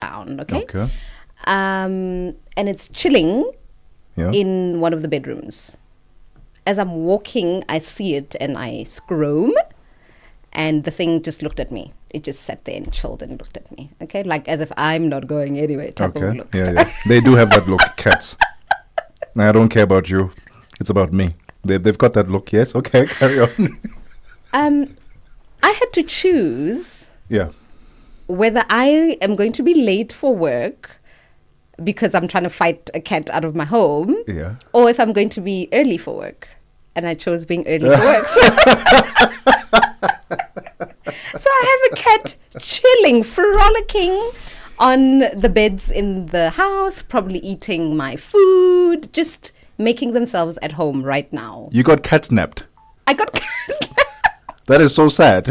down, okay? Okay. And it's chilling Yeah. in one of the bedrooms. As I'm walking, I see it and I scroom, and the thing just looked at me. It just sat there and chilled and looked at me, okay? Like as if I'm not going anywhere type of Okay. look. Yeah. They do have that look, cats. I don't care about you. It's about me. They've got that look. Yes. Okay. Carry on. I had to choose Yeah. whether I am going to be late for work because I'm trying to fight a cat out of my home, Yeah. or if I'm going to be early for work. And I chose being early for work. So I have a cat chilling, frolicking on the beds in the house, probably eating my food, just making themselves at home right now. You got catnapped. I got That is so sad.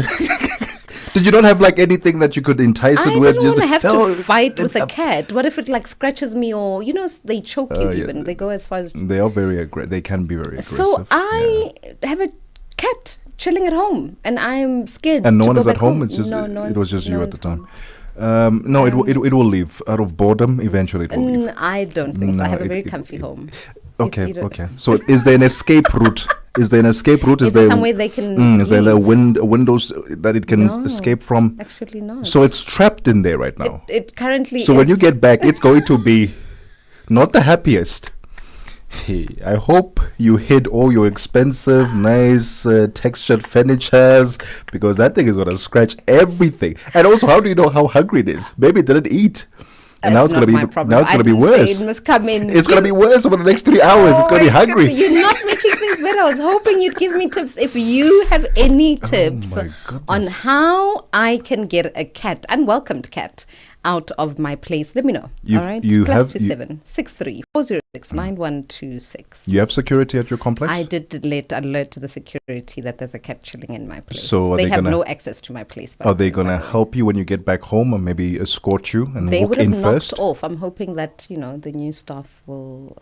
Did you not have like anything that you could entice I it with? don't want to have "Oh, to fight with a cat. What if it like scratches me, or they choke you yeah. even. They go as far as. They are very aggressive. They can be very aggressive. So I have a cat chilling at home, and I'm scared. And no to one go is at back home. It's just no it was just no you at the one's time. No, it will leave out of boredom. Eventually, it will leave. I don't think so. I No, have a it- very it- comfy home. Okay, you don't- okay. So is there an escape route? Is there an escape route? Is there somewhere they can Is there leave? windows that it can No, escape from? Actually, no. So it's trapped in there right now. It currently. So is. when you get back, it's going to be not the happiest. Hey, I hope you hid all your expensive, nice, textured furnitures, because that thing is going to scratch everything. And also, how do you know how hungry it is? Maybe it didn't eat. And now That's it's going to not be my problem. now it's I going to be didn't say worse. It must come in. It's going to be worse over the next 3 hours. It's going to be my hungry. goodness, You're not making things better. I was hoping you'd give me tips. If you have any tips my on goodness. how I can get a cat, unwelcomed cat, out of my place, let me know. You've- All right? you have- +27 63 406 9126. You have security at your complex? I did alert to the security that there's a cat chilling in my place. So are they they have gonna- no access to my place. Are they going to help you when you get back home, or maybe escort you and They walk would have in knocked first? off. I'm hoping that the new staff will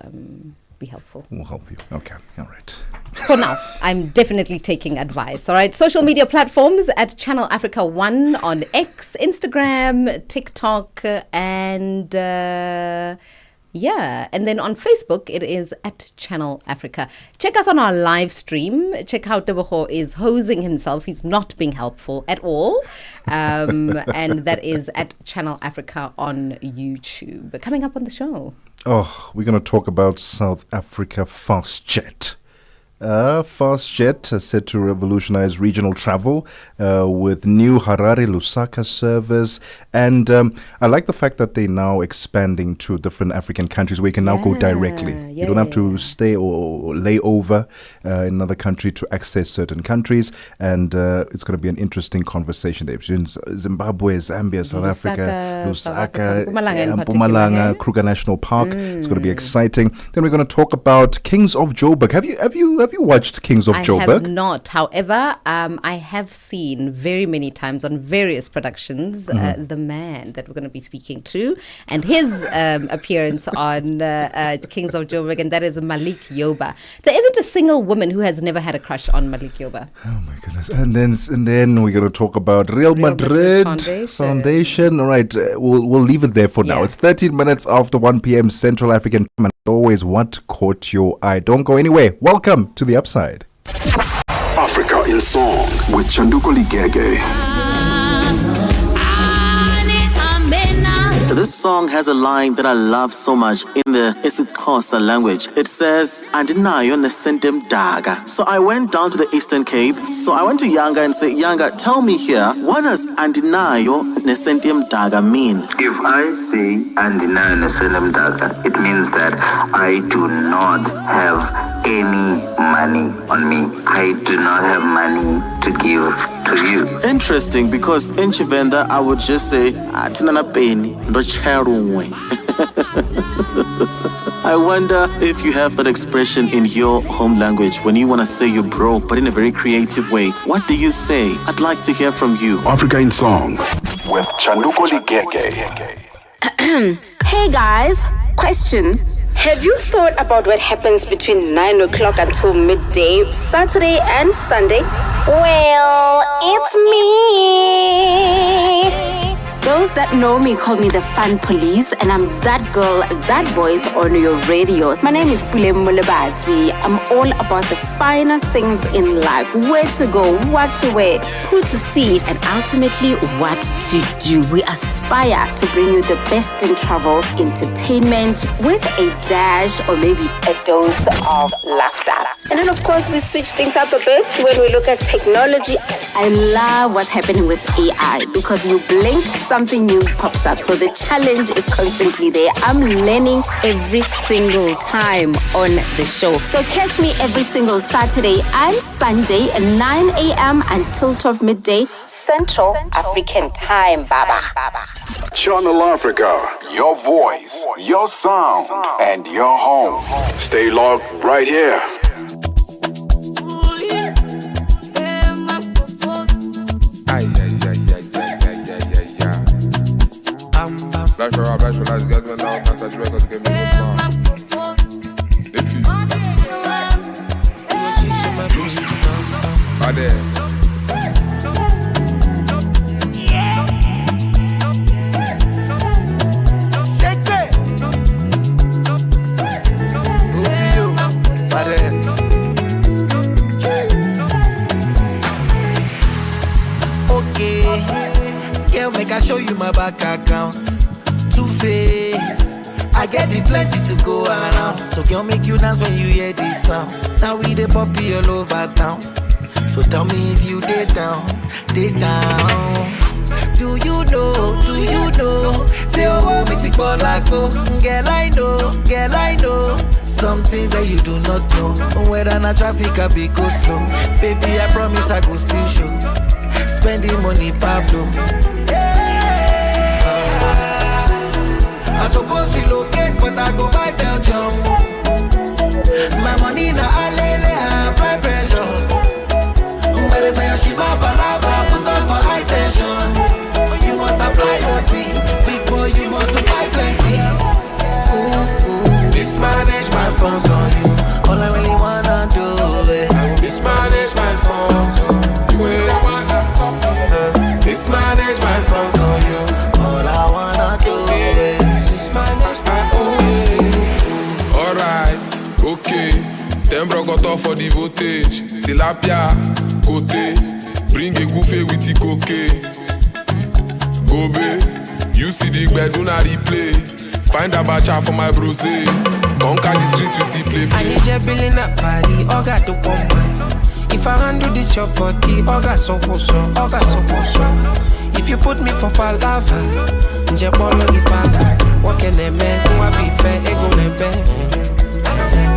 be helpful. We'll help you. Okay. All right. For now, I'm definitely taking advice. All right. Social media platforms at Channel Africa 1 on X, Instagram, TikTok, and and then on Facebook, it is at Channel Africa. Check us on our live stream. Check how Tebogo is hosing himself. He's not being helpful at all. And that is at Channel Africa on YouTube. Coming up on the show. Oh, we're going to talk about South Africa FastJet. FastJet is set to revolutionize regional travel with new Harare-Lusaka service. And I like the fact that they're now expanding to different African countries where you can now go directly. You don't have to stay or lay over in another country to access certain countries. And it's going to be an interesting conversation there between Zimbabwe, Zambia, South Africa, Lusaka, Mpumalanga, Kruger National Park. It's going to be exciting. Then we're going to talk about Kings of Joburg. Have you watched Kings of Joburg? I have not. However, I have seen very many times on various productions the man that we're going to be speaking to and his appearance on Kings of Joburg, and that is Malik Yoba. There isn't a single woman who has never had a crush on Malik Yoba. Oh my goodness! And then we're going to talk about Real Madrid Foundation. All right, we'll leave it there for now. It's 13 minutes after 1 p.m. Central African time. And always, what caught your eye? Don't go anywhere. Welcome to the Upside. Africa in Song with Chanduko Ligege. This song has a line that I love so much in the isiXhosa language. It says, Andinayo nesentem daga. So I went down to the Eastern Cape. So I went to Yanga and said, Yanga, tell me here, what does Andinayo nesentem daga mean? If I say Andinayo nesentem daga, it means that I do not have any money on me. I do not have money to give to you. Interesting, because in Chivenda, I would just say, Atinana peni, ndo charumwe. I wonder if you have that expression in your home language when you want to say you're broke, but in a very creative way. What do you say? I'd like to hear from you. Africa in Song with Chanduko Ligege. Hey guys, question. Have you thought about what happens between 9 o'clock until midday, Saturday and Sunday? Well, it's me. Those that know me call me the fun police, and I'm that girl, that voice on your radio. My name is Joelle Muteba. I'm all about the finer things in life. Where to go, what to wear, who to see, and ultimately what to do. We aspire to bring you the best in travel, entertainment, with a dash or maybe a dose of laughter. And then of course we switch things up a bit when we look at technology. I love what's happening with AI because you blink, something new pops up. So the challenge is constantly there. I'm learning every single time on the show. So catch me every single Saturday and Sunday at 9 a.m. until 12 midday Central African Time, Baba. Channel Africa, your voice, your sound, and your home. Stay logged right here. Flash for lights, get me down, pass a records, get me one bar. Let's see. Okay, girl, make I show you my bank account. Two-Face, I get it plenty to go around. So girl, make you dance when you hear this sound. Now we the poppy all over town. So tell me if you did down, did down. Do you know? Say oh, me take ball like oh. Girl, I know. Some things that you do not know. Whether na traffic I be go slow. Baby, I promise I go still show. Spending money, Pablo. I suppose she locates, but I go buy Belgium. My money na alele, high pressure. But it's like she ma balaba, put on for high tension. You must apply OT, big boy, you must apply plenty. Mismanage my funds on you, all I really wanna do is Mismanage my phones. You ain't the one that stop me. mismanage my funds on you, all I wanna do is Mismanage my phones. Alright, okay. Them bro got off for the voltage. Tilapia, côté. Bring a goofy with the cocaine. Gobe, you see the bed, do not replay. Find a bacha for my brose. Conquer the streets with the play. I need your billing up party, all got the woman. If I handle this your body, all got so. If you put me for palava, nje bolo ifala. What can they make? What be fair? Ego nembe.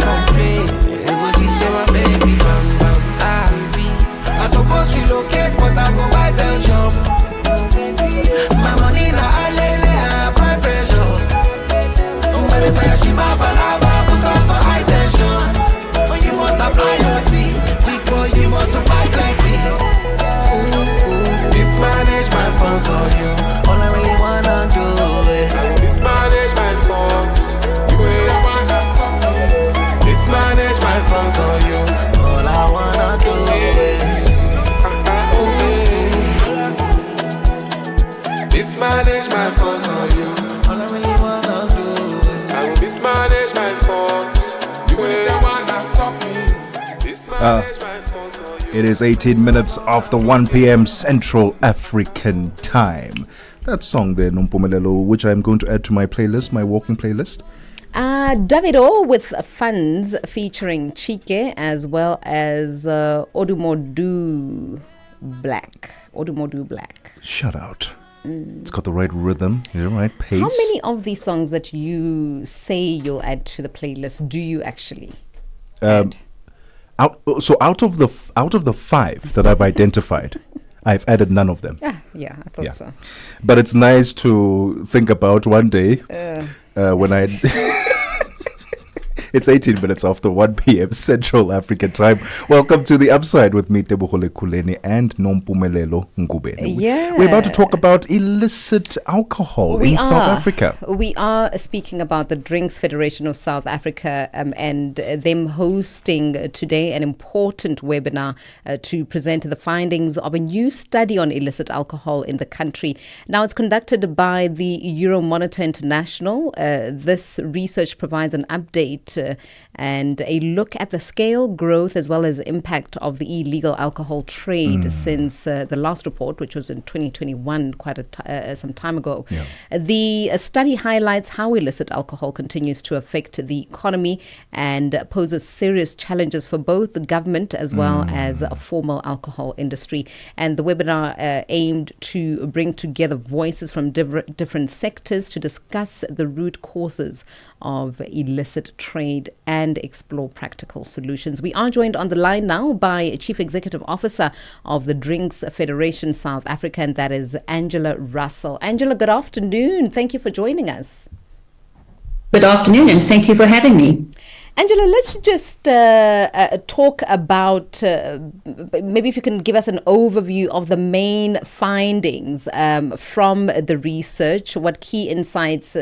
Complain, ego si say my baby bam bam. Ah, baby. I suppose she locates, but I go buy Belgium. My money na alele, high pressure. But it's like she ma balaba, put on for high tension. You must apply your tea, big boy, you must apply plenty. Mismanage my funds on you, all I really wanna do is Mismanage my phones. You ain't the one that stop me. mismanage my funds on you, all I wanna do is mismanage my funds on you, all I really wanna do is I will mismanage my phones. You ain't the one that stop me. Mismanage my phones on you. It is 18 minutes after 1 p.m. Central African Time. That song there, Nompumelelo, which I'm going to add to my playlist, my walking playlist. Davido with Funds featuring Chike as well as Odumodu Black. Shout out. It's got the right rhythm, the right pace. How many of these songs that you say you'll add to the playlist do you actually add? Out of the 5 that I've identified, I've added none of them. Yeah, I thought so. But it's nice to think about one day when I It's 18 minutes after 1 p.m. Central African Time. Welcome to The Upside with me, Tebohole Kuleni and Nompumelelo Ngubeni. Yeah. We're about to talk about illicit alcohol in South Africa. We are speaking about the Drinks Federation of South Africa and them hosting today an important webinar to present the findings of a new study on illicit alcohol in the country. Now, it's conducted by the Euromonitor International. This research provides an update and a look at the scale, growth, as well as impact of the illegal alcohol trade since the last report, which was in 2021, quite some time ago. Yeah. The study highlights how illicit alcohol continues to affect the economy and poses serious challenges for both the government as well as a formal alcohol industry. And the webinar aimed to bring together voices from different sectors to discuss the root causes of illicit trade and explore practical solutions. We are joined on the line now by Chief Executive Officer of the Drinks Federation South Africa, and that is Angela Russell. Angela, good afternoon. Thank you for joining us. Good afternoon, and thank you for having me. Angela, let's just talk about, maybe if you can give us an overview of the main findings from the research, what key insights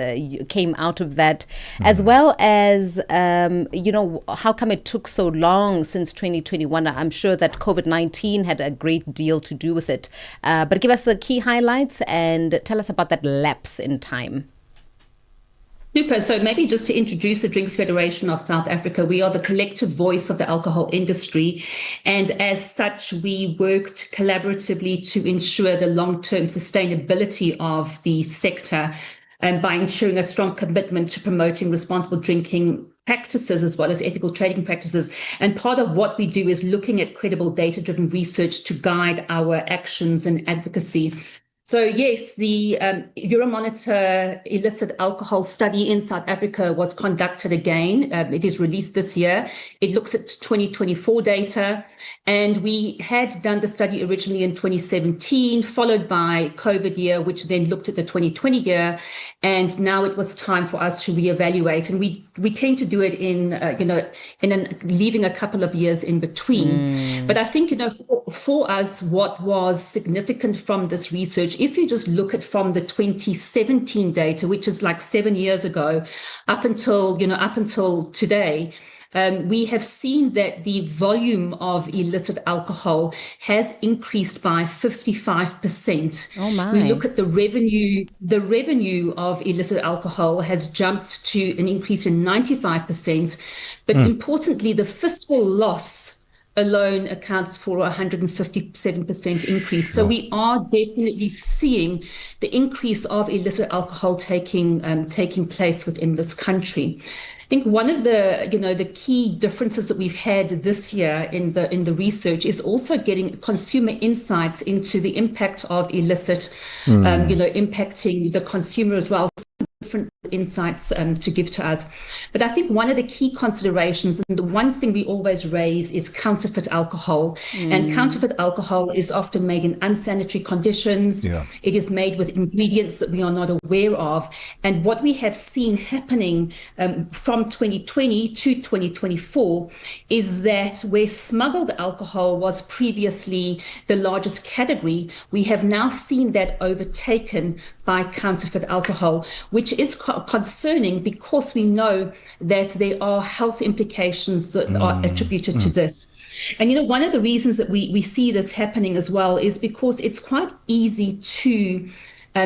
came out of that, as well as, how come it took so long since 2021? I'm sure that COVID-19 had a great deal to do with it. But give us the key highlights and tell us about that lapse in time. Super. So maybe just to introduce the Drinks Federation of South Africa, we are the collective voice of the alcohol industry. And as such, we worked collaboratively to ensure the long-term sustainability of the sector and by ensuring a strong commitment to promoting responsible drinking practices as well as ethical trading practices. And part of what we do is looking at credible data-driven research to guide our actions and advocacy. So yes, the Euromonitor illicit alcohol study in South Africa was conducted again. It is released this year. It looks at 2024 data, and we had done the study originally in 2017, followed by COVID year, which then looked at the 2020 year, and now it was time for us to reevaluate. And we tend to do it in leaving a couple of years in between. But I think for us, what was significant from this research, if you just look at from the 2017 data, which is like 7 years ago, up until today, we have seen that the volume of illicit alcohol has increased by 55%. Oh my. We look at the revenue of illicit alcohol has jumped to an increase in 95%. But importantly, the fiscal loss alone accounts for a 157% increase. So we are definitely seeing the increase of illicit alcohol taking place within this country. I think one of the key differences that we've had this year in the research is also getting consumer insights into the impact of illicit, impacting the consumer as well. Different insights to give to us. But I think one of the key considerations, and the one thing we always raise, is counterfeit alcohol. And counterfeit alcohol is often made in unsanitary conditions. Yeah. It is made with ingredients that we are not aware of. And what we have seen happening from 2020 to 2024 is that where smuggled alcohol was previously the largest category, we have now seen that overtaken by counterfeit alcohol, which is concerning because we know that there are health implications that are attributed to this. And, one of the reasons that we see this happening as well is because it's quite easy to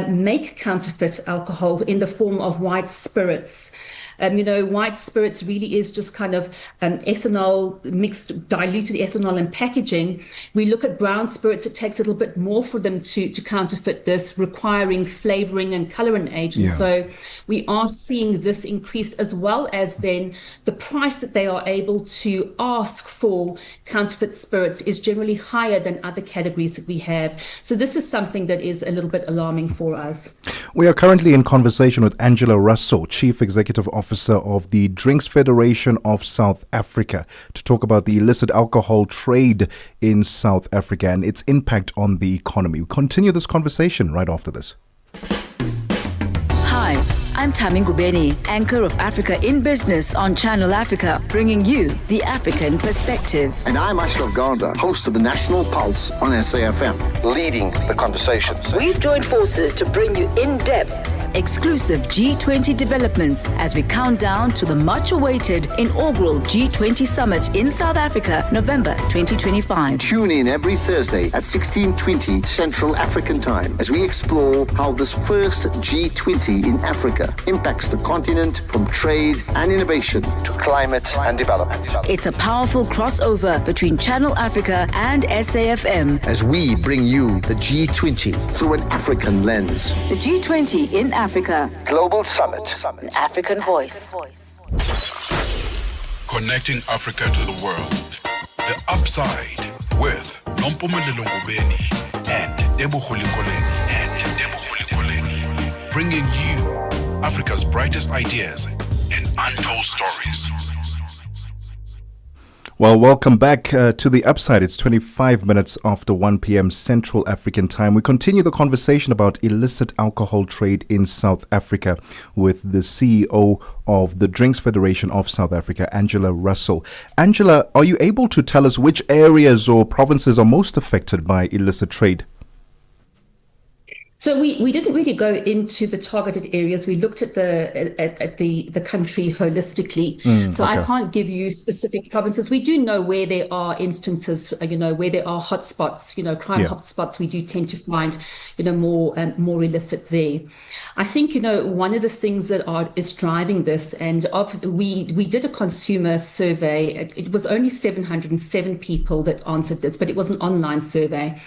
make counterfeit alcohol in the form of white spirits. White spirits really is just kind of ethanol, mixed, diluted ethanol and packaging. We look at brown spirits, it takes a little bit more for them to counterfeit this, requiring flavoring and colorant agents. Yeah. So we are seeing this increased, as well as then the price that they are able to ask for counterfeit spirits is generally higher than other categories that we have. So this is something that is a little bit alarming for us. We are currently in conversation with Angela Russell, Chief Executive Officer of the Drinks Federation of South Africa, to talk about the illicit alcohol trade in South Africa and its impact on the economy. We'll continue this conversation right after this. Hi, I'm Tami Ngubeni, anchor of Africa in Business on Channel Africa, bringing you the African perspective. And I'm Ashraf Garda, host of the National Pulse on SAFM, leading the conversation. We've joined forces to bring you in-depth, exclusive G20 developments as we count down to the much-awaited inaugural G20 Summit in South Africa, November 2025. Tune in every Thursday at 16:20 Central African Time as we explore how this first G20 in Africa impacts the continent, from trade and innovation to climate and development. It's a powerful crossover between Channel Africa and SAFM as we bring you the G20 through an African lens. The G20 in Africa. Global Summit. An African voice. Connecting Africa to the world. The Upside with Nompumelelo Ngubeni and Debo Kholikoleni. Bringing you Africa's brightest ideas and untold stories. Well, welcome back to The Upside. It's 25 minutes after 1 p.m. Central African Time. We continue the conversation about illicit alcohol trade in South Africa with the CEO of the Drinks Federation of South Africa, Angela Russell. Angela, are you able to tell us which areas or provinces are most affected by illicit trade? So we didn't really go into the targeted areas. We looked at the country holistically. So okay. I can't give you specific provinces. We do know where there are instances, where there are hotspots, crime hotspots. We do tend to find, more illicit there. I think, one of the things that is driving this, and we did a consumer survey. It was only 707 people that answered this, but it was an online survey.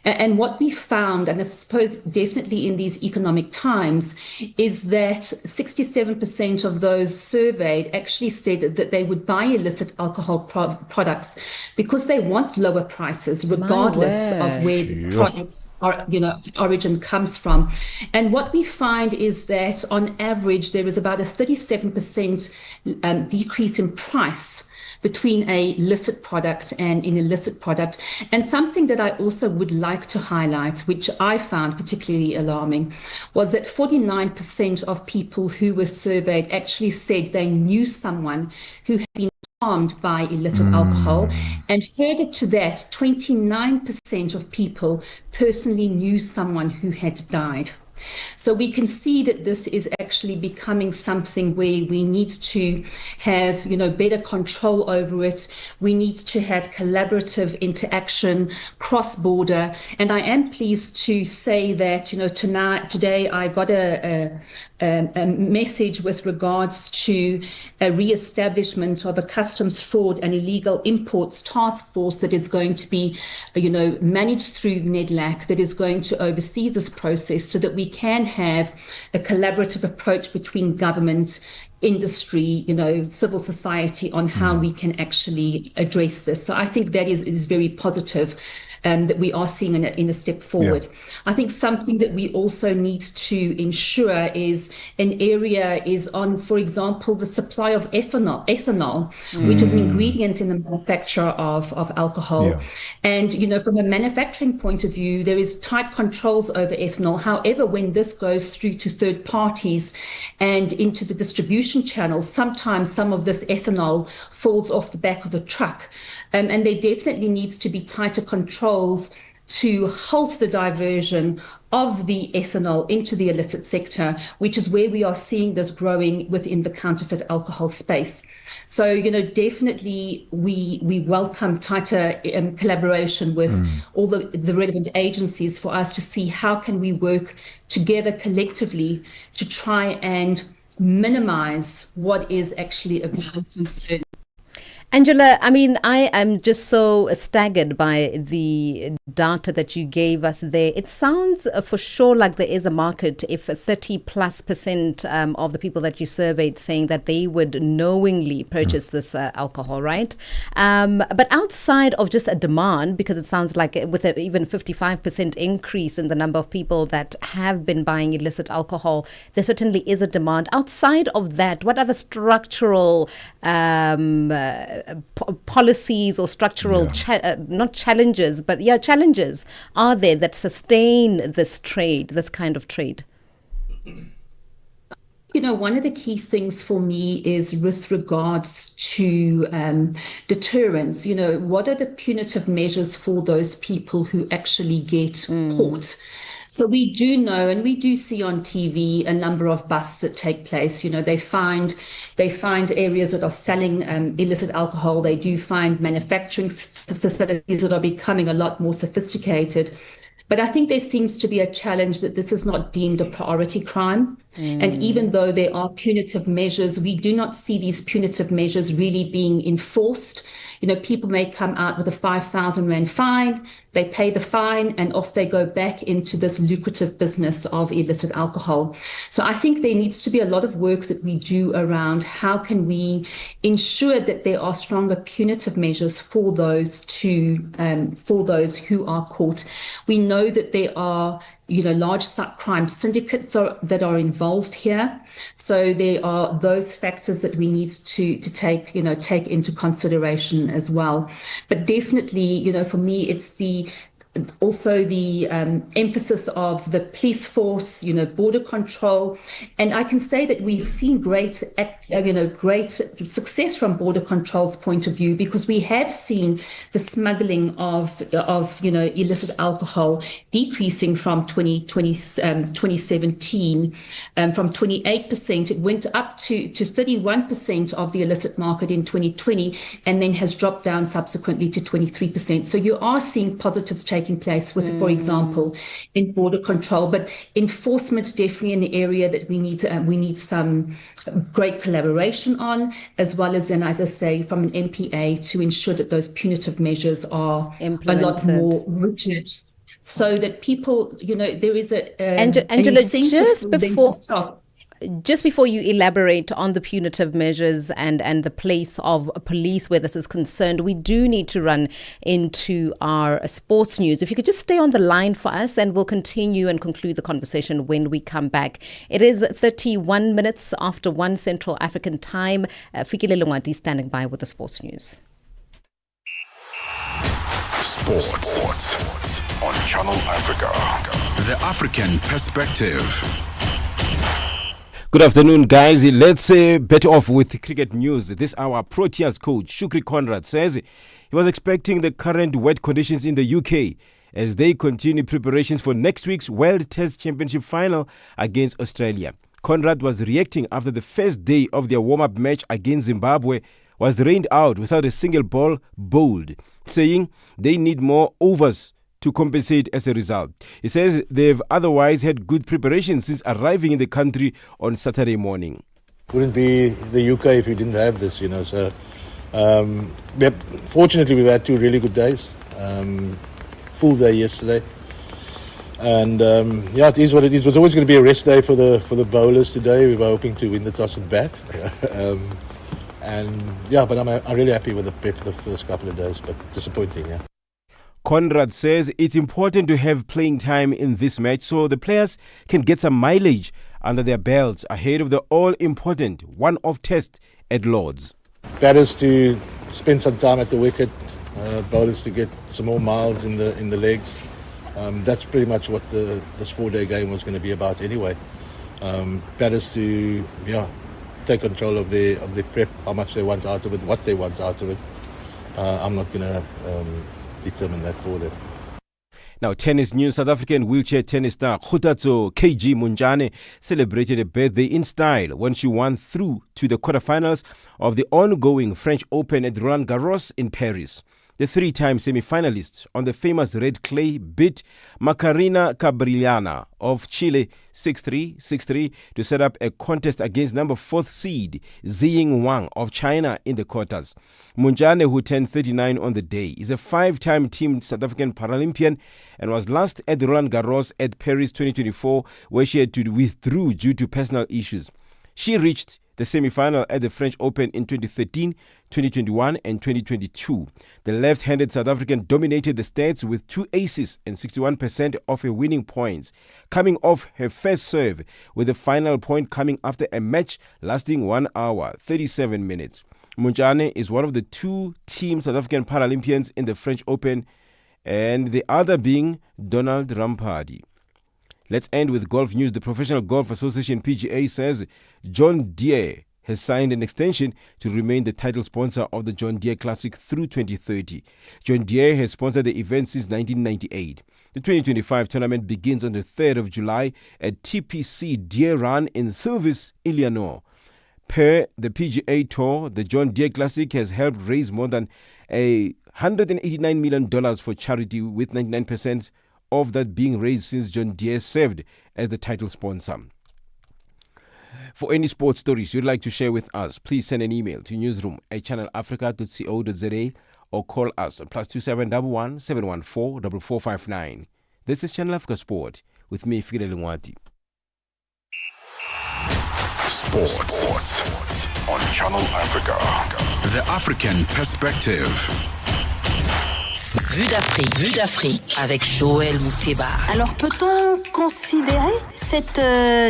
And what we found, and I suppose definitely in these economic times, is that 67% of those surveyed actually said that they would buy illicit alcohol products because they want lower prices, regardless of where these products are, origin comes from. And what we find is that on average, there is about a 37% decrease in price between a licit product and an illicit product. And something that I also would like to highlight, which I found particularly alarming, was that 49% of people who were surveyed actually said they knew someone who had been harmed by illicit alcohol. And further to that, 29% of people personally knew someone who had died. So we can see that this is actually becoming something where we need to have, better control over it. We need to have collaborative interaction, cross-border. And I am pleased to say that, today I got a message with regards to a re-establishment of a customs fraud and illegal imports task force that is going to be, managed through NEDLAC, that is going to oversee this process so that we can have a collaborative approach between government, industry, civil society on how we can actually address this. So I think that is very positive. That we are seeing in a step forward. Yeah. I think something that we also need to ensure is an area is on, for example, the supply of ethanol, which is an ingredient in the manufacture of alcohol. Yeah. And, from a manufacturing point of view, there is tight controls over ethanol. However, when this goes through to third parties and into the distribution channel, sometimes some of this ethanol falls off the back of the truck. And there definitely needs to be tighter controls to halt the diversion of the ethanol into the illicit sector, which is where we are seeing this growing within the counterfeit alcohol space. So, definitely we welcome tighter collaboration with all the relevant agencies for us to see how can we work together collectively to try and minimize what is actually a growing concern. Angela, I am just so staggered by the data that you gave us there. It sounds for sure like there is a market if 30+% of the people that you surveyed saying that they would knowingly purchase this alcohol, right? But outside of just a demand, because it sounds like with an even 55% increase in the number of people that have been buying illicit alcohol, there certainly is a demand. Outside of that, what other structural policies or structural not challenges, but challenges are there that sustain this trade, this kind of trade? One of the key things for me is with regards to deterrence. What are the punitive measures for those people who actually get caught? So we do know, and we do see on TV a number of busts that take place. They find areas that are selling illicit alcohol. They do find manufacturing facilities that are becoming a lot more sophisticated. But I think there seems to be a challenge that this is not deemed a priority crime. And even though there are punitive measures, we do not see these punitive measures really being enforced. People may come out with a 5,000 Rand fine, they pay the fine, and off they go back into this lucrative business of illicit alcohol. So I think there needs to be a lot of work that we do around how can we ensure that there are stronger punitive measures for those who are caught. We know that there are large crime syndicates that are involved here. So there are those factors that we need to take into consideration as well. But definitely, for me, it's also the emphasis of the police force, border control. And I can say that we've seen great success from border control's point of view, because we have seen the smuggling of illicit alcohol decreasing from 2017, from 28%. It went up to 31% of the illicit market in 2020, and then has dropped down subsequently to 23%. So you are seeing positives taking place with, for example, in border control, but enforcement definitely an area that we need some great collaboration on, as well as, and as I say, from an MPA to ensure that those punitive measures are implemented, a lot more rigid, so that people, there is an incentive for them to stop. Just before you elaborate on the punitive measures and the place of police where this is concerned, we do need to run into our sports news. If you could just stay on the line for us, and we'll continue and conclude the conversation when we come back. It is 31 minutes after 1 Central African time. Fikile Lungwadi standing by with the sports news. Sports on Channel Africa. The African perspective. Good afternoon, guys. Let's bet off with cricket news. This hour, Proteas coach Shukri Conrad says he was expecting the current wet conditions in the UK as they continue preparations for next week's World Test Championship final against Australia. Conrad was reacting after the first day of their warm-up match against Zimbabwe was rained out without a single ball bowled, saying they need more overs to compensate as a result. He says they've otherwise had good preparation since arriving in the country on Saturday morning. Wouldn't be the UK if we didn't have this, So fortunately, we've had 2 really good days. Full day yesterday, and it is what it is. It was always going to be a rest day for the bowlers today. We were hoping to win the toss and bat, but I'm really happy with the prep the first couple of days, but disappointing, yeah. Conrad says it's important to have playing time in this match so the players can get some mileage under their belts ahead of the all-important one-off test at Lord's. Batters to spend some time at the wicket, bowlers to get some more miles in the legs. That's pretty much what this 4-day game was going to be about anyway. Batters to take control of their prep, how much they want out of it, what they want out of it. I'm not going to determine that for them. Now, tennis news. South African wheelchair tennis star Khutatso KG Munjane celebrated a birthday in style when she won through to the quarterfinals of the ongoing French Open at Roland Garros in Paris. The 3-time semi-finalists on the famous red clay beat Macarena Cabrillana of Chile 6-3, 6-3 to set up a contest against number 4th seed Ziying Wang of China in the quarters. Munjane, who turned 39 on the day, is a 5-time team South African Paralympian and was last at Roland Garros at Paris 2024, where she had to withdraw due to personal issues. She reached the semi-final at the French Open in 2013, 2021 and 2022. The left-handed South African dominated the stats with 2 aces and 61% of her winning points, coming off her first serve, with the final point coming after a match lasting 1 hour, 37 minutes. Munjane is one of the 2 team South African Paralympians in the French Open, and the other being Donald Rampardi. Let's end with golf news. The Professional Golf Association PGA says John Deere has signed an extension to remain the title sponsor of the John Deere Classic through 2030. John Deere has sponsored the event since 1998. The 2025 tournament begins on the 3rd of July at TPC Deere Run in Silvis, Illinois. Per the PGA Tour, the John Deere Classic has helped raise more than $189 million for charity, with 99% of that being raised since John Deere served as the title sponsor. For any sports stories you'd like to share with us, please send an email to newsroom@channelafrica.co.za or call us on +2711 714 4459. This is Channel Africa Sport with me, Fikile Lungwati. Sports on Channel Africa. The African perspective. Vuesd Afrique avec Joelle Muteba. Alors peut-on considérer cette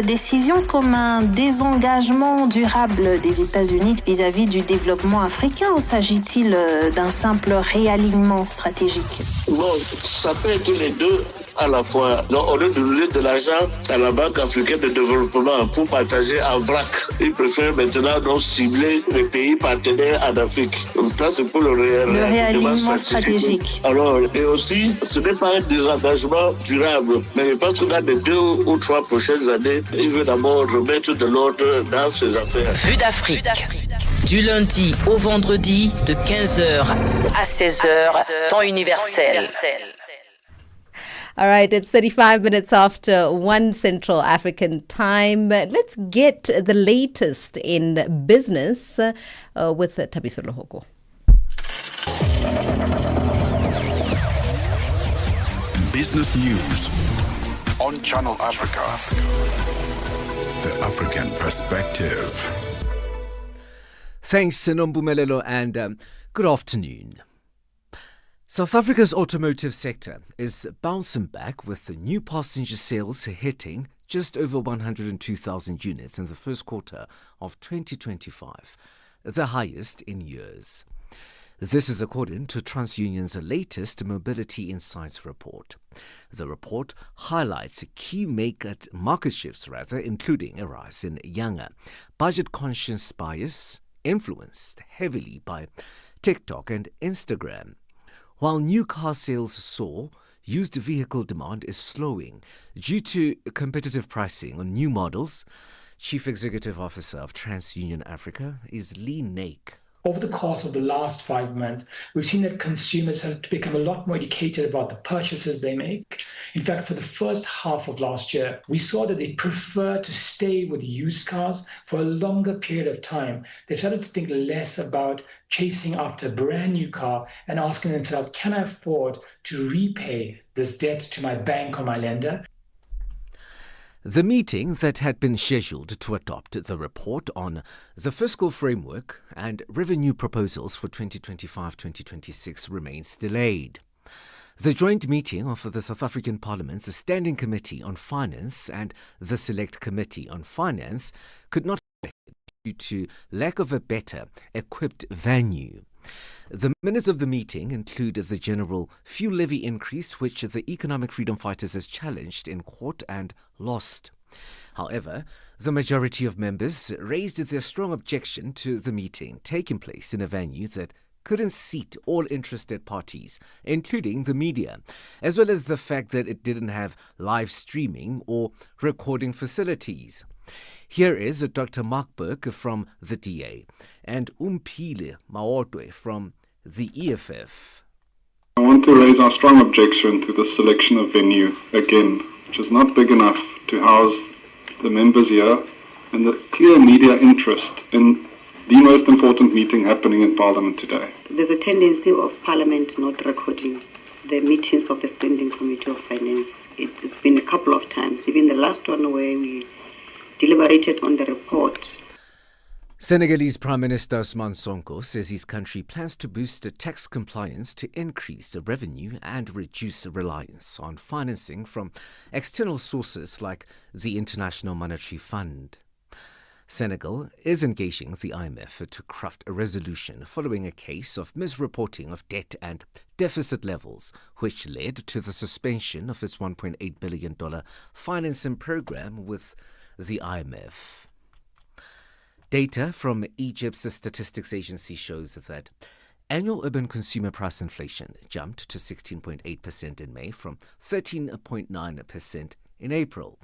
décision comme un désengagement durable des États-Unis vis-à-vis du développement africain, ou s'agit-il d'un simple réalignement stratégique? Bon, ça peut être les deux à la fois. Donc, au lieu de donner de l'argent à la Banque africaine de développement pour partager en vrac, ils préfèrent maintenant donc cibler les pays partenaires en Afrique. Ça, c'est pour le réalignement stratégique. Alors, et aussi, ce n'est pas un désengagement durable, mais je pense que dans les 2 ou 3 prochaines années, il veut d'abord remettre de l'ordre dans ses affaires. Vuesd Afrique. Du lundi au vendredi de 15h à 16h, temps universel. All right, it's 35 minutes after 1 Central African time. Let's get the latest in business with Thabiso Lohoko. Business news on Channel Africa. The African perspective. Thanks, Nombumelelo, and good afternoon. South Africa's automotive sector is bouncing back, with the new passenger sales hitting just over 102,000 units in the first quarter of 2025, the highest in years. This is according to TransUnion's latest Mobility Insights report. The report highlights key market shifts, including a rise in younger, budget-conscious buyers, influenced heavily by TikTok and Instagram. While new car sales soar, used vehicle demand is slowing due to competitive pricing on new models. Chief Executive Officer of TransUnion Africa is Lee Nake. Over the course of the last 5 months, we've seen that consumers have become a lot more educated about the purchases they make. In fact, for the first half of last year, we saw that they prefer to stay with used cars for a longer period of time. They've started to think less about chasing after a brand new car and asking themselves, can I afford to repay this debt to my bank or my lender? The meeting that had been scheduled to adopt the report on the fiscal framework and revenue proposals for 2025-2026 remains delayed. The joint meeting of the South African Parliament's Standing Committee on Finance and the Select Committee on Finance could not be due to lack of a better equipped venue. The minutes of the meeting include the general fuel levy increase, which the Economic Freedom Fighters has challenged in court and lost. However, the majority of members raised their strong objection to the meeting taking place in a venue that couldn't seat all interested parties, including the media, as well as the fact that it didn't have live streaming or recording facilities. Here is Dr. Mark Burke from the DA and Ubtil from the EFF. I want to raise our strong objection to the selection of venue again, which is not big enough to house the members here, and the clear media interest in the most important meeting happening in Parliament today. There's a tendency of Parliament not recording the meetings of the Standing Committee of Finance. It's been a couple of times, even the last one where we deliberated on the report. Senegalese Prime Minister Ousmane Sonko says his country plans to boost tax compliance to increase revenue and reduce reliance on financing from external sources like the International Monetary Fund. Senegal is engaging the IMF to craft a resolution following a case of misreporting of debt and deficit levels, which led to the suspension of its $1.8 billion financing program with the IMF. Data from Egypt's statistics agency shows that annual urban consumer price inflation jumped to 16.8% in May from 13.9% in April.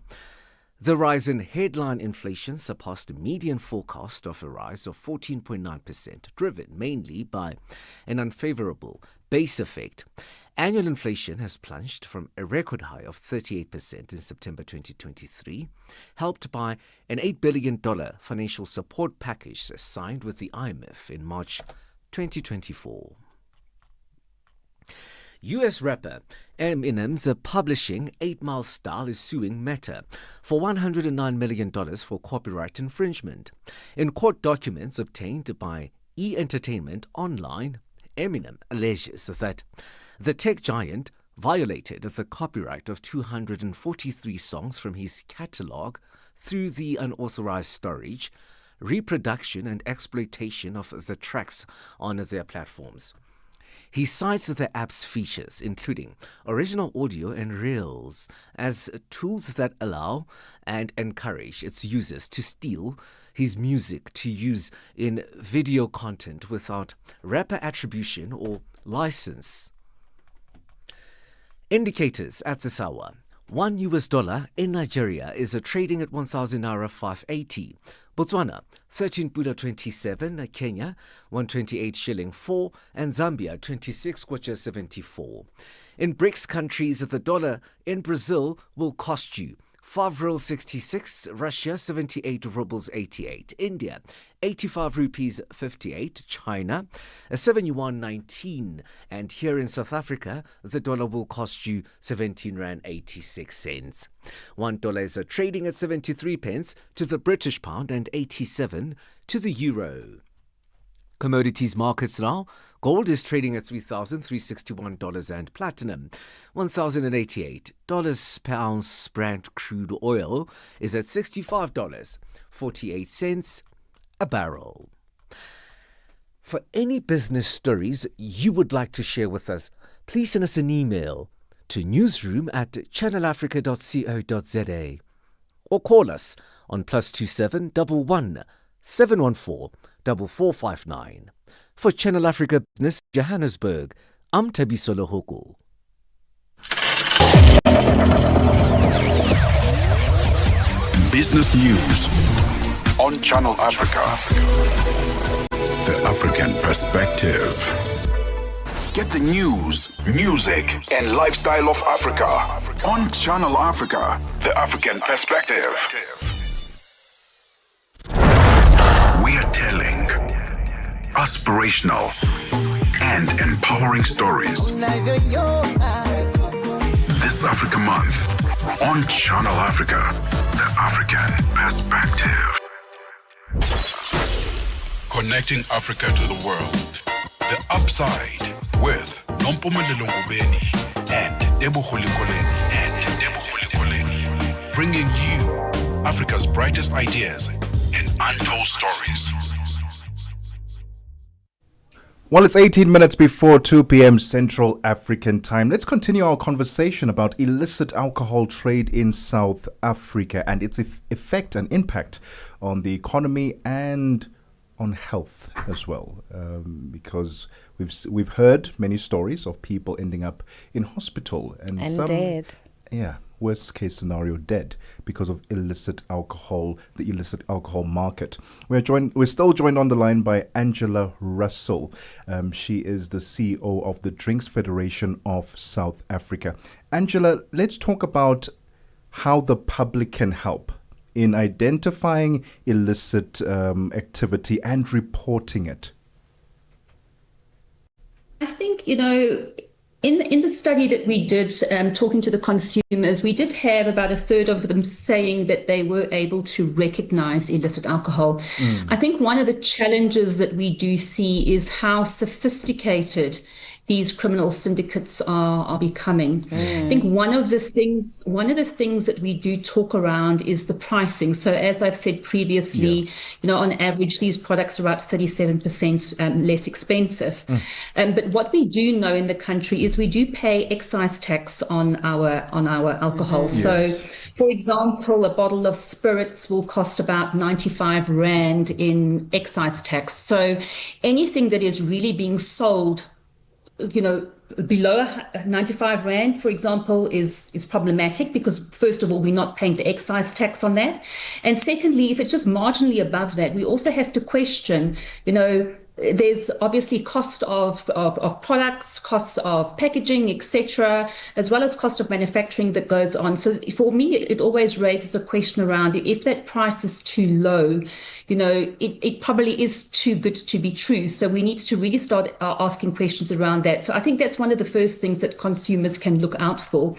The rise in headline inflation surpassed a median forecast of a rise of 14.9%, driven mainly by an unfavorable base effect. Annual inflation has plunged from a record high of 38% in September 2023, helped by an $8 billion financial support package signed with the IMF in March 2024. US rapper Eminem's publishing 8 Mile Style is suing Meta for $109 million for copyright infringement. In court documents obtained by E! Entertainment Online, Eminem alleges that the tech giant violated the copyright of 243 songs from his catalog through the unauthorized storage, reproduction and exploitation of the tracks on their platforms. He cites the app's features, including original audio and reels, as tools that allow and encourage its users to steal his music to use in video content without rapper attribution or license. Indicators at this hour. $1 in Nigeria is trading at 1,000 naira 580. Botswana 13.27, Kenya 128 shilling 4, and Zambia 26.74. In BRICS countries, the dollar in Brazil will cost you 5 rubles 66, Russia 78 rubles 88, India 85 rupees 58, China 71 19, and here in South Africa the dollar will cost you 17 rand 86 cents. $1 is trading at 73 pence to the British pound and 87 to the euro. Commodities markets now. Gold is trading at $3,361 and platinum $1,088 per ounce. Brent crude oil is at $65.48 a barrel. For any business stories you would like to share with us, please send us an email to newsroom@channelafrica.co.za or call us on +27 11 714 4459. For Channel Africa Business Johannesburg, I'm Tabiso Lohoko. Business news on Channel Africa. The African perspective. Get the news, music, and lifestyle of Africa on Channel Africa. The African perspective. We are telling aspirational and empowering stories this Africa Month on Channel Africa, the African perspective. Connecting Africa to the world. The Upside with Nompumelelo Ngubeni and Tebogo Lekoleni. Bringing you Africa's brightest ideas and untold stories. Well, it's 18 minutes before 2 p.m. Central African time. Let's continue our conversation about illicit alcohol trade in South Africa and its effect and impact on the economy and on health as well. Because we've heard many stories of people ending up in hospital and some dead. Yeah, worst case scenario, dead because of illicit alcohol, the illicit alcohol market. We're still joined on the line by Angela Russell. She is the CEO of the Drinks Federation of South Africa. Angela, let's talk about how the public can help in identifying illicit activity and reporting it. I think, in the study that we did, talking to the consumers, we did have about a third of them saying that they were able to recognize illicit alcohol. I think one of the challenges that we do see is how sophisticated these criminal syndicates are becoming. I think one of the things that we do talk around is the pricing. So as I've said previously, on average, these products are about 37% less expensive. But what we do know in the country is we do pay excise tax on our alcohol. So, for example, a bottle of spirits will cost about 95 Rand in excise tax. So anything that is really being sold, below 95 Rand, for example, is problematic because, first of all, we're not paying the excise tax on that. And secondly, if it's just marginally above that, we also have to question, there's obviously cost of products, costs of packaging, etc., as well as cost of manufacturing that goes on. So for me, it always raises a question around if that price is too low, it probably is too good to be true. So we need to really start asking questions around that. So I think that's one of the first things that consumers can look out for.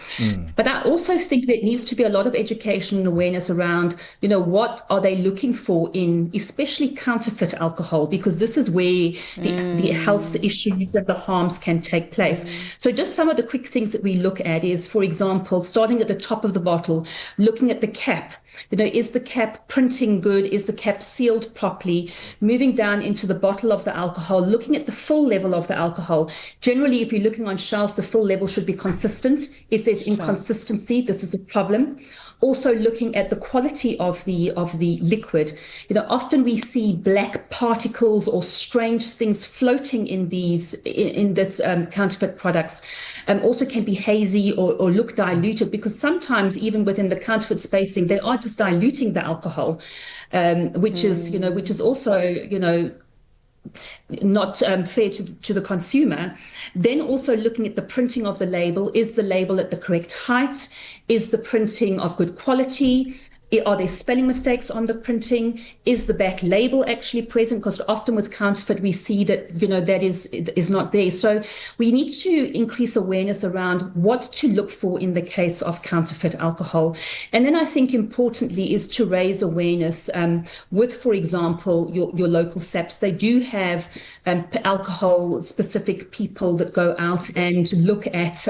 But I also think there needs to be a lot of education and awareness around, what are they looking for in especially counterfeit alcohol, because this is where the health issues and the harms can take place. So just some of the quick things that we look at is, for example, starting at the top of the bottle, looking at the cap. Is the cap printing good? Is the cap sealed properly? Moving down into the bottle of the alcohol, looking at the full level of the alcohol. Generally, if you're looking on shelf, the full level should be consistent. If there's inconsistency, this is a problem. Also looking at the quality of the liquid. Often we see black particles or strange things floating in this counterfeit products. Also can be hazy or look diluted, because sometimes even within the counterfeit spacing, they are just diluting the alcohol, which is also, not fair to the consumer. Then also looking at the printing of the label. Is the label at the correct height? Is the printing of good quality? Are there spelling mistakes on the printing? Is the back label actually present? Because often with counterfeit, we see that, that is not there. So we need to increase awareness around what to look for in the case of counterfeit alcohol. And then I think importantly is to raise awareness with, for example, your local SAPs. They do have alcohol specific people that go out and look at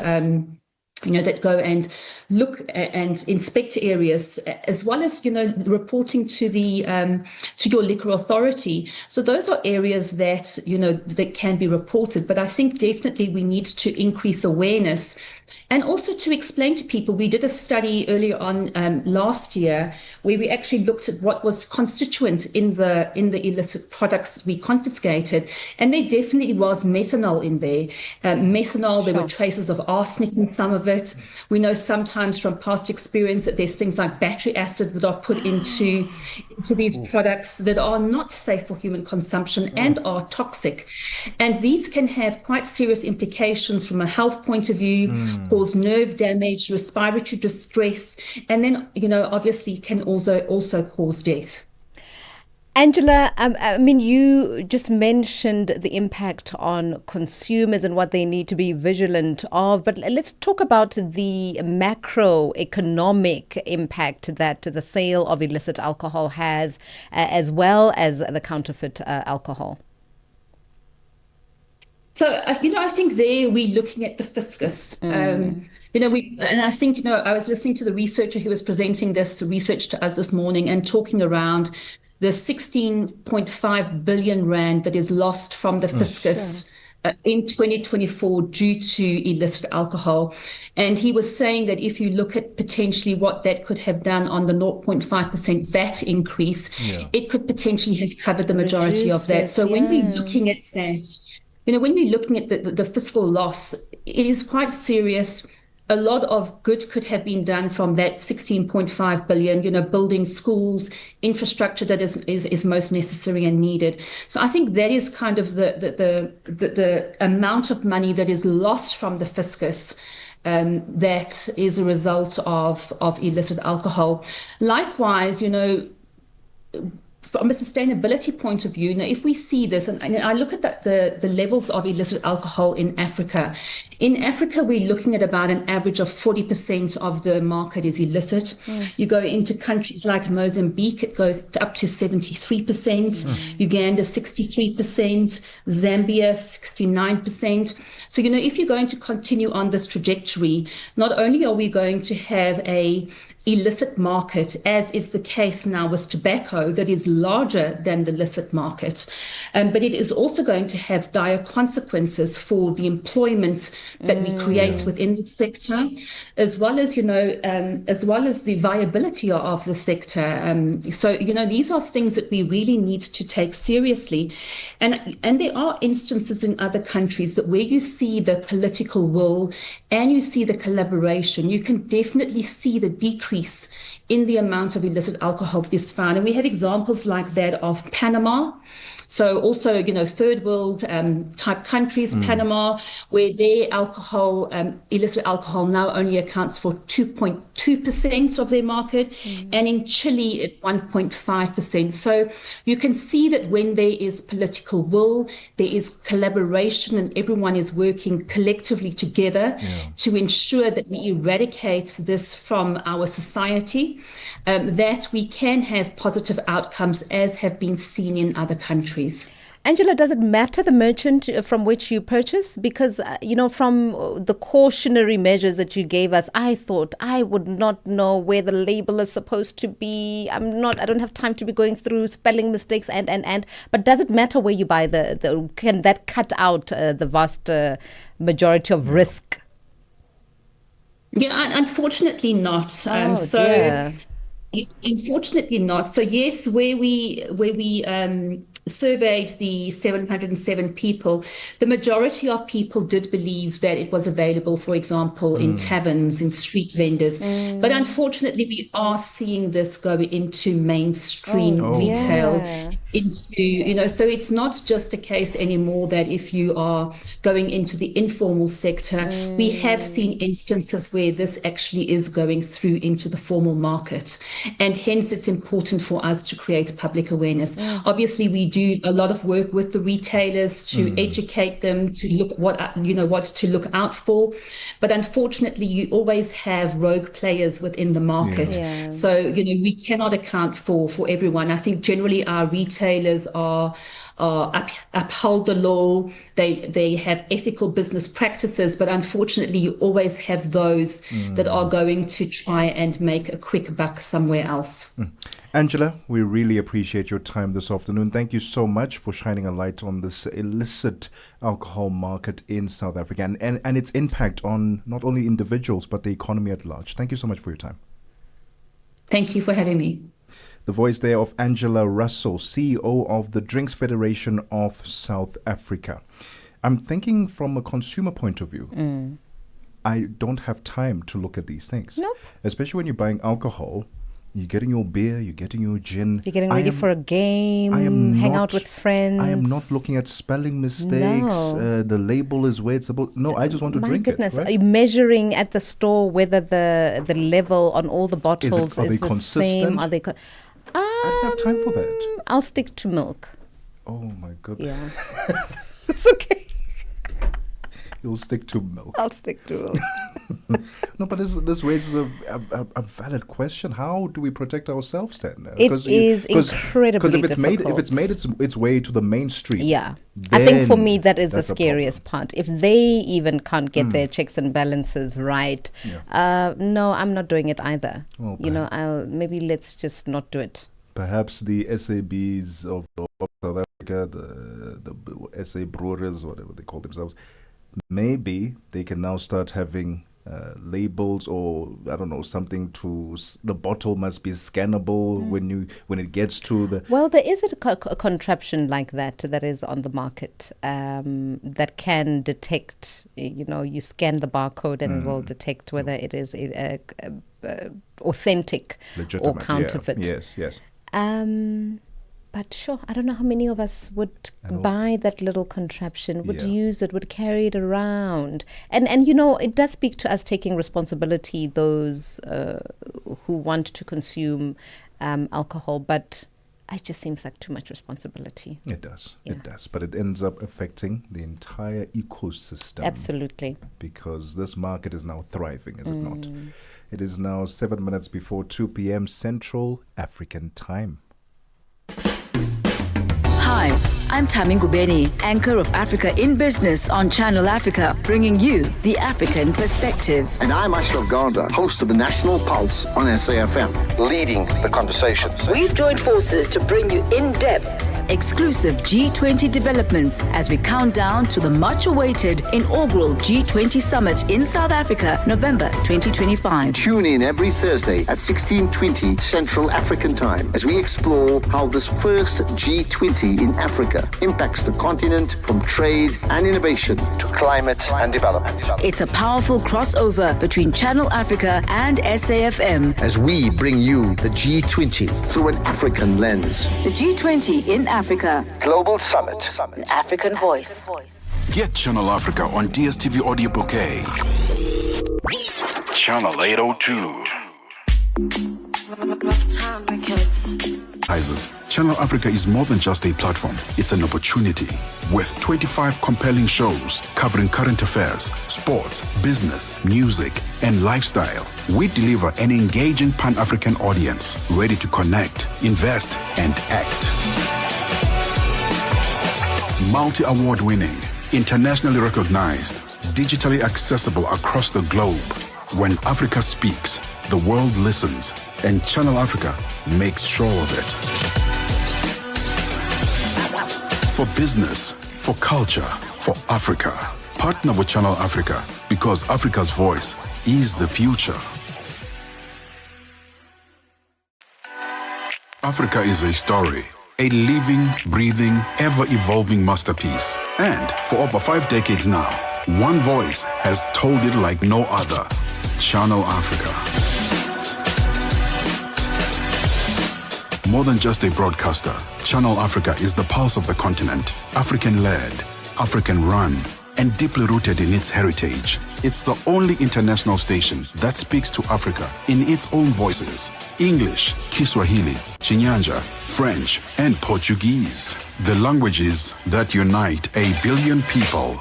that go and look and inspect areas, as well as, reporting to the to your liquor authority. So those are areas that, that can be reported. But I think definitely we need to increase awareness and also to explain to people. We did a study earlier on last year where we actually looked at what was constituent in the illicit products we confiscated, and there definitely was methanol in there. Methanol, there were traces of arsenic in some of it. We know sometimes from past experience that there's things like battery acid that are put into these products that are not safe for human consumption and are toxic. And these can have quite serious implications from a health point of view, cause nerve damage, respiratory distress, and then, obviously can also cause death. Angela, you just mentioned the impact on consumers and what they need to be vigilant of, but let's talk about the macroeconomic impact that the sale of illicit alcohol has, as well as the counterfeit alcohol. So, I think there we're looking at the fiscus. And I think, I was listening to the researcher who was presenting this research to us this morning and talking around the 16.5 billion Rand that is lost from the fiscus in 2024 due to illicit alcohol. And he was saying that if you look at potentially what that could have done on the 0.5% VAT increase, it could potentially have covered the majority of that. So when we're looking at that, when we're looking at the fiscal loss, it is quite serious. A lot of good could have been done from that 16.5 billion, building schools, infrastructure that is most necessary and needed. So I think that is kind of the amount of money that is lost from the fiscus that is a result of illicit alcohol. Likewise, from a sustainability point of view, now if we see this, and I look at the levels of illicit alcohol in Africa. In Africa, we're looking at about an average of 40% of the market is illicit. You go into countries like Mozambique, it goes up to 73%, Uganda 63%, Zambia 69%. So, if you're going to continue on this trajectory, not only are we going to have a illicit market, as is the case now with tobacco, that is larger than the licit market. But it is also going to have dire consequences for the employment that we create within the sector, as well as, the viability of the sector. So, these are things that we really need to take seriously. And there are instances in other countries that where you see the political will and you see the collaboration, you can definitely see the decrease in the amount of illicit alcohol that is found. And we have examples like that of Panama. So also, third world type countries, Panama, where their alcohol, illicit alcohol now only accounts for 2.2% of their market, and in Chile at 1.5%. So you can see that when there is political will, there is collaboration, and everyone is working collectively together to ensure that we eradicate this from our society, that we can have positive outcomes as have been seen in other countries. Angela, does it matter the merchant from which you purchase? Because, from the cautionary measures that you gave us, I thought I would not know where the label is supposed to be. I don't have time to be going through spelling mistakes but does it matter where you buy can that cut out the vast majority of risk? Yeah, unfortunately not. Dear. Unfortunately not. So yes, where we surveyed the 707 people, the majority of people did believe that it was available, for example, in taverns, in street vendors. But unfortunately, we are seeing this go into mainstream retail. So it's not just a case anymore that if you are going into the informal sector, we have seen instances where this actually is going through into the formal market. And hence it's important for us to create public awareness. Obviously, we do a lot of work with the retailers to educate them, to look what to look out for. But unfortunately, you always have rogue players within the market. So, we cannot account for everyone. I think generally our retailers uphold the law. They have ethical business practices, but unfortunately, you always have those that are going to try and make a quick buck somewhere else. Angela, we really appreciate your time this afternoon. Thank you so much for shining a light on this illicit alcohol market in South Africa and its impact on not only individuals, but the economy at large. Thank you so much for your time. Thank you for having me. The voice there of Angela Russell, CEO of the Drinks Federation of South Africa. I'm thinking from a consumer point of view. I don't have time to look at these things. Nope. Especially when you're buying alcohol. You're getting your beer, you're getting your gin. You're getting ready for a game, hang out with friends. I am not looking at spelling mistakes. No. The label is where it's supposed. No, I just want to drink it. Right? Are you measuring at the store whether the level on all the bottles is the same? Are they I don't have time for that. I'll stick to milk. Oh my goodness. Yeah. It's okay. You'll stick to milk. I'll stick to milk. No, but this raises a valid question. How do we protect ourselves then? It is incredibly difficult. If it's made its way to the mainstream. Yeah. I think for me that is the scariest part. If they even can't get their checks and balances right, no, I'm not doing it either. Well, maybe let's just not do it. Perhaps the SABs of South Africa, the SA brewers, whatever they call themselves, maybe they can now start having labels, or I don't know, something to the bottle must be scannable when it gets to the. Well, there is a contraption like that is on the market that can detect. You scan the barcode and it will detect whether it is authentic or counterfeit. Yeah. Yes. But sure, I don't know how many of us would buy that little contraption, would use it, would carry it around. And it does speak to us taking responsibility, those who want to consume alcohol. But it just seems like too much responsibility. It does. Yeah. It does. But it ends up affecting the entire ecosystem. Absolutely. Because this market is now thriving, is it not? It is now 7 minutes before 2 p.m. Central African Time. Hi, I'm Tami Ngubeni, anchor of Africa in Business on Channel Africa, bringing you the African perspective. And I'm Ashraf Garda, host of the National Pulse on SAFM, leading the conversation. We've joined forces to bring you in-depth, exclusive G20 developments as we count down to the much-awaited inaugural G20 summit in South Africa, November 2025. Tune in every Thursday at 16:20 Central African Time as we explore how this first G20 in Africa impacts the continent, from trade and innovation to climate and development. It's a powerful crossover between Channel Africa and SAFM as we bring you the G20 through an African lens. The G20 in Africa. Global Summit. An African voice. Get Channel Africa on DSTV Audio Bouquet. Channel 802. Channel Africa is more than just a platform. It's an opportunity. With 25 compelling shows covering current affairs, sports, business, music, and lifestyle, we deliver an engaging Pan-African audience ready to connect, invest, and act. Multi-award winning, internationally recognized, digitally accessible across the globe. When Africa speaks, the world listens, and Channel Africa makes sure of it. For business, for culture, for Africa. Partner with Channel Africa, because Africa's voice is the future. Africa is a story. A living, breathing, ever-evolving masterpiece. And for over 5 decades now, one voice has told it like no other. Channel Africa. More than just a broadcaster, Channel Africa is the pulse of the continent. African-led, African-run, and deeply rooted in its heritage. It's the only international station that speaks to Africa in its own voices: English, Kiswahili, Chinyanja, French, and Portuguese. The languages that unite 1 billion people.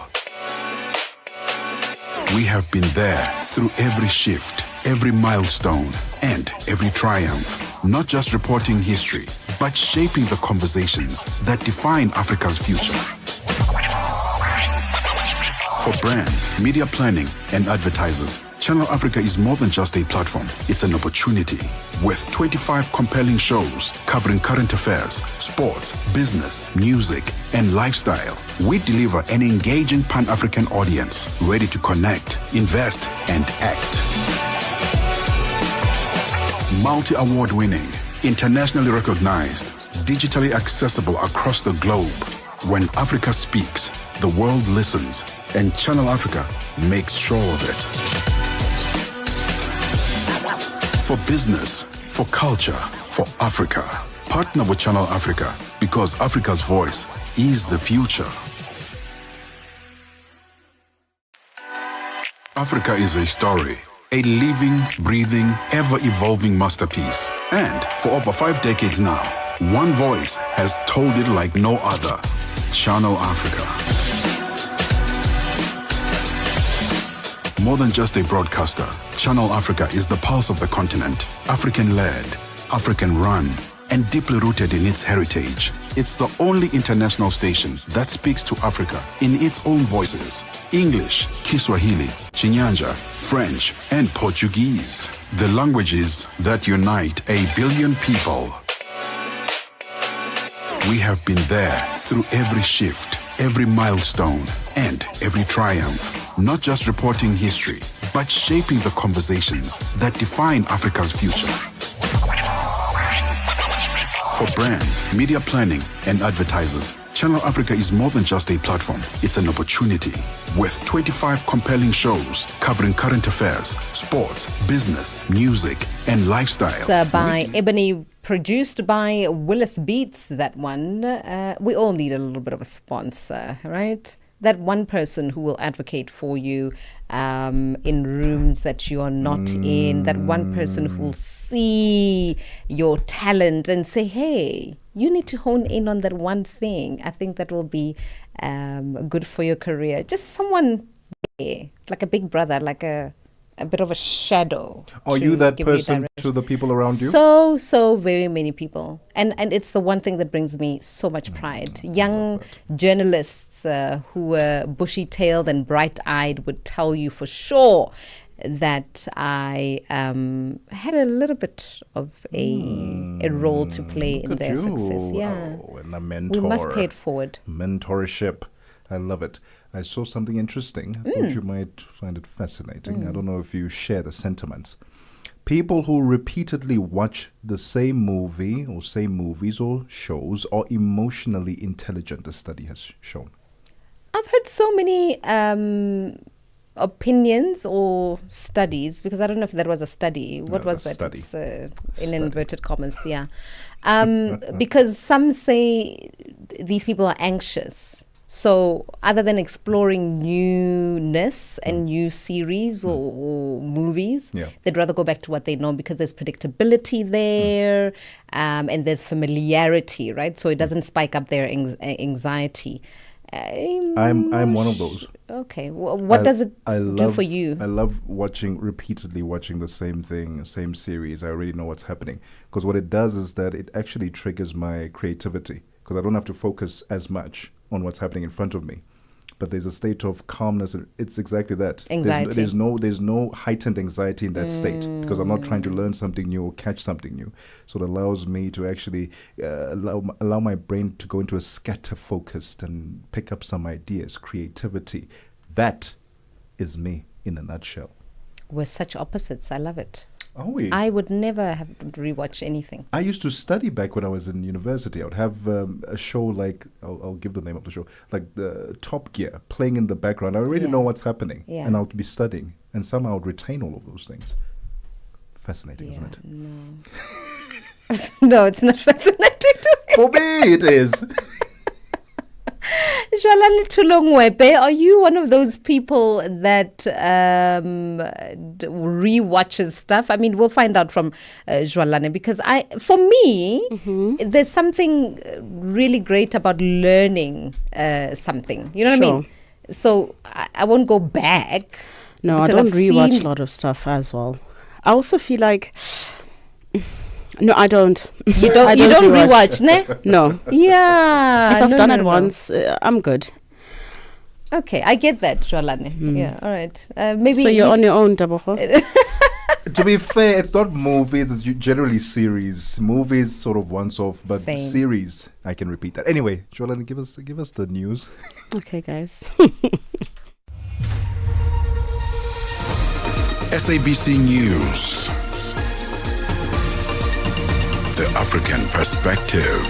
We have been there through every shift, every milestone, and every triumph. Not just reporting history, but shaping the conversations that define Africa's future. For brands, media planning, and advertisers, Channel Africa is more than just a platform. It's an opportunity. With 25 compelling shows covering current affairs, sports, business, music, and lifestyle, we deliver an engaging Pan-African audience ready to connect, invest, and act. Multi-award winning, internationally recognized, digitally accessible across the globe. When Africa speaks, the world listens, and Channel Africa makes sure of it. For business, for culture, for Africa. Partner with Channel Africa, because Africa's voice is the future. Africa is a story. A living, breathing, ever-evolving masterpiece. And for over 5 decades now, one voice has told it like no other. Channel Africa. More than just a broadcaster, Channel Africa is the pulse of the continent. African-led, African-run, and deeply rooted in its heritage. It's the only international station that speaks to Africa in its own voices: English, Kiswahili, Chinyanja, French, and Portuguese. The languages that unite 1 billion people. We have been there through every shift, every milestone, and every triumph. Not just reporting history, but shaping the conversations that define Africa's future. For brands, media planning, and advertisers, Channel Africa is more than just a platform. It's an opportunity. With 25 compelling shows covering current affairs, sports, business, music, and lifestyle. By Ebony, produced by Willis Beats, that one. We all need a little bit of a sponsor, right? That one person who will advocate for you in rooms that you are not in. That one person who will see your talent and say, hey, you need to hone in on that one thing. I think that will be good for your career. Just someone there, like a big brother, like a bit of a shadow. Are you that person to the people around you? So very many people. And it's the one thing that brings me so much pride. Young journalists who were bushy-tailed and bright-eyed would tell you for sure that I had a little bit of a role to play in their success. Yeah. Oh, and a mentor. We must pay it forward. Mentorship. I love it. I saw something interesting. I thought you might find it fascinating. I don't know if you share the sentiments. People who repeatedly watch the same movie or same movies or shows are emotionally intelligent, the study has shown. I've heard so many opinions or studies, because I don't know if that was a study. What was that? Study. It's in inverted commas, yeah. Because some say these people are anxious. So other than exploring newness and new series or movies, they'd rather go back to what they know, because there's predictability there and there's familiarity, right? So it doesn't spike up their anxiety. I'm one of those. Okay. What does it do for you? I love repeatedly watching the same thing, same series. I already know what's happening. Because what it does is that it actually triggers my creativity, because I don't have to focus as much on what's happening in front of me. But there's a state of calmness. It's exactly that. Anxiety. There's no heightened anxiety in that state, because I'm not trying to learn something new or catch something new. So it allows me to actually allow my brain to go into a scatter focused and pick up some ideas, creativity. That is me in a nutshell. We're such opposites. I love it. Are we? I would never have rewatch anything. I used to study back when I was in university. I would have a show like, I'll give the name of the show, like the Top Gear playing in the background. I already know what's happening. Yeah. And I would be studying. And somehow I would retain all of those things. Fascinating, isn't it? No. No, it's not fascinating to me. For me, it is. Joelle Muteba, are you one of those people that rewatches stuff? I mean, we'll find out from Joelle, because for me, there's something really great about learning something. You know what I mean? So I won't go back. No, I don't rewatch a lot of stuff as well. I also feel like... No, I don't. You don't rewatch, ne? No. Yeah. If I've done it once, I'm good. Okay, I get that, Joelle. Yeah, all right. Maybe. So you're on your own, Daboho? To be fair, it's not movies, it's generally series. Movies sort of once off, but series, I can repeat that. Anyway, Joelle, give us the news. Okay, guys. SABC News. The African Perspective.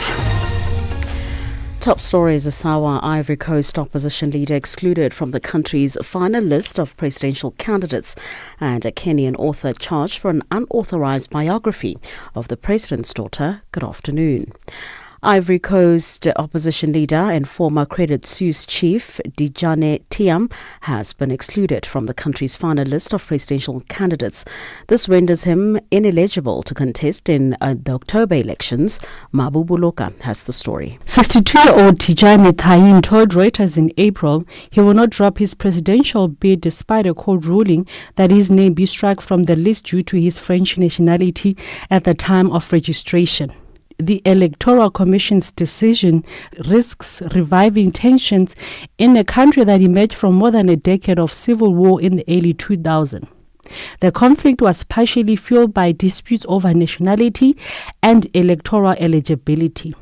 Top stories: a Sawa, Ivory Coast opposition leader excluded from the country's final list of presidential candidates, and a Kenyan author charged for an unauthorized biography of the president's daughter. Good afternoon. Ivory Coast opposition leader and former Credit Suisse chief Djane Thiam has been excluded from the country's final list of presidential candidates. This renders him ineligible to contest in the October elections. Mabu Buloka has the story. 62-year-old Djane Thiam told Reuters in April he will not drop his presidential bid despite a court ruling that his name be struck from the list due to his French nationality at the time of registration. The Electoral Commission's decision risks reviving tensions in a country that emerged from more than a decade of civil war in the early 2000s. The conflict was partially fueled by disputes over nationality and electoral eligibility.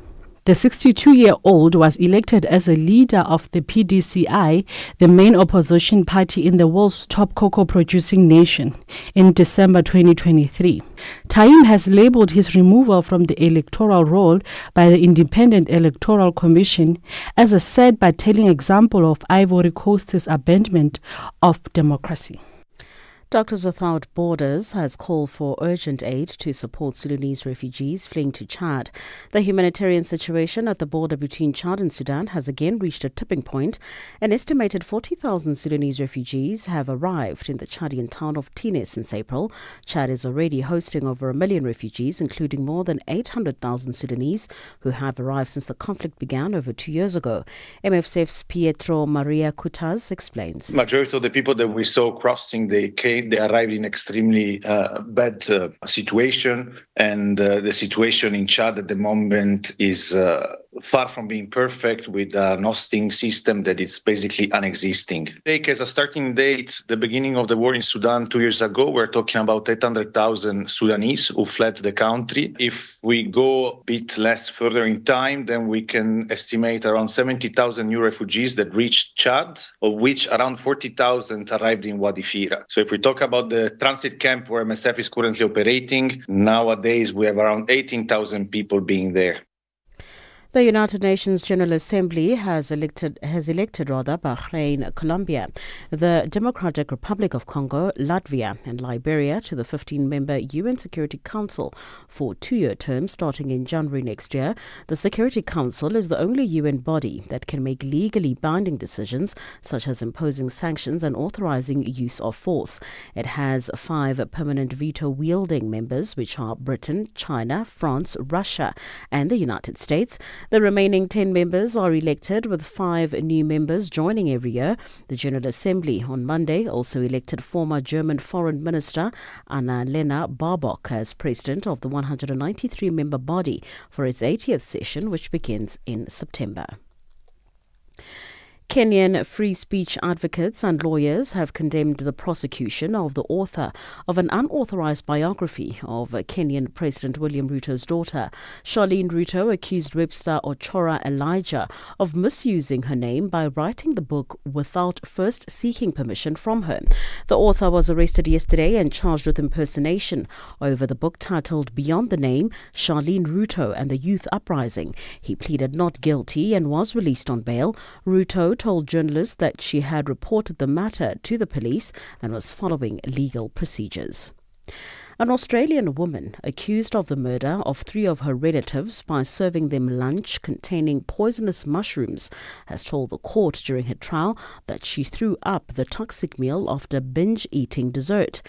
The 62-year-old was elected as a leader of the PDCI, the main opposition party in the world's top cocoa-producing nation, in December 2023. Thiam has labeled his removal from the electoral roll by the Independent Electoral Commission as a sad but telling example of Ivory Coast's abandonment of democracy. Doctors Without Borders has called for urgent aid to support Sudanese refugees fleeing to Chad. The humanitarian situation at the border between Chad and Sudan has again reached a tipping point. An estimated 40,000 Sudanese refugees have arrived in the Chadian town of Tine since April. Chad is already hosting over 1 million refugees, including more than 800,000 Sudanese who have arrived since the conflict began over 2 years ago. MFCF's Pietro Maria Kutas explains. Majority of the people that we saw crossing they arrived in extremely bad situation, and the situation in Chad at the moment is far from being perfect, with an hosting system that is basically unexisting. Take as a starting date the beginning of the war in Sudan 2 years ago. We're talking about 800,000 Sudanese who fled the country. If we go a bit less further in time, then we can estimate around 70,000 new refugees that reached Chad, of which around 40,000 arrived in Wadi Fira. So if we talk about the transit camp where MSF is currently operating, nowadays we have around 18,000 people being there. The United Nations General Assembly has elected Bahrain, Colombia, the Democratic Republic of Congo, Latvia and Liberia to the 15-member UN Security Council for 2-year terms starting in January next year. The Security Council is the only UN body that can make legally binding decisions such as imposing sanctions and authorizing use of force. It has 5 permanent veto-wielding members, which are Britain, China, France, Russia and the United States. The remaining 10 members are elected, with 5 new members joining every year. The General Assembly on Monday also elected former German Foreign Minister Annalena Baerbock as president of the 193-member body for its 80th session, which begins in September. Kenyan free speech advocates and lawyers have condemned the prosecution of the author of an unauthorized biography of Kenyan President William Ruto's daughter. Charlene Ruto accused Webster Ochora Elijah of misusing her name by writing the book without first seeking permission from her. The author was arrested yesterday and charged with impersonation over the book titled Beyond the Name, Charlene Ruto and the Youth Uprising. He pleaded not guilty and was released on bail. Ruto told journalists that she had reported the matter to the police and was following legal procedures. An Australian woman accused of the murder of 3 of her relatives by serving them lunch containing poisonous mushrooms has told the court during her trial that she threw up the toxic meal after binge-eating dessert.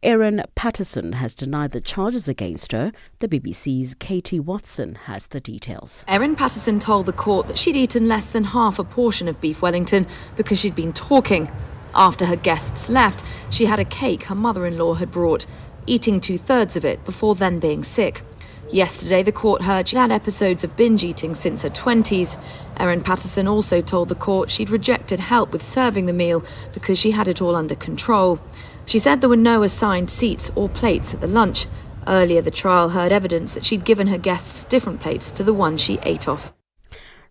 Erin Patterson has denied the charges against her. The BBC's Katie Watson has the details. Erin Patterson told the court that she'd eaten less than half a portion of beef Wellington because she'd been talking. After her guests left, she had a cake her mother-in-law had brought, eating 2/3 of it before then being sick. Yesterday, the court heard she'd had episodes of binge eating since her 20s. Erin Patterson also told the court she'd rejected help with serving the meal because she had it all under control. She said there were no assigned seats or plates at the lunch. Earlier, the trial heard evidence that she'd given her guests different plates to the one she ate off.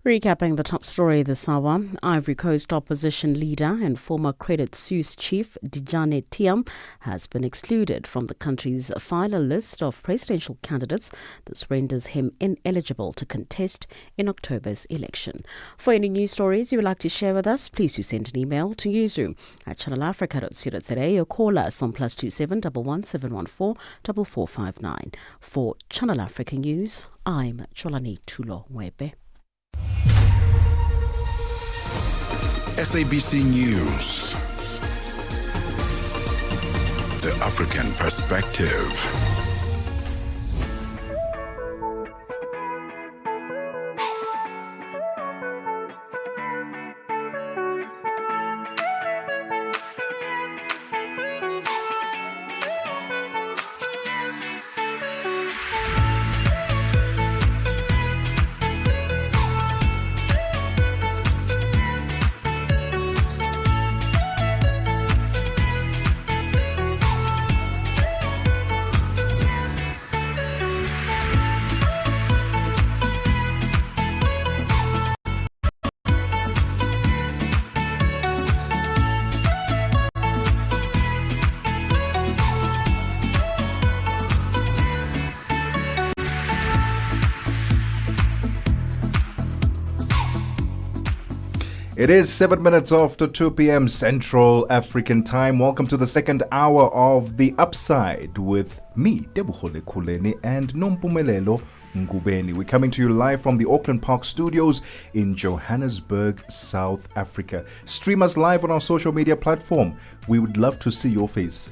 Recapping the top story this hour, Ivory Coast opposition leader and former Credit Suisse chief Tidjane Thiam has been excluded from the country's final list of presidential candidates. This renders him ineligible to contest in October's election. For any news stories you would like to share with us, please do send an email to newsroom@channelafrica.co.za or call us on +27 11 714 4459. For Channel Africa News, I'm Cholani Tulo Mwebe. SABC News. The African Perspective. It is 7 minutes after 2 p.m. Central African Time. Welcome to the second hour of The Upside with me, Debukhole Khuleni, and Nompumelelo Ngubeni. We're coming to you live from the Auckland Park Studios in Johannesburg, South Africa. Stream us live on our social media platform. We would love to see your face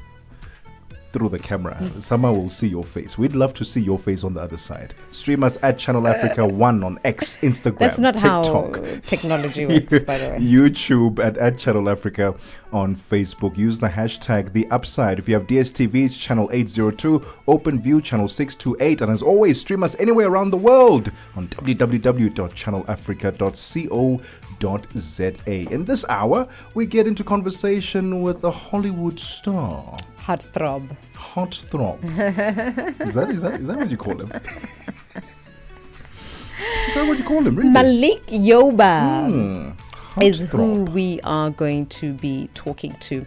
through the camera. Someone will see your face. We'd love to see your face on the other side. Stream us at Channel Africa 1 on X, Instagram, That's not TikTok, how technology works, by the way. YouTube, at Channel Africa on Facebook. Use the hashtag The Upside. If you have DSTV, it's channel 802, OpenView channel 628, and as always, stream us anywhere around the world on www.channelafrica.co.za. In this hour, we get into conversation with a Hollywood star. Heartthrob. Heartthrob. Is that what you call him? Is that what you call him, really? Malik Yoba is who we are going to be talking to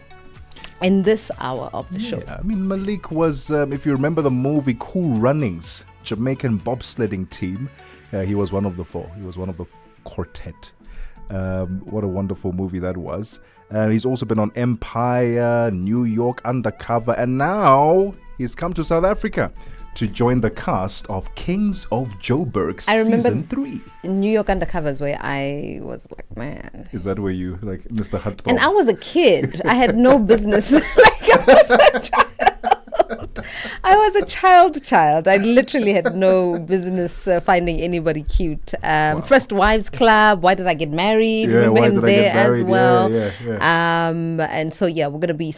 in this hour of the show. I mean, Malik was, if you remember the movie Cool Runnings, Jamaican bobsledding team, he was one of the four. He was one of the quartet. What a wonderful movie that was. He's also been on Empire, New York Undercover, and now he's come to South Africa to join the cast of Kings of Joburg Season 3. New York Undercovers, where I was like, man. Is that where you, like, Mr. Hutton? And I was a kid. I had no business. I was a child. I literally had no business finding anybody cute. First Wives Club, Why Did I Get Married? Remember him there as well. And so, we're going to be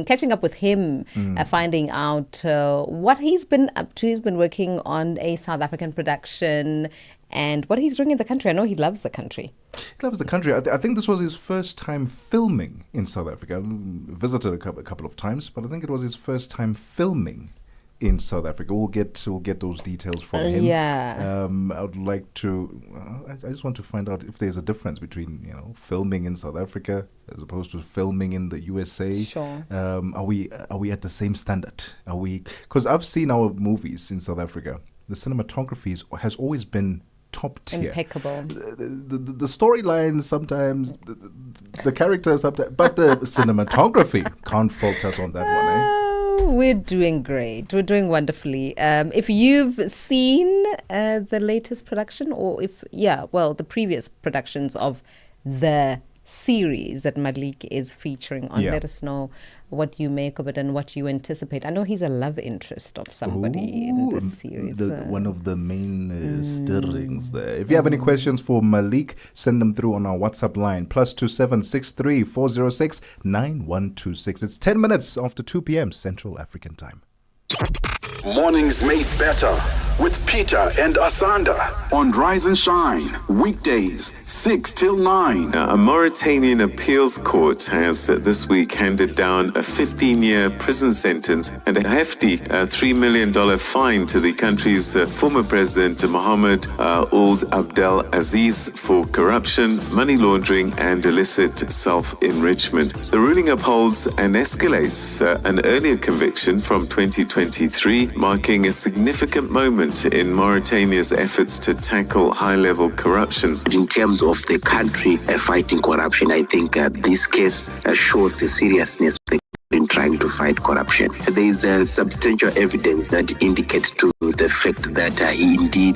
catching up with him, finding out what he's been up to. He's been working on a South African production and what he's doing in the country. I know he loves the country. He loves the country. I think this was his first time filming in South Africa. I visited a couple of times, but I think it was his first time filming in South Africa. We'll get those details from him. Yeah. I would like to. I just want to find out if there's a difference between filming in South Africa as opposed to filming in the USA. Sure. Are we at the same standard? Are we? Because I've seen our movies in South Africa. The cinematography has always been top tier. Impeccable. The storyline sometimes, the characters sometimes, but the cinematography can't fault us on that one, We're doing great. We're doing wonderfully. If you've seen the latest production, or the previous productions of the series that Malik is featuring on, let us know what you make of it and what you anticipate. I know he's a love interest of somebody in this series. One of the main stirrings there. If you have any questions for Malik, send them through on our WhatsApp line, +27 63 406 9126. It's 10 minutes after 2 p.m. Central African Time. Mornings made better with Peter and Asanda on Rise and Shine, weekdays 6 till 9. A Mauritanian appeals court has this week handed down a 15-year prison sentence and a hefty $3 million fine to the country's former president Mohamed Ould Abdel Aziz for corruption, money laundering and illicit self-enrichment. The ruling upholds and escalates an earlier conviction from 2023, marking a significant moment in Mauritania's efforts to tackle high-level corruption. In terms of the country fighting corruption, I think this case shows the seriousness of the in trying to fight corruption. There is substantial evidence that indicates to the fact that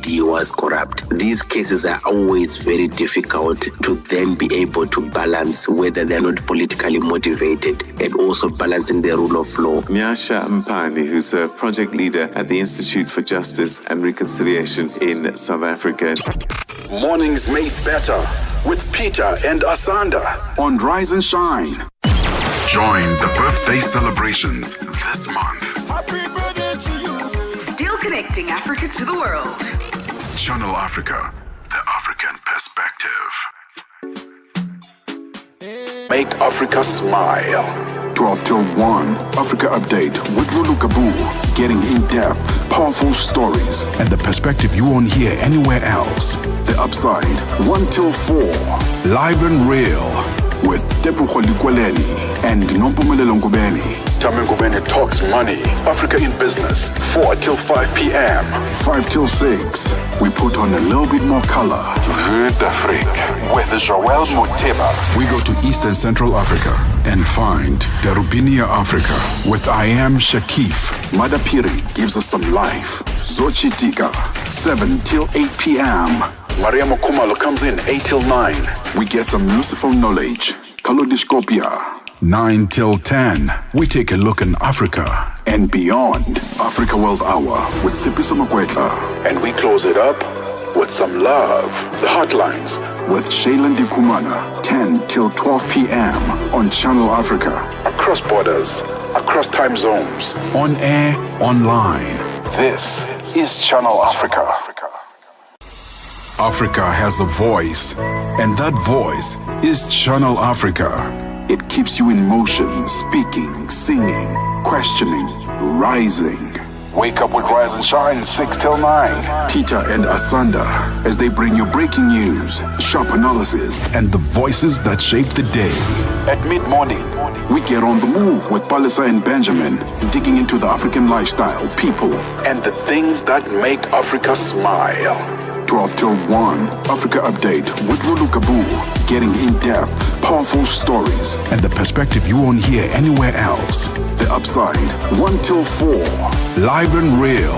he was corrupt. These cases are always very difficult to then be able to balance whether they're not politically motivated and also balancing the rule of law. Nyasha Mpani, who's a project leader at the Institute for Justice and Reconciliation in South Africa. Mornings made better with Peter and Asanda on Rise and Shine. Join the birthday celebrations this month. Happy birthday to you. Still connecting Africa to the world. Channel Africa, the African perspective. Make Africa smile. 12 till 1, Africa Update with Lulu Kabu. Getting in-depth, powerful stories, and the perspective you won't hear anywhere else. The Upside, 1 till 4, live and real. with Tepugo Likweleni and Nompumelelo Ngubeni. Tame Ngubeni talks money, Africa in business, 4 till 5 p.m. 5 till 6, we put on a little bit more color. Vuesd Afrique with Joelle Muteba. We go to East and Central Africa and find Derubinia Africa with I Am Shakif. Madapiri gives us some life. Zochitika, 7 till 8 p.m. Maria Mokumalo comes in 8 till 9. We get some useful knowledge. Kalodiscopia. 9 till 10. We take a look in Africa and beyond. Africa World Hour with Sipiso Makwetla. And we close it up with some love. The Hotlines with Shailen Dikumana. 10 till 12 p.m. on Channel Africa. Across borders, across time zones. On air, online. This is Channel Africa. Africa has a voice, and that voice is Channel Africa. It keeps you in motion, speaking, singing, questioning, rising. Wake up with Rise and Shine 6 till 9. Peter and Asanda as they bring you breaking news, sharp analysis, and the voices that shape the day. At mid-morning, we get on the move with Palisa and Benjamin, digging into the African lifestyle, people, and the things that make Africa smile. 12 till 1, Africa Update with Lulu Kabu, getting in-depth, powerful stories, and the perspective you won't hear anywhere else. The Upside, 1 till 4, live and real,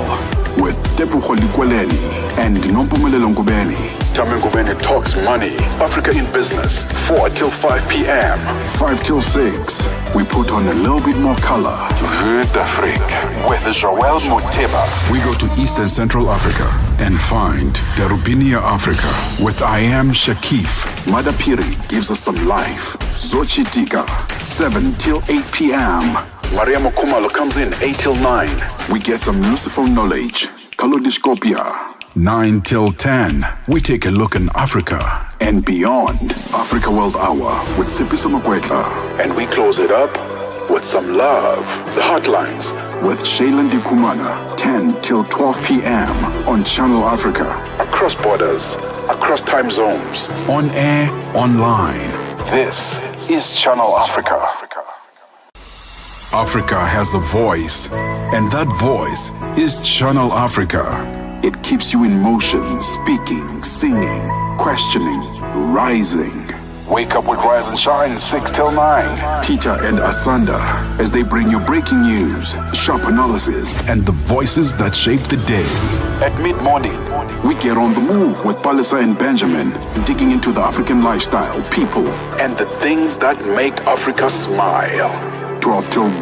with Tepugo Likweleni and Nompumelelo Ngubeni. Tame Ngubeni talks money, Africa in business, 4 till 5 p.m. 5 till 6, we put on a little bit more color. Vuesd Afrique with Joelle Muteba. We go to East and Central Africa and find Derubinia Africa with I Am Shakif. Madapiri gives us some life. Zochitika, 7 till 8 p.m. Maria Mokumalo comes in 8 till 9. We get some useful knowledge. Kalodiscopia. 9 till 10, we take a look in Africa and beyond. Africa World Hour with Sipiso Makwetla. And we close it up with some love. The Hotlines with Shailen Dikumana. 10 till 12 p.m. on Channel Africa. Across borders, across time zones. On air, online. This is Channel Africa. Africa has a voice, and that voice is Channel Africa. It keeps you in motion, speaking, singing, questioning, rising. Wake up with Rise and Shine 6 till 9. Peter and Asanda as they bring you breaking news, sharp analysis, and the voices that shape the day. At mid-morning, we get on the move with Palisa and Benjamin, digging into the African lifestyle, people, and the things that make Africa smile. 12 till 1,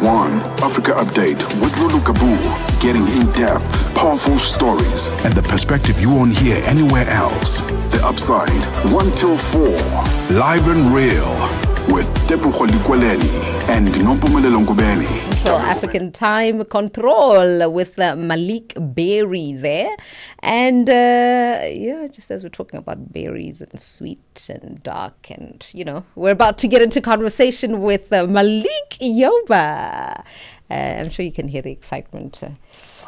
Africa Update with Lulu Kabu, getting in-depth, powerful stories, and the perspective you won't hear anywhere else. The Upside, 1 till 4, live and real, with Tepugo Likweleni and Nompumelelo Ngubeni. African Time Control with Malik Berry there. And just as we're talking about berries and sweet and dark, and we're about to get into conversation with Malik Yoba. I'm sure you can hear the excitement.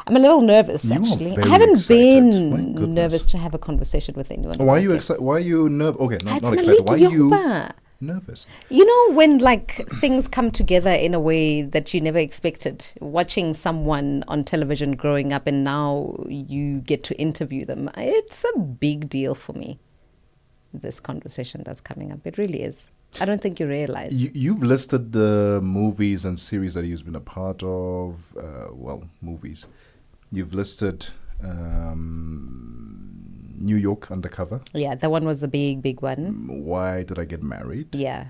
I'm a little nervous, actually. I haven't been nervous to have a conversation with anyone. Why are you excited? Why are you nervous? Okay, not excited. Why are you nervous? When things come together in a way that you never expected. Watching someone on television growing up and now you get to interview them. It's a big deal for me, this conversation that's coming up. It really is. I don't think you realize. You've listed the movies and series that you've been a part of. Movies. You've listed New York Undercover. Yeah, that one was the big one. Why Did I Get Married? Yeah.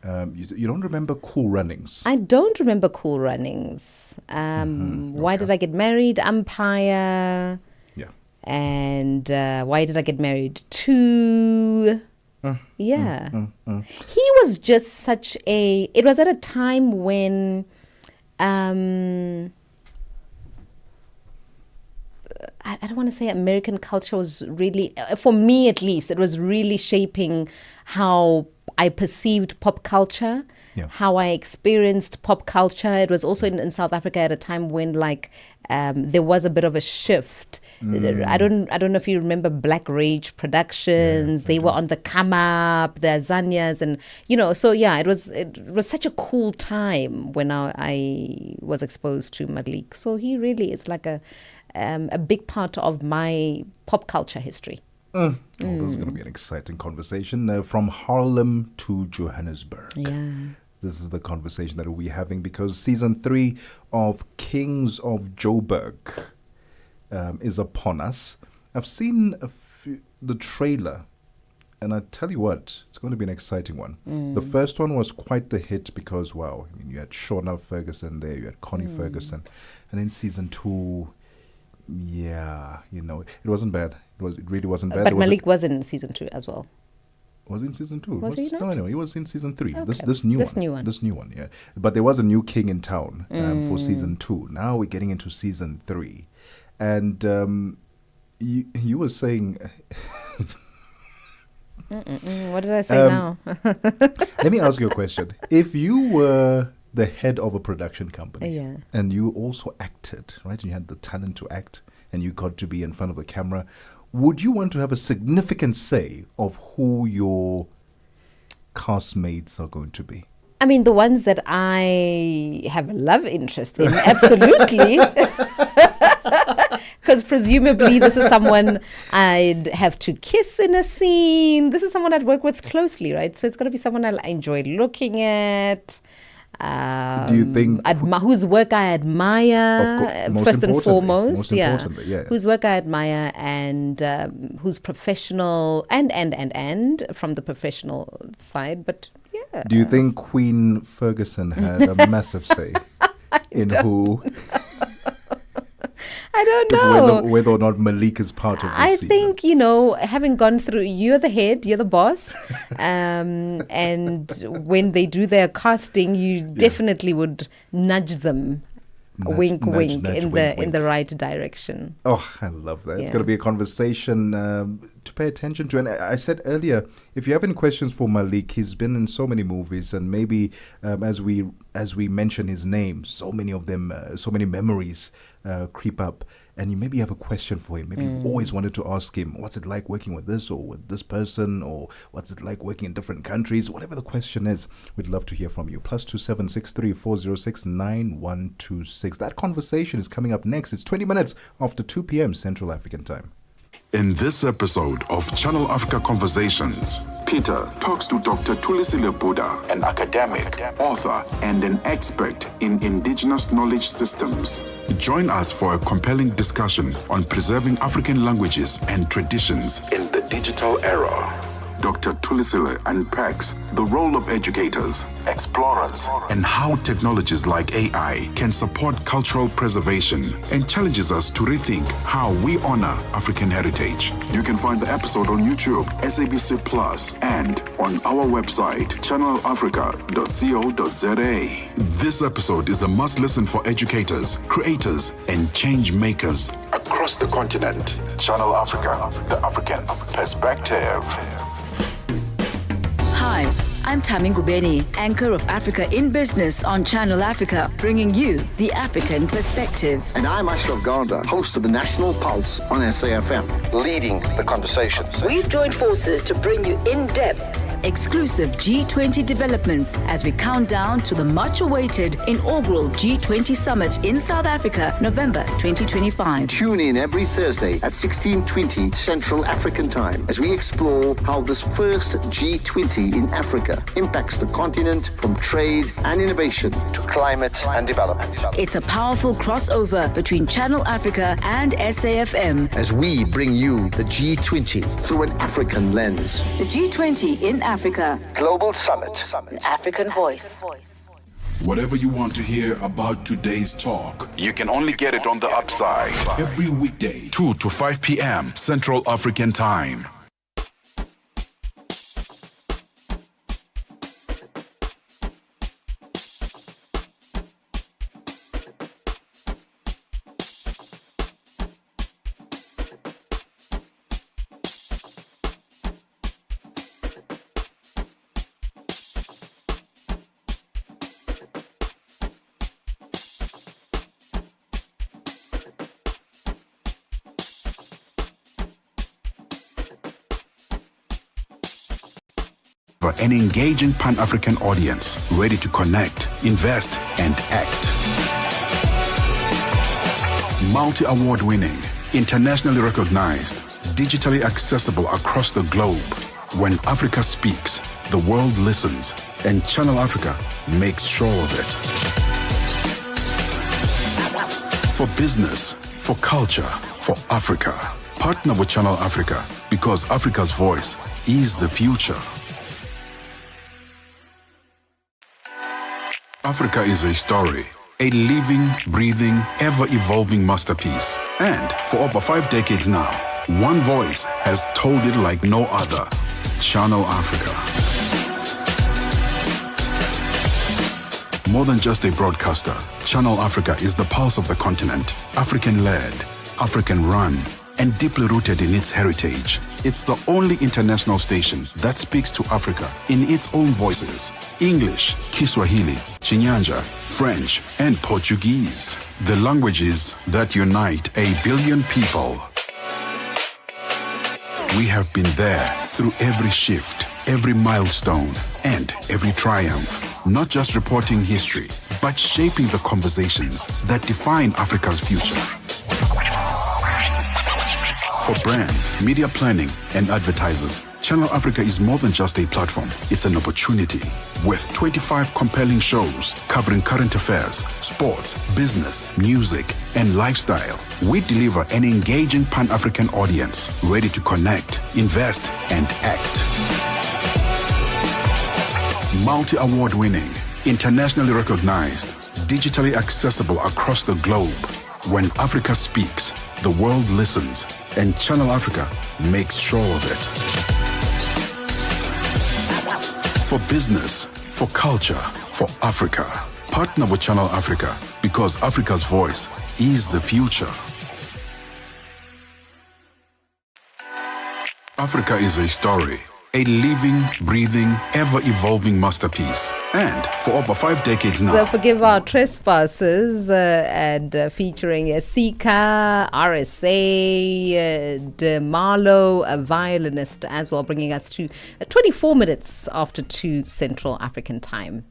You don't remember Cool Runnings? I don't remember Cool Runnings. Why Did I Get Married? Empire. Yeah. And Why Did I Get Married? 2. Yeah. He was just such a... It was at a time when... I don't want to say American culture was really, for me at least, it was really shaping how I perceived pop culture, how I experienced pop culture. It was also in South Africa at a time when there was a bit of a shift. I don't know if you remember Black Rage Productions. They were on the come up, the Azanias, and so yeah, it was such a cool time when I was exposed to Malik. So he really is like a big part of my pop culture history. Oh, this is going to be an exciting conversation from Harlem to Johannesburg. Yeah. This is the conversation that we'll be having because season 3 of Kings of Joburg is upon us. I've seen the trailer, and I tell you what, it's going to be an exciting one. The first one was quite the hit because, wow, I mean, you had Shauna Ferguson there, you had Connie Ferguson, and then season 2, yeah, it wasn't bad. It really wasn't bad. But Malik was in season 2 as well. Was he in season 2? Was he not? No, he was in season 3. Okay. This new one, yeah. But there was a new king in town for season 2. Now we're getting into season 3. And you were saying... What did I say now? Let me ask you a question. If you were the head of a production company and you also acted, right? You had the talent to act and you got to be in front of the camera, would you want to have a significant say of who your castmates are going to be? I mean, the ones that I have a love interest in, absolutely. Because presumably this is someone I'd have to kiss in a scene. This is someone I'd work with closely, right? So it's got to be someone I enjoy looking at. Do you think whose work I admire first and foremost? Whose work I admire and who's professional and from the professional side. But yeah. Do you think Queen Ferguson had a massive say in who? I don't know whether or not Malik is part of this I season. think, having gone through, you're the head, you're the boss. And when they do their casting, you definitely would nudge them. Wink, wink, in the right direction. Oh, I love that. It's going to be a conversation to pay attention to. And I said earlier, if you have any questions for Malik, he's been in so many movies, and maybe as we mention his name, so many of them, so many memories creep up. And you maybe have a question for him. Maybe you've always wanted to ask him, what's it like working with this or with this person, or what's it like working in different countries? Whatever the question is, we'd love to hear from you. +276 406 9126. That conversation is coming up next. It's 20 minutes after 2 p.m. Central African time. In this episode of Channel Africa Conversations, Peter talks to Dr. Tulisile Buddha, an academic, author, and an expert in indigenous knowledge systems. Join us for a compelling discussion on preserving African languages and traditions in the digital era. Dr. Tulisile unpacks the role of educators, explorers, and how technologies like AI can support cultural preservation, and challenges us to rethink how we honor African heritage. You can find the episode on YouTube, SABC Plus, and on our website, channelafrica.co.za. This episode is a must-listen for educators, creators, and change makers across the continent. Channel Africa, the African perspective. Hi, I'm Tami Ngubeni, anchor of Africa in Business on Channel Africa, bringing you the African perspective. And I'm Ashraf Garda, host of the National Pulse on SAFM, leading the conversation. We've joined forces to bring you in-depth, exclusive G20 developments as we count down to the much-awaited inaugural G20 summit in South Africa, November 2025. Tune in every Thursday at 16:20 Central African time as we explore how this first G20 in Africa impacts the continent, from trade and innovation to climate and development. It's a powerful crossover between Channel Africa and SAFM as we bring you the G20 through an African lens. The G20 in Africa. Global Summit. An African voice. Whatever you want to hear about today's talk, you can only get it on the Upside. Every weekday, 2 to 5 p.m. Central African time. an engaging Pan-African audience ready to connect, invest, and act. Multi-award winning, internationally recognized, digitally accessible across the globe. When Africa speaks, the world listens, and Channel Africa makes sure of it. For business, for culture, for Africa. Partner with Channel Africa because Africa's voice is the future. Africa is a story, a living, breathing, ever-evolving masterpiece. And for over 5 decades now, one voice has told it like no other. Channel Africa. More than just a broadcaster, Channel Africa is the pulse of the continent, African-led, African-run, and deeply rooted in its heritage. It's the only international station that speaks to Africa in its own voices: English, Kiswahili, Chinyanja, French, and Portuguese. The languages that unite 1 billion people. We have been there through every shift, every milestone, and every triumph. Not just reporting history, but shaping the conversations that define Africa's future. For brands, media planning, and advertisers, Channel Africa is more than just a platform. It's an opportunity. With 25 compelling shows covering current affairs, sports, business, music, and lifestyle, we deliver an engaging Pan-African audience ready to connect, invest, and act. Multi-award winning, internationally recognized, digitally accessible across the globe. When Africa speaks, the world listens, and Channel Africa makes sure of it. For business, for culture, for Africa. Partner with Channel Africa because Africa's voice is the future. Africa is a story, a living, breathing, ever-evolving masterpiece. And for over 5 decades now. So forgive our trespasses and featuring Sika, RSA, De Marlo, a violinist as well, bringing us to 24 minutes after 2 Central African time.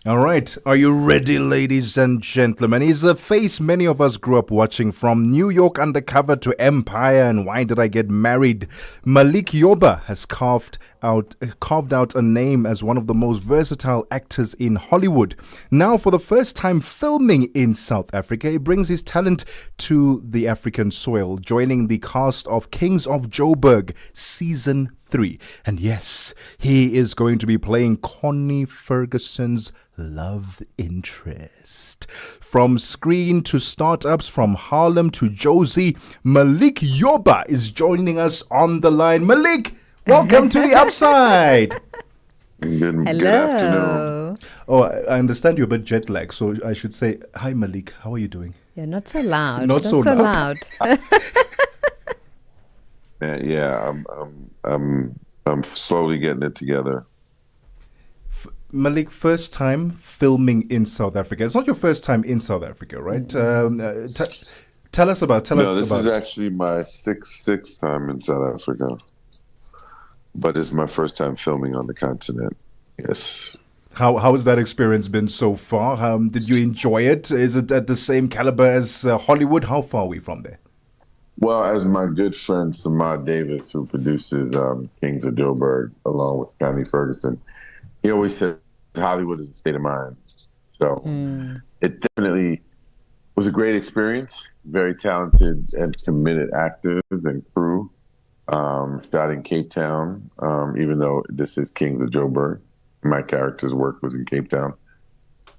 All right. Are you ready, ladies and gentlemen? He's a face many of us grew up watching, from New York Undercover to Empire and Why Did I Get Married? Malik Yoba has carved out a name as one of the most versatile actors in Hollywood. Now, for the first time filming in South Africa, he brings his talent to the African soil, joining the cast of Kings of Joburg Season 3. And yes, he is going to be playing Connie Ferguson's love interest. From screen to startups, from Harlem to Josie, Malik Yoba is joining us on the line. Malik, welcome to the Upside. Good afternoon. Oh, I understand you're a bit jet lagged, so I should say, hi Malik, how are you doing? You're not so loud. Not so loud. Yeah, I'm slowly getting it together. Malik, first time filming in South Africa. It's not your first time in South Africa, right? Tell us about. This is actually my sixth time in South Africa, but it's my first time filming on the continent. Yes. How has that experience been so far? Did you enjoy it? Is it at the same caliber as Hollywood? How far are we from there? Well, as my good friend Samad Davis, who produces Kings of Joburg, along with Connie Ferguson, he always said Hollywood is a state of mind. So it definitely was a great experience. Very talented and committed actors and crew. Shot in Cape Town, even though this is Kings of Joburg. My character's work was in Cape Town.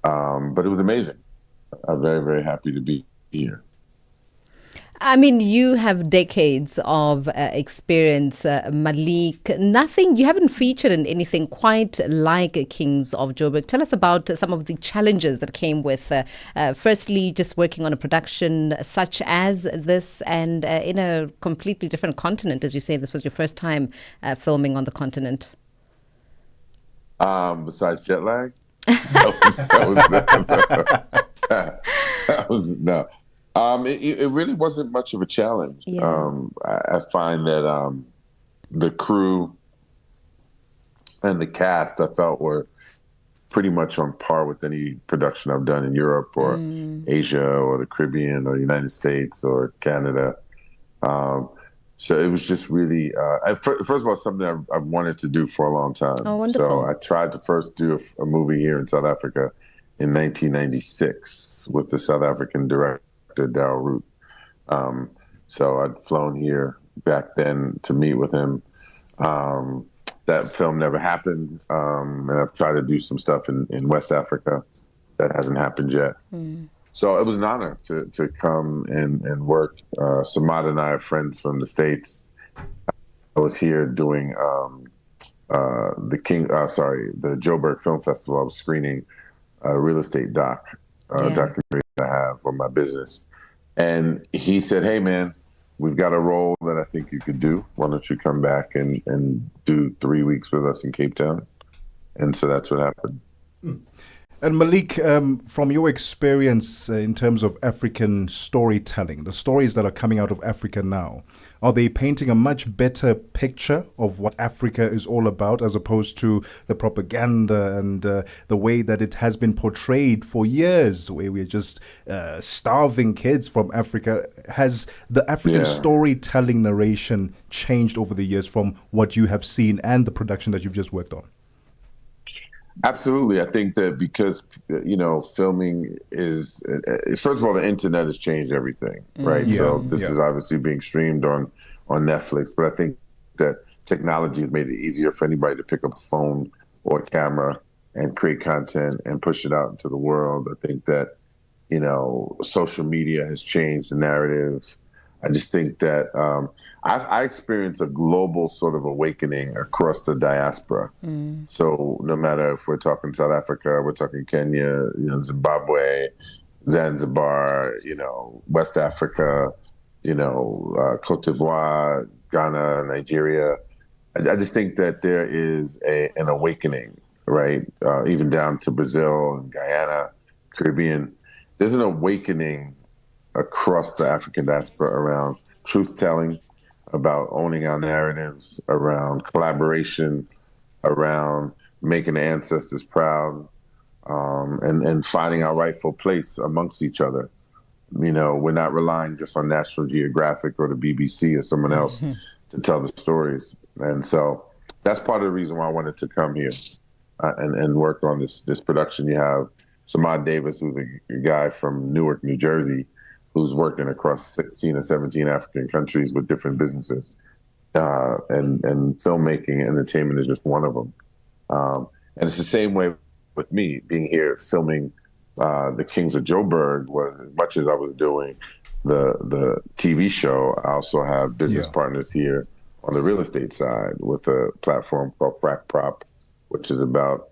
But it was amazing. I'm very, very happy to be here. I mean, you have decades of experience, Malik. You haven't featured in anything quite like Kings of Joburg. Tell us about some of the challenges that came with, firstly, just working on a production such as this and in a completely different continent. As you say, this was your first time filming on the continent. Besides jet lag? No. It really wasn't much of a challenge. Yeah. I find that the crew and the cast I felt were pretty much on par with any production I've done in Europe or Asia or the Caribbean or the United States or Canada. So it was just really, first of all, something I've wanted to do for a long time. Oh, wonderful. So I tried to first do a movie here in South Africa in 1996 with the South African director, Daryl Root. So I'd flown here back then to meet with him. That film never happened. And I've tried to do some stuff in West Africa that hasn't happened yet. So it was an honor to come and work. Samad and I are friends from the States. I was here doing the Joburg Film Festival. I was screening a real estate documentary I have on my business. And he said, hey, man, we've got a role that I think you could do. Why don't you come back and do 3 weeks with us in Cape Town? And so that's what happened. And Malik, from your experience in terms of African storytelling, the stories that are coming out of Africa now, are they painting a much better picture of what Africa is all about as opposed to the propaganda and the way that it has been portrayed for years, where we're just starving kids from Africa? Has the African storytelling narration changed over the years from what you have seen and the production that you've just worked on? Absolutely. I think that because, filming is, first of all, the internet has changed everything, right? So this is obviously being streamed on Netflix, but I think that technology has made it easier for anybody to pick up a phone or a camera and create content and push it out into the world. I think that, social media has changed the narrative. I just think that I experienced a global sort of awakening across the diaspora. So no matter if we're talking South Africa, we're talking Kenya, Zimbabwe, Zanzibar, West Africa, Cote d'Ivoire, Ghana, Nigeria. I just think that there is an awakening, right? Even down to Brazil and Guyana, Caribbean. There's an awakening across the African diaspora around truth-telling, about owning our narratives, around collaboration, around making the ancestors proud, and finding our rightful place amongst each other. We're not relying just on National Geographic or the BBC or someone else to tell the stories. And so that's part of the reason why I wanted to come here and work on this production. You have Samad Davis, who's a guy from Newark, New Jersey, who's working across 16 or 17 African countries with different businesses. And filmmaking and entertainment is just one of them. And it's the same way with me being here filming The Kings of Joburg. Was as much as I was doing the TV show, I also have business partners here on the real estate side with a platform called Frac Prop, which is about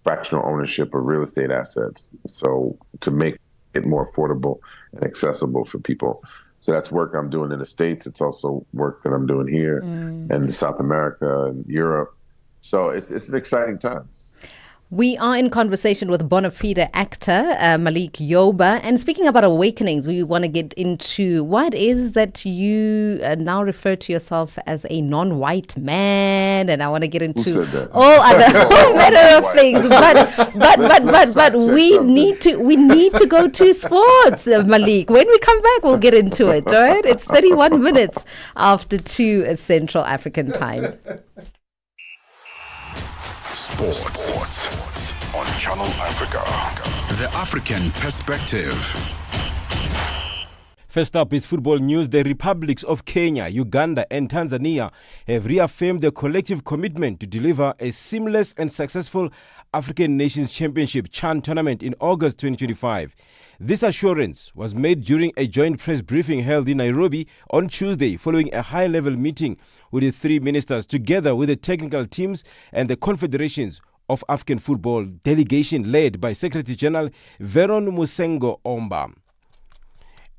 fractional ownership of real estate assets. So to make it more affordable and accessible for people. So that's work I'm doing in the States. It's also work that I'm doing here and South America and Europe. So it's an exciting time. We are in conversation with bona fide actor Malik Yoba. And speaking about awakenings, we want to get into what is that you now refer to yourself as a non-white man. And I want to get into all other manner of things. But we need to go to sports, Malik. When we come back, we'll get into it. All right? It's 31 minutes after 2 Central African time. Sports on Channel Africa. The African Perspective. First up is football news. The republics of Kenya, Uganda and Tanzania have reaffirmed their collective commitment to deliver a seamless and successful African Nations Championship CHAN tournament in August 2025. This assurance was made during a joint press briefing held in Nairobi on Tuesday following a high-level meeting with the 3 ministers together with the technical teams and the confederations of African football delegation led by Secretary General Veron Musengo Omba.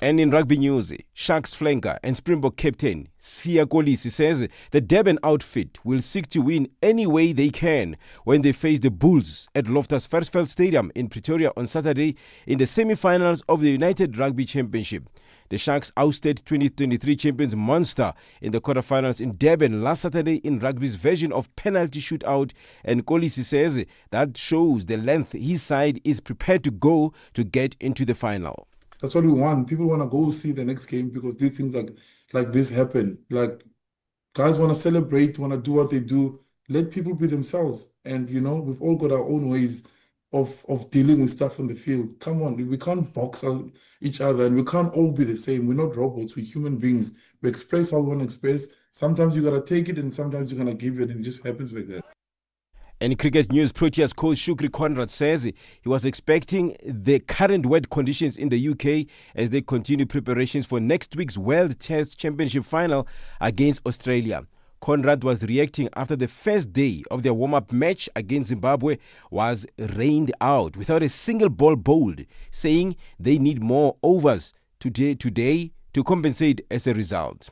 And in rugby news, Sharks flanker and Springbok captain Siya Kolisi says the Durban outfit will seek to win any way they can when they face the Bulls at Loftus Versfeld Stadium in Pretoria on Saturday in the semi-finals of the United Rugby Championship. The Sharks ousted 2023 champions Munster in the quarterfinals in Durban last Saturday in rugby's version of penalty shootout, and Kolisi says that shows the length his side is prepared to go to get into the final. That's what we want. People want to go see the next game because these things like this happen. Like, guys want to celebrate, want to do what they do. Let people be themselves. And, we've all got our own ways of dealing with stuff on the field. Come on, we can't box each other and we can't all be the same. We're not robots, we're human beings. We express how we want to express. Sometimes you got to take it and sometimes you're going to give it, and it just happens like that. In cricket news, Proteas coach Shukri Conrad says he was expecting the current wet conditions in the UK as they continue preparations for next week's World Test Championship final against Australia. Conrad was reacting after the first day of their warm-up match against Zimbabwe was rained out without a single ball bowled, saying they need more overs today to compensate as a result.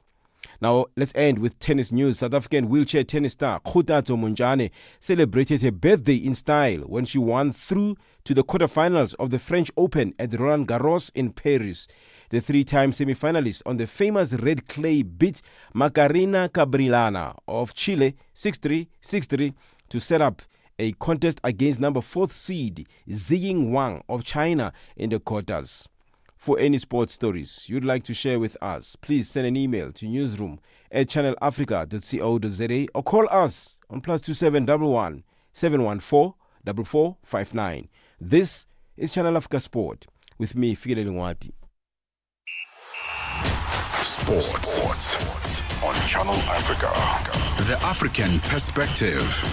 Now, let's end with tennis news. South African wheelchair tennis star Khutatso Munjane celebrated her birthday in style when she won through to the quarterfinals of the French Open at Roland Garros in Paris. The three-time semi-finalist on the famous red clay beat Macarena Cabrilana of Chile 6-3, 6-3 to set up a contest against number 4th seed Ziying Wang of China in the quarters. For any sports stories you'd like to share with us, please send an email to newsroom@channelafrica.co.za or call us on +2711 714 4459. This is Channel Africa Sport with me, Fikile Lungwati. Sports on Channel Africa. The African perspective.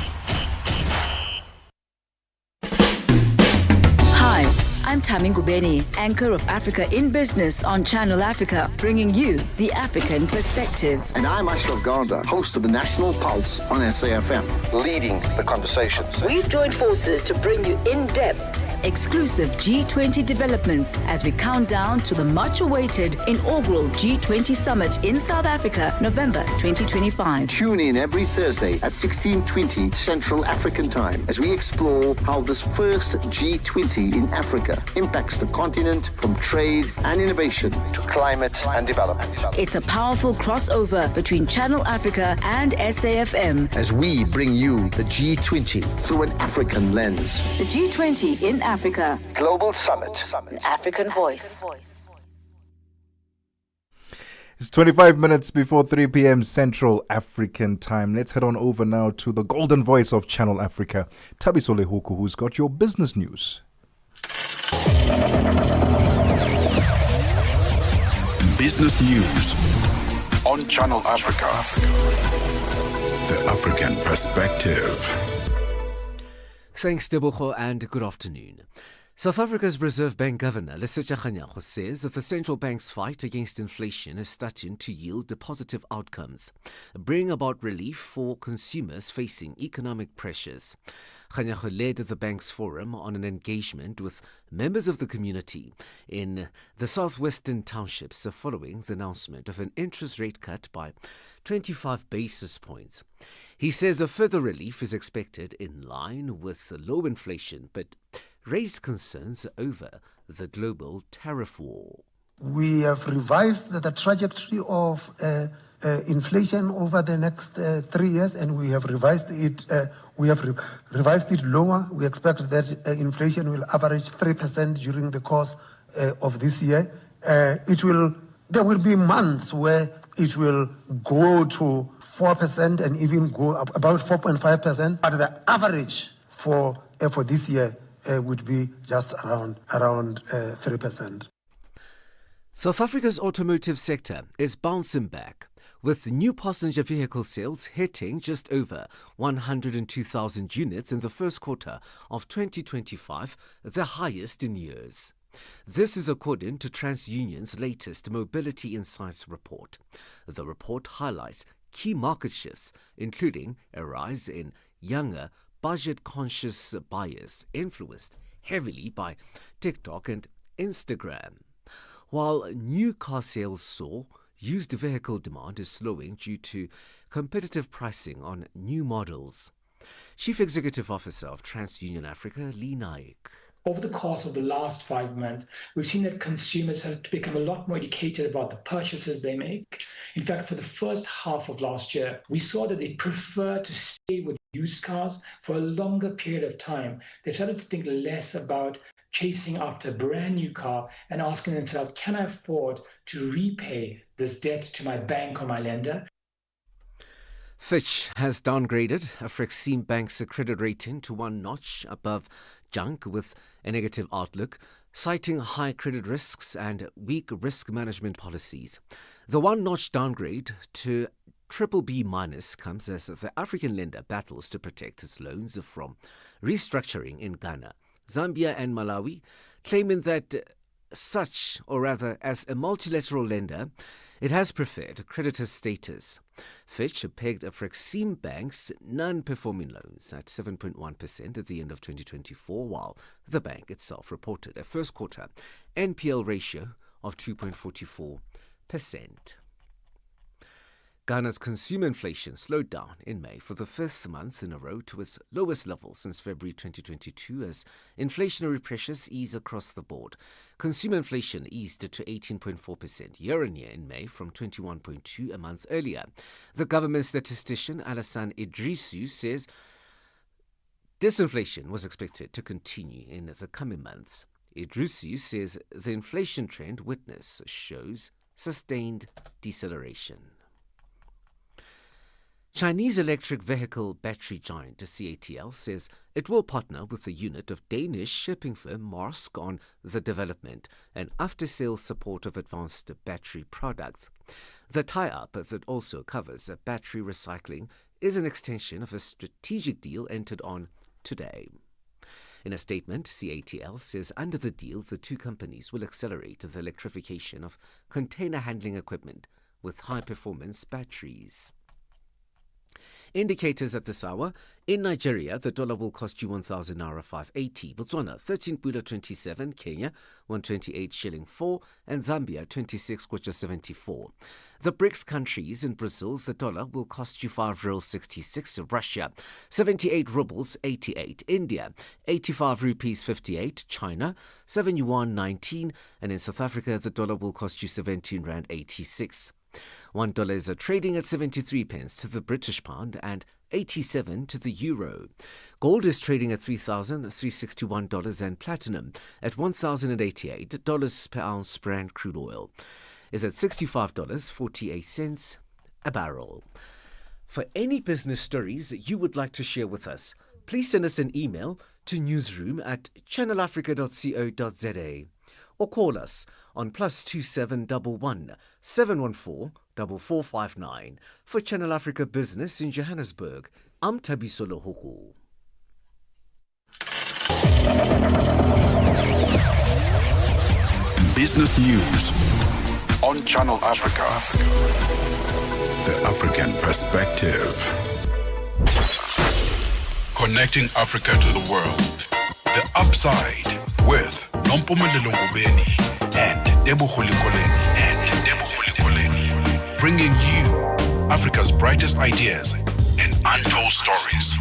Hi, I'm Tami Ngubeni, anchor of Africa in Business on Channel Africa, bringing you the African perspective. And I'm Ashraf Garda, host of the National Pulse on SAFM, leading the conversation. We've joined forces to bring you in-depth, exclusive G20 developments as we count down to the much-awaited inaugural G20 summit in South Africa, November 2025. Tune in every Thursday at 16:20 Central African Time as we explore how this first G20 in Africa impacts the continent, from trade and innovation to climate and development. It's a powerful crossover between Channel Africa and SAFM as we bring you the G20 through an African lens. The G20 in Africa. Global Summit. An African voice. It's 25 minutes before 3 p.m. Central African Time. Let's head on over now to the golden voice of Channel Africa, Thabiso Lehuku, who's got your business news. Business news on Channel Africa. The African perspective. Thanks, Debogo, and good afternoon. South Africa's Reserve Bank Governor, Lesetja Kganyago, says that the central bank's fight against inflation is starting to yield positive outcomes, bringing about relief for consumers facing economic pressures. Kganyago led the bank's forum on an engagement with members of the community in the southwestern townships following the announcement of an interest rate cut by 25 basis points. He says a further relief is expected in line with low inflation, but raised concerns over the global tariff war. We have revised the trajectory of inflation over the next 3 years, and we have revised it. Revised it lower. We expect that inflation will average 3% during the course of this year. There will be months where it will go to 4% and even go up about 4.5%. But the average for this year would be just around 3%. South Africa's automotive sector is bouncing back, with new passenger vehicle sales hitting just over 102,000 units in the first quarter of 2025, the highest in years. This is according to TransUnion's latest Mobility Insights report. The report highlights key market shifts, including a rise in younger, budget-conscious buyers influenced heavily by TikTok and Instagram. While new car sales soar, used vehicle demand is slowing due to competitive pricing on new models. Chief Executive Officer of TransUnion Africa, Lee Naik. Over the course of the last 5 months, we've seen that consumers have become a lot more educated about the purchases they make. In fact, for the first half of last year, we saw that they prefer to stay with used cars for a longer period of time. They started to think less about chasing after a brand new car and asking themselves, can I afford to repay this debt to my bank or my lender? Fitch has downgraded Afreximbank's credit rating to one notch above junk with a negative outlook, citing high credit risks and weak risk management policies. The one-notch downgrade to BBB- comes as the African lender battles to protect its loans from restructuring in Ghana, Zambia and Malawi, claiming that as a multilateral lender, it has preferred creditor status. Fitch pegged Afreximbank's non-performing loans at 7.1% at the end of 2024, while the bank itself reported a first quarter NPL ratio of 2.44%. Ghana's consumer inflation slowed down in May for the first month in a row to its lowest level since February 2022 as inflationary pressures ease across the board. Consumer inflation eased to 18.4% year-on-year in May from 21.2% a month earlier. The government statistician Alassane Idrissou says disinflation was expected to continue in the coming months. Idrissou says the inflation trend witnessed shows sustained deceleration. Chinese electric vehicle battery giant CATL says it will partner with a unit of Danish shipping firm Maersk on the development and after-sales support of advanced battery products. The tie-up, as it also covers battery recycling, is an extension of a strategic deal entered on today. In a statement, CATL says under the deal, the two companies will accelerate the electrification of container handling equipment with high-performance batteries. Indicators at this hour. In Nigeria, the dollar will cost you 1,000 naira 580. Botswana, 13 pula 27. Kenya, 128 shilling 4. And Zambia, 26 kwacha 74. The BRICS countries in Brazil, the dollar will cost you 5 real 66. Russia, 78 rubles 88. India, 85 rupees 58. China, 7 yuan 19. And in South Africa, the dollar will cost you 17 rand 86. $1 is trading at 73 pence to the British pound and 87 to the euro. Gold is trading at $3,361 and platinum at $1,088 per ounce. Brand crude oil is at $65.48 a barrel. For any business stories you would like to share with us, please send us an email to newsroom@channelafrica.co.za. or call us on +2711 714 4459. For Channel Africa Business in Johannesburg, I'm Thabiso Lohoko. Business News on Channel Africa. The African Perspective. Connecting Africa to the world. The Upside with Nompumelelo Ngubeni and Tebogo Likoleni. Bringing you Africa's brightest ideas and untold stories.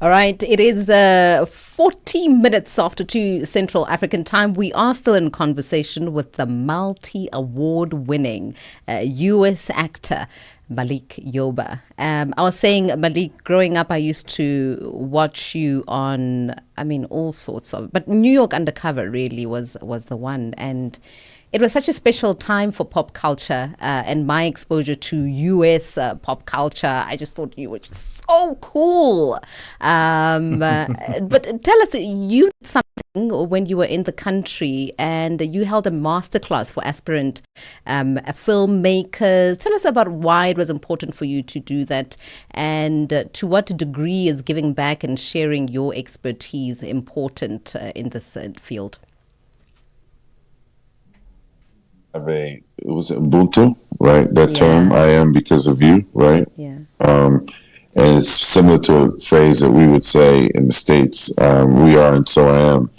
All right, it is 40 minutes after 2 Central African time. We are still in conversation with the multi-award winning US actor, Malik Yoba. I was saying, Malik, growing up, I used to watch you on, all sorts of, but New York Undercover really was the one. And it was such a special time for pop culture and my exposure to US pop culture. I just thought you were just so cool. But tell us, you did something when you were in the country and you held a masterclass for aspirant filmmakers. Tell us about why it was important for you to do that and to what degree is giving back and sharing your expertise important in this field. It was ubtil, right? That term, I am because of you, right? Yeah. And it's similar to a phrase that we would say in the States, we are and so I am.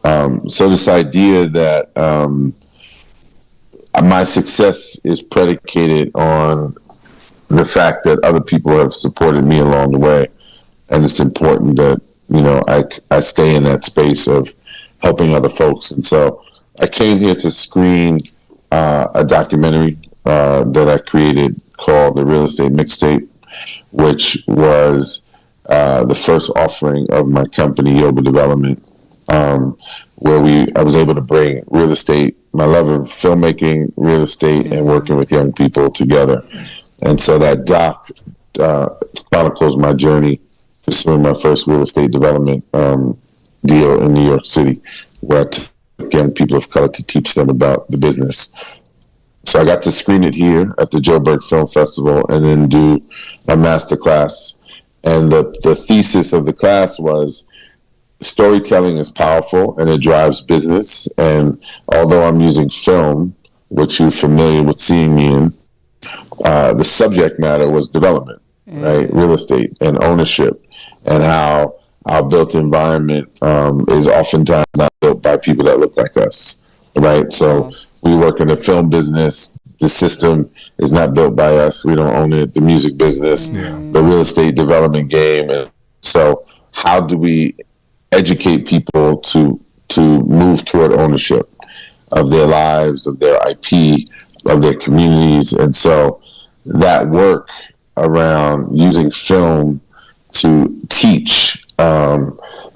So this idea that my success is predicated on the fact that other people have supported me along the way, and it's important that I stay in that space of helping other folks. And so I came here to screen a documentary that I created called The Real Estate Mixtape, which was the first offering of my company, Yoba Development, where I was able to bring real estate, my love of filmmaking, real estate, and working with young people together. And so that doc chronicles my journey pursuing my first real estate development deal in New York City, where I took young people of color to teach them about the business. So I got to screen it here at the Joburg Film Festival and then do a master class. And the thesis of the class was storytelling is powerful and it drives business. And although I'm using film, which you're familiar with seeing me in, the subject matter was development, right? Real estate and ownership, and how our built environment is oftentimes not built by people that look like us, right? So we work in the film business. The system is not built by us. We don't own it. The music business, the real estate development game. And so how do we educate people to move toward ownership of their lives, of their IP, of their communities? And so that work around using film to teach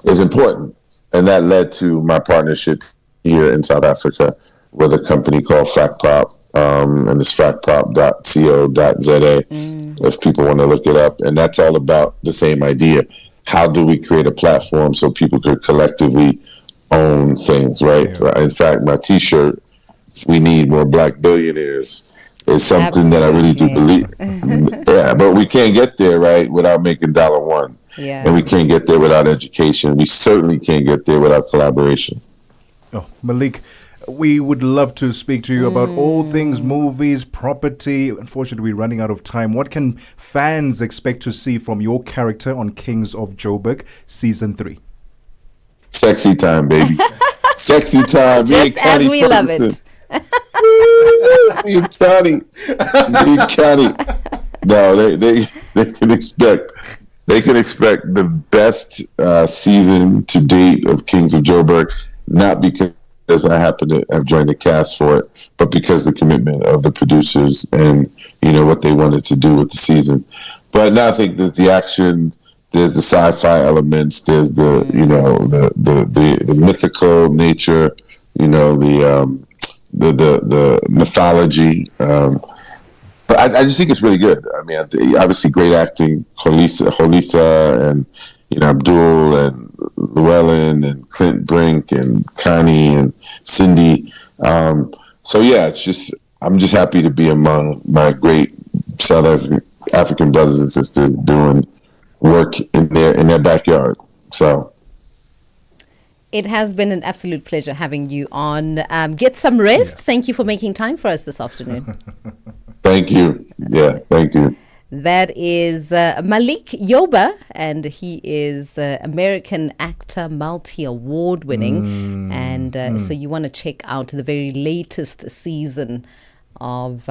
is important. And that led to my partnership here in South Africa with a company called FracProp, and it's fracprop.co.za if people want to look it up. And that's all about the same idea. How do we create a platform so people could collectively own things, right? Yeah. In fact, my T-shirt, "We Need More Black Billionaires," is something that I really do believe. Yeah, but we can't get there, right, without making $1. Yeah. And we can't get there without education. We certainly can't get there without collaboration. Oh, Malik, we would love to speak to you about all things movies, property. Unfortunately, we're running out of time. What can fans expect to see from your character on Kings of Joburg Season 3? Sexy time, baby. Sexy time. Just as we love it. Me Connie. No, they can expect the best season to date of Kings of Joburg, not because I happen to have joined the cast for it, but because the commitment of the producers and what they wanted to do with the season. But now I think there's the action, there's the sci-fi elements, there's the the mythical nature, the mythology. But I just think it's really good. I mean, obviously great acting, Holisa and Abdul and Llewellyn and Clint Brink and Connie and Cindy. So yeah, I'm just happy to be among my great South African brothers and sisters doing work in their backyard. So it has been an absolute pleasure having you on. Get some rest. Yeah. Thank you for making time for us this afternoon. Thank you. Yeah, thank you. That is Malik Yoba, and he is American actor, multi-award winning. So you want to check out the very latest season of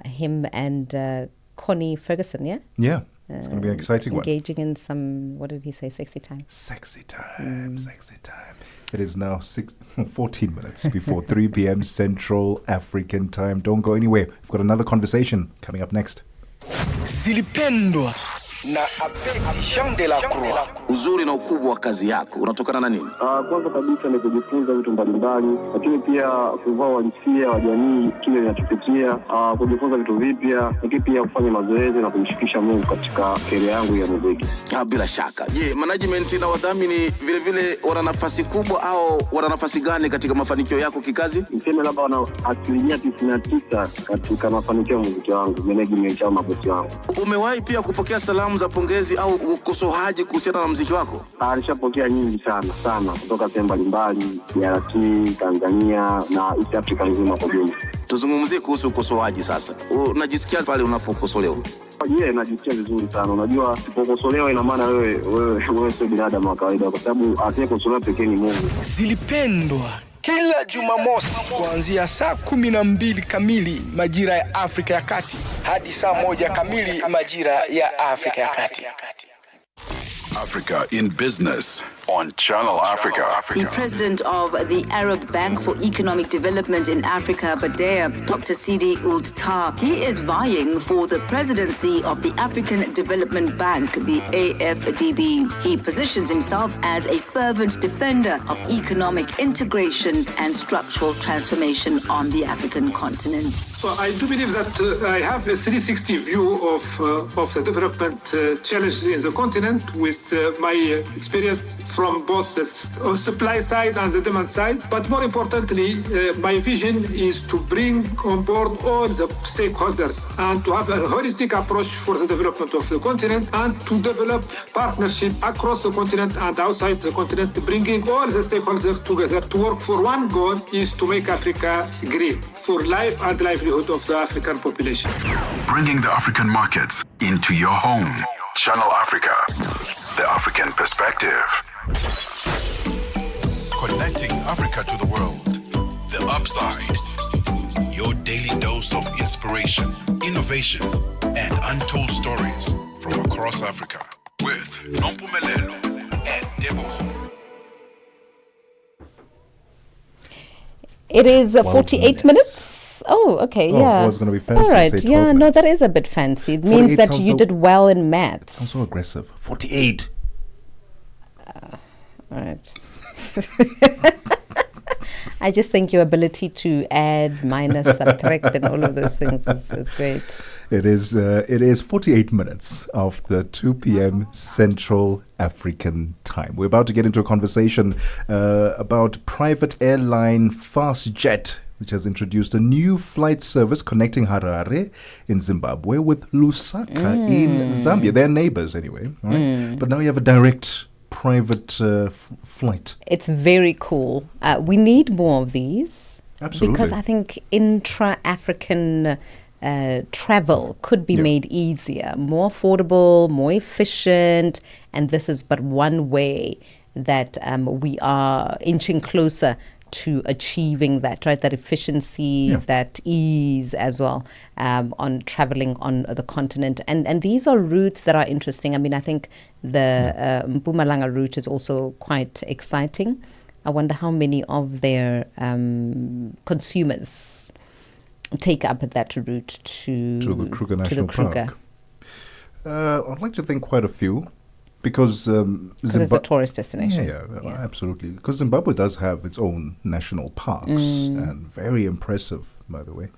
him and Connie Ferguson, yeah? Yeah. It's going to be an exciting one. Engaging in some, what did he say, sexy time? Sexy time. It is now 14 minutes before 3 p.m. Central African time. Don't go anywhere. We've got another conversation coming up next. Zilipendwa na Abedi Jean de la Croix. Uzuri na ukubwa wa kazi yako unatokana na nini? Kwanza kabisa ni kujifunza vitu mbalimbali, lakini pia kuvaa uhalisia wa jamii kile inachopitia, kujifunza vitu vipya, lakini pia kufanya mazoezi na kumshirikisha Mungu katika career yangu ya muziki. Bila shaka. Je, management na wadhamini vile vile wana nafasi kubwa au wana nafasi gani katika mafanikio yako kikazi? Niseme labda wana 99% katika mafanikio ya muziki wangu, management au mabosi wangu. Umewahi pia kupokea salamu za pongezi au ukosoaji kuhusiana na muziki muziki wako? Alishapokea nyingi sana kutoka sehemu mbalimbali, DRC, Tanzania na East Africa nzima kwa jumla. Tuzungumzie kuhusu ukosoaji sasa. Unajisikia pale unapokosolewa? Najisikia vizuri sana. Unajua usipokosolewa ina maana wewe sio binadamu wa kawaida, kwa sababu asiyekosolewa pekee ni Mungu. Zilipendwa kila Jumamosi kuanzia saa 12 kamili majira ya Afrika ya Kati hadi saa 1 kamili majira ya Afrika ya Kati. Africa in Business on Channel Africa. The president of the Arab Bank for Economic Development in Africa, BADEA, Dr. Sidi Ould Tah, he is vying for the presidency of the African Development Bank, the AFDB. He positions himself as a fervent defender of economic integration and structural transformation on the African continent. So I do believe that I have a 360 view of the development challenges in the continent with my experience from both the supply side and the demand side. But more importantly, my vision is to bring on board all the stakeholders and to have a holistic approach for the development of the continent and to develop partnership across the continent and outside the continent, bringing all the stakeholders together to work for one goal is to make Africa green for life and livelihood of the African population. Bringing the African markets into your home. Channel Africa, the African perspective. Connecting Africa to the world. The Upside. Your daily dose of inspiration, innovation, and untold stories from across Africa. With Nompumelelo and Debo. It is 48 minutes. Oh, okay, yeah. Oh, it's going to be fancy. All right, yeah, minutes. no, that is a bit fancy. It means that you did well in maths. Sounds so aggressive. 48. All right. I just think your ability to add, minus, subtract, and all of those things is great. It is 48 minutes after 2 p.m. Central African time. We're about to get into a conversation about private airline FastJet, which has introduced a new flight service connecting Harare in Zimbabwe with Lusaka in Zambia. They're neighbors anyway, right? But now you have a direct private flight. It's very cool. We need more of these. Absolutely. Because I think intra-African travel could be made easier, more affordable, more efficient, and this is but one way that we are inching closer to achieving that, right? That efficiency, that ease as well on traveling on the continent. And these are routes that are interesting. I mean, I think the Mpumalanga route is also quite exciting. I wonder how many of their consumers take up that route to the Kruger National Park. I'd like to think quite a few. Because it's a tourist destination. Yeah, absolutely. Because Zimbabwe does have its own national parks, and very impressive, by the way.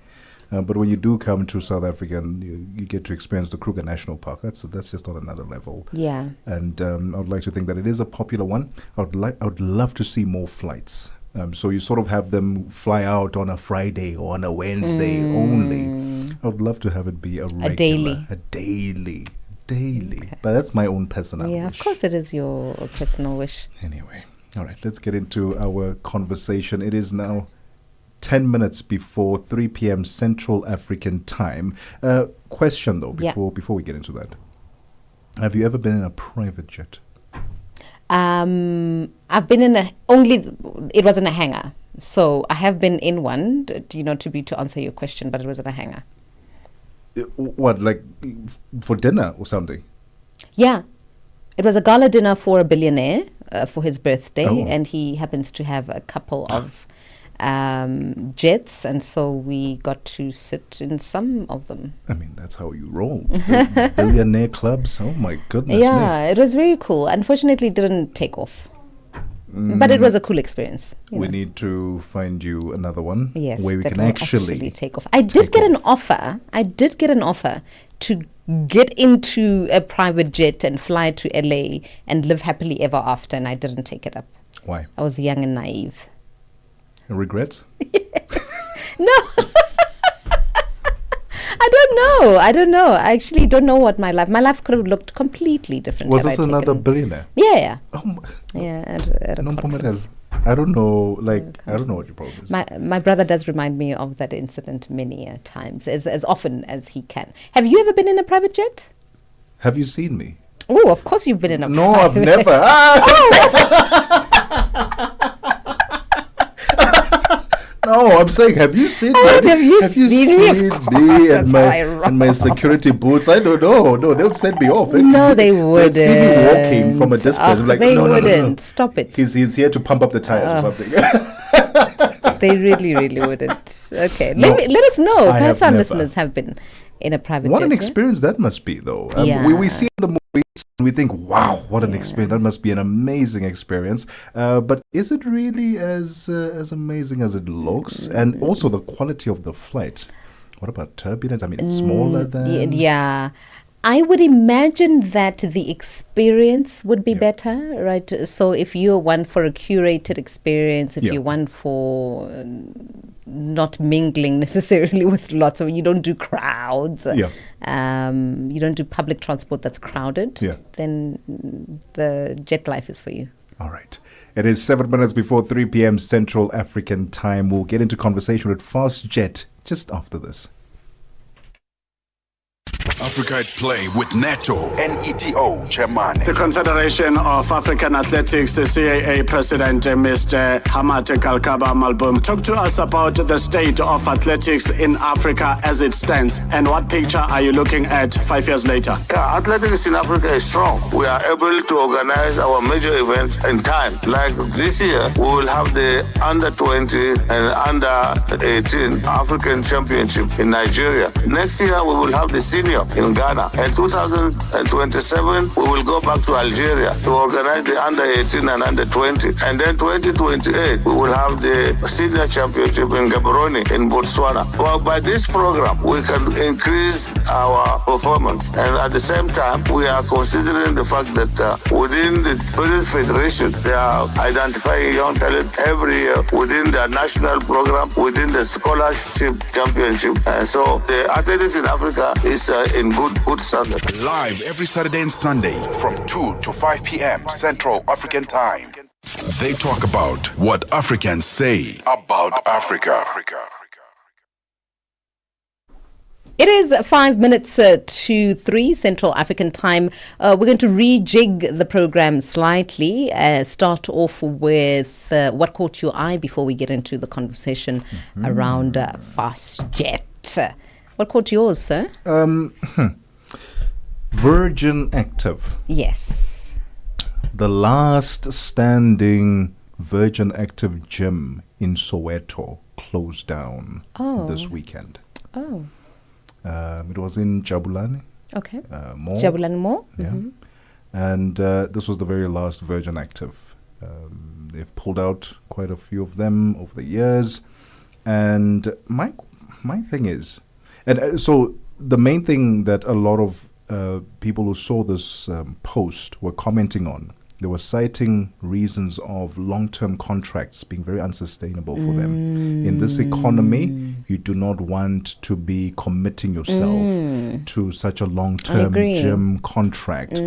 But when you do come to South Africa and you get to experience the Kruger National Park, that's just on another level. Yeah. And I would like to think that it is a popular one. I would love to see more flights. So you sort of have them fly out on a Friday or on a Wednesday only. I would love to have it be a regular, a daily. Okay. But that's my own personal wish. Of course it is your personal wish. Anyway, all right, let's get into our conversation. It is now 10 minutes before 3 p.m. Central African time. Question though, before we get into that. Have you ever been in a private jet? I've been in it was in a hangar. So I have been in one, to answer your question, but it was in a hangar. What, like for dinner or something? Yeah. It was a gala dinner for a billionaire for his birthday, and he happens to have a couple of jets, and so we got to sit in some of them. I mean, that's how you roll. Billionaire clubs, oh my goodness. Yeah, it was very cool. Unfortunately, it didn't take off. But it was a cool experience. We need to find you another one where we can actually take off. I did get an offer to get into a private jet and fly to LA and live happily ever after, and I didn't take it up. Why? I was young and naive. Regrets? No. I don't know. I actually don't know what my life could have looked completely different. Was had this I another taken- billionaire? Yeah. Oh, yeah. At a conference. I don't know. I don't know what your problem is. My brother does remind me of that incident many times, as often as he can. Have you ever been in a private jet? Have you seen me? Oh, of course you've been in a No, I've private never. No, I'm saying, have you seen me? Have you seen me? Of course, me that's and my security boots? I don't know. No, they'll send me off. No, they wouldn't. They'd see me walking from a distance. I'm like, they no. wouldn't. Stop it. He's here to pump up the tires or something. They really wouldn't. Okay, No, let us know. I Perhaps have our never. listeners have been in a private What jet. an yeah? experience that must be, though. Yeah. We see the movies and we think, wow, what an experience. That must be an amazing experience. But is it really as amazing as it looks? And also the quality of the flight. What about turbulence? I mean, it's smaller than... Yeah. I would imagine that the experience would be better, right? So if you're one for a curated experience, if you're one for not mingling necessarily with lots of, you don't do crowds, you don't do public transport that's crowded, then the jet life is for you. All right. It is 7 minutes before 3 p.m. Central African time. We'll get into conversation with FastJet just after this. Africa at Play with NATO and ETO Chairman. The Confederation of African Athletics, the CAA President, Mr. Hamad Kalkaba Malboum, talk to us about the state of athletics in Africa as it stands, and what picture are you looking at 5 years later? Yeah, athletics in Africa is strong. We are able to organize our major events in time. Like this year, we will have the under-20 and under-18 African Championship in Nigeria. Next year, we will have the senior in Ghana. In 2027, we will go back to Algeria to organize the under-18 and under-20. And then 2028, we will have the senior championship in Gaborone in Botswana. Well, by this program, we can increase our performance. And at the same time, we are considering the fact that within the British Federation, they are identifying young talent every year within their national program, within the scholarship championship. And so the athletics in Africa is in good standard. Live every Saturday and Sunday from 2 to 5 p.m. Central African time. They talk about what Africans say about Africa. It is 5 minutes to 3 Central African time. We're going to rejig the program slightly. Start off with what caught your eye before we get into the conversation around FastJet. What caught yours, sir? Virgin Active. Yes. The last standing Virgin Active gym in Soweto closed down this weekend. Oh. It was in Jabulani. Okay. Mall. Jabulani Mall. Yeah. And this was the very last Virgin Active. They've pulled out quite a few of them over the years. And my thing is, and so the main thing that a lot of people who saw this post were commenting on, they were citing reasons of long-term contracts being very unsustainable for them. In this economy, you do not want to be committing yourself to such a long-term gym contract,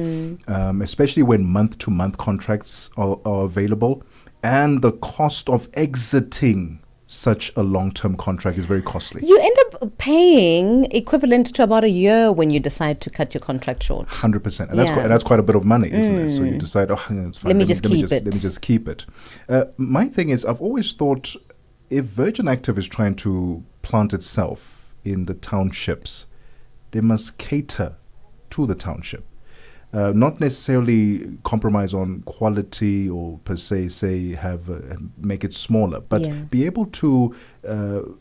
especially when month-to-month contracts are available, and the cost of exiting such a long-term contract is very costly. You end up paying equivalent to about a year when you decide to cut your contract short. 100%, and that's quite a bit of money, isn't it? So you decide, it's fine. Let me just keep it. My thing is, I've always thought if Virgin Active is trying to plant itself in the townships, they must cater to the township. Not necessarily compromise on quality or per se make it smaller, but be able to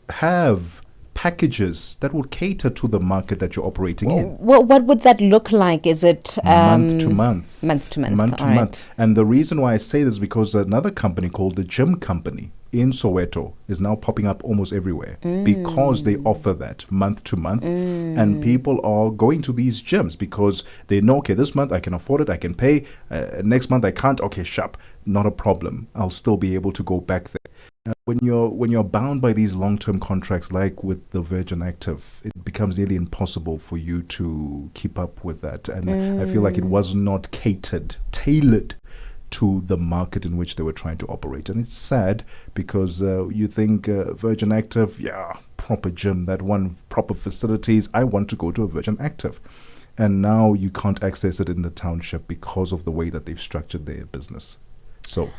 have packages that will cater to the market that you're operating in. What would that look like? Is it month to month? Month to month. Month to month. And the reason why I say this is because another company called the Gym Company in Soweto is now popping up almost everywhere because they offer that month to month, and people are going to these gyms because they know, okay, this month I can afford it, I can pay, next month I can't, okay, sharp, not a problem, I'll still be able to go back there. when you're bound by these long-term contracts, like with the Virgin Active, it becomes nearly impossible for you to keep up with that. And I feel like it was not tailored to the market in which they were trying to operate. And it's sad because you think Virgin Active, proper gym, that one, proper facilities. I want to go to a Virgin Active. And now you can't access it in the township because of the way that they've structured their business. So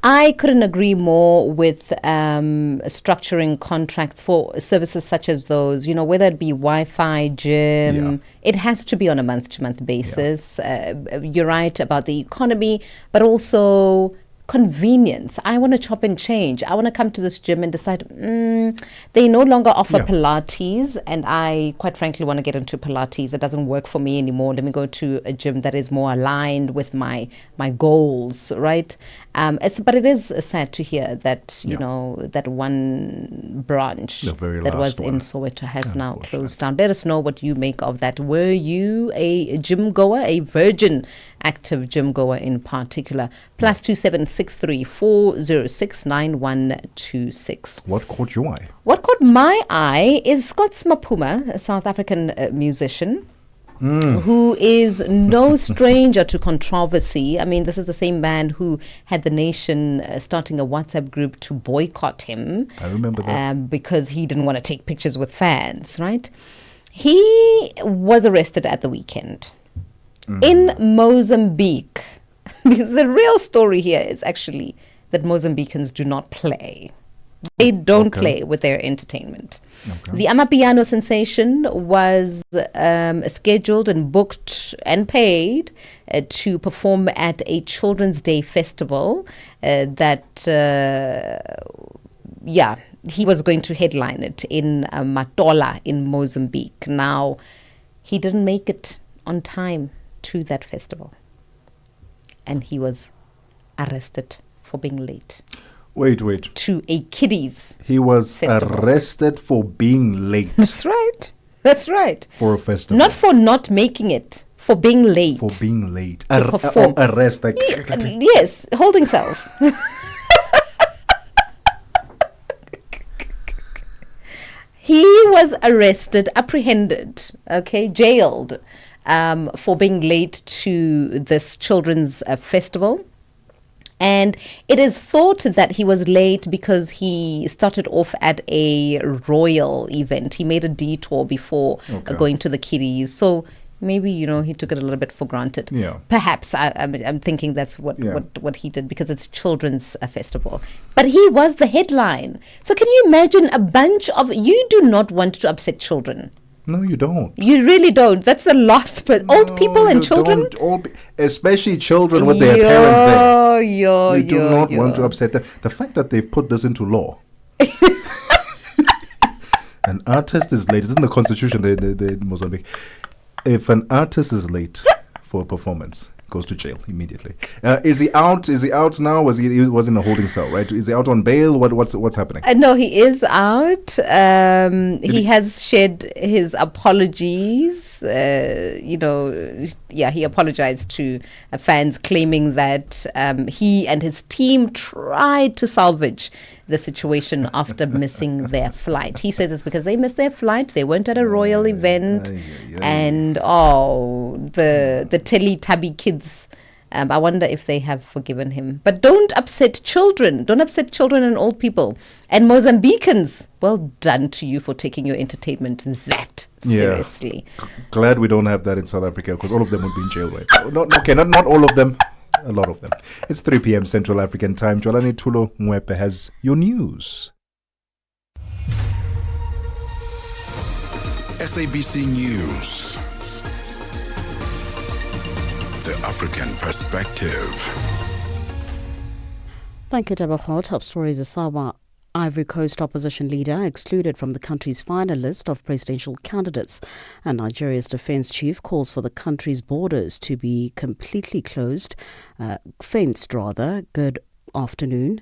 I couldn't agree more with structuring contracts for services such as those, whether it be Wi-Fi, gym, it has to be on a month-to-month basis. You're right about the economy, but also convenience. I want to chop and change. I want to come to this gym and decide they no longer offer Pilates, and I quite frankly want to get into Pilates. It doesn't work for me anymore. Let me go to a gym that is more aligned with my goals, right? But it is sad to hear that that one branch that was in Soweto has now closed down. Let us know what you make of that. Were you a gym goer, a Virgin Active gym goer in particular? +2763 406 9126. What caught your eye? What caught my eye is Scott Maphuma, a South African musician, who is no stranger to controversy. I mean, this is the same man who had the nation starting a WhatsApp group to boycott him. I remember that. Because he didn't want to take pictures with fans, right? He was arrested at the weekend in Mozambique. The real story here is actually that Mozambicans do not play. They don't play with their entertainment. The Amapiano sensation was scheduled and booked and paid to perform at a Children's Day festival he was going to headline it in Matola in Mozambique. Now, he didn't make it on time to that festival, and he was arrested for being late. Wait. To a kiddies. He was festival. Arrested for being late. That's right. For a festival. Not for not making it, for being late. For being late. To perform. Arrest. Yes, holding cells. He was arrested, apprehended, jailed for being late to this children's festival. And it is thought that he was late because he started off at a royal event. He made a detour before going to the kiddies. So maybe, he took it a little bit for granted. Yeah. Perhaps. I'm thinking that's what he did, because it's a children's festival. But he was the headline. So can you imagine a bunch of... You do not want to upset children. No, you don't. You really don't. That's the last old people and children. Especially children with their parents there. You do not want to upset them. The fact that they've put this into law. An artist is late. It's in the constitution in Mozambique. If an artist is late for a performance, goes to jail immediately. Is he out? Is he out now? He was in a holding cell, right? Is he out on bail? What's happening? No, he is out. He has shared his apologies. He apologized to fans, claiming that he and his team tried to salvage the situation after missing their flight. He says it's because they missed their flight. They weren't at a royal event, and the Teletubby kids. I wonder if they have forgiven him. But don't upset children. Don't upset children and old people. And Mozambicans, well done to you for taking your entertainment that seriously. Glad we don't have that in South Africa, because all of them would be in jail right now. Not all of them. A lot of them. It's 3 p.m. Central African Time. Joelle Muteba has your news. SABC News. The African Perspective. Thank you, Deborah. Top stories: Asawa Ivory Coast opposition leader excluded from the country's final list of presidential candidates, and Nigeria's defense chief calls for the country's borders to be completely fenced. Good afternoon.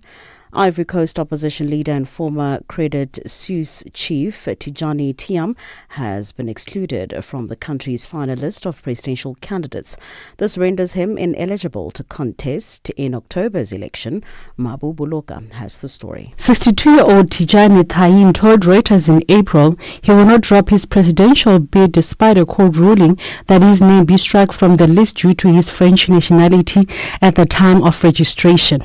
Ivory Coast opposition leader and former Credit Suisse chief Tidjani Thiam has been excluded from the country's final list of presidential candidates. This renders him ineligible to contest in October's election. Mabu Buloka has the story. 62-year-old Tidjani Thiam told Reuters in April he will not drop his presidential bid despite a court ruling that his name be struck from the list due to his French nationality at the time of registration.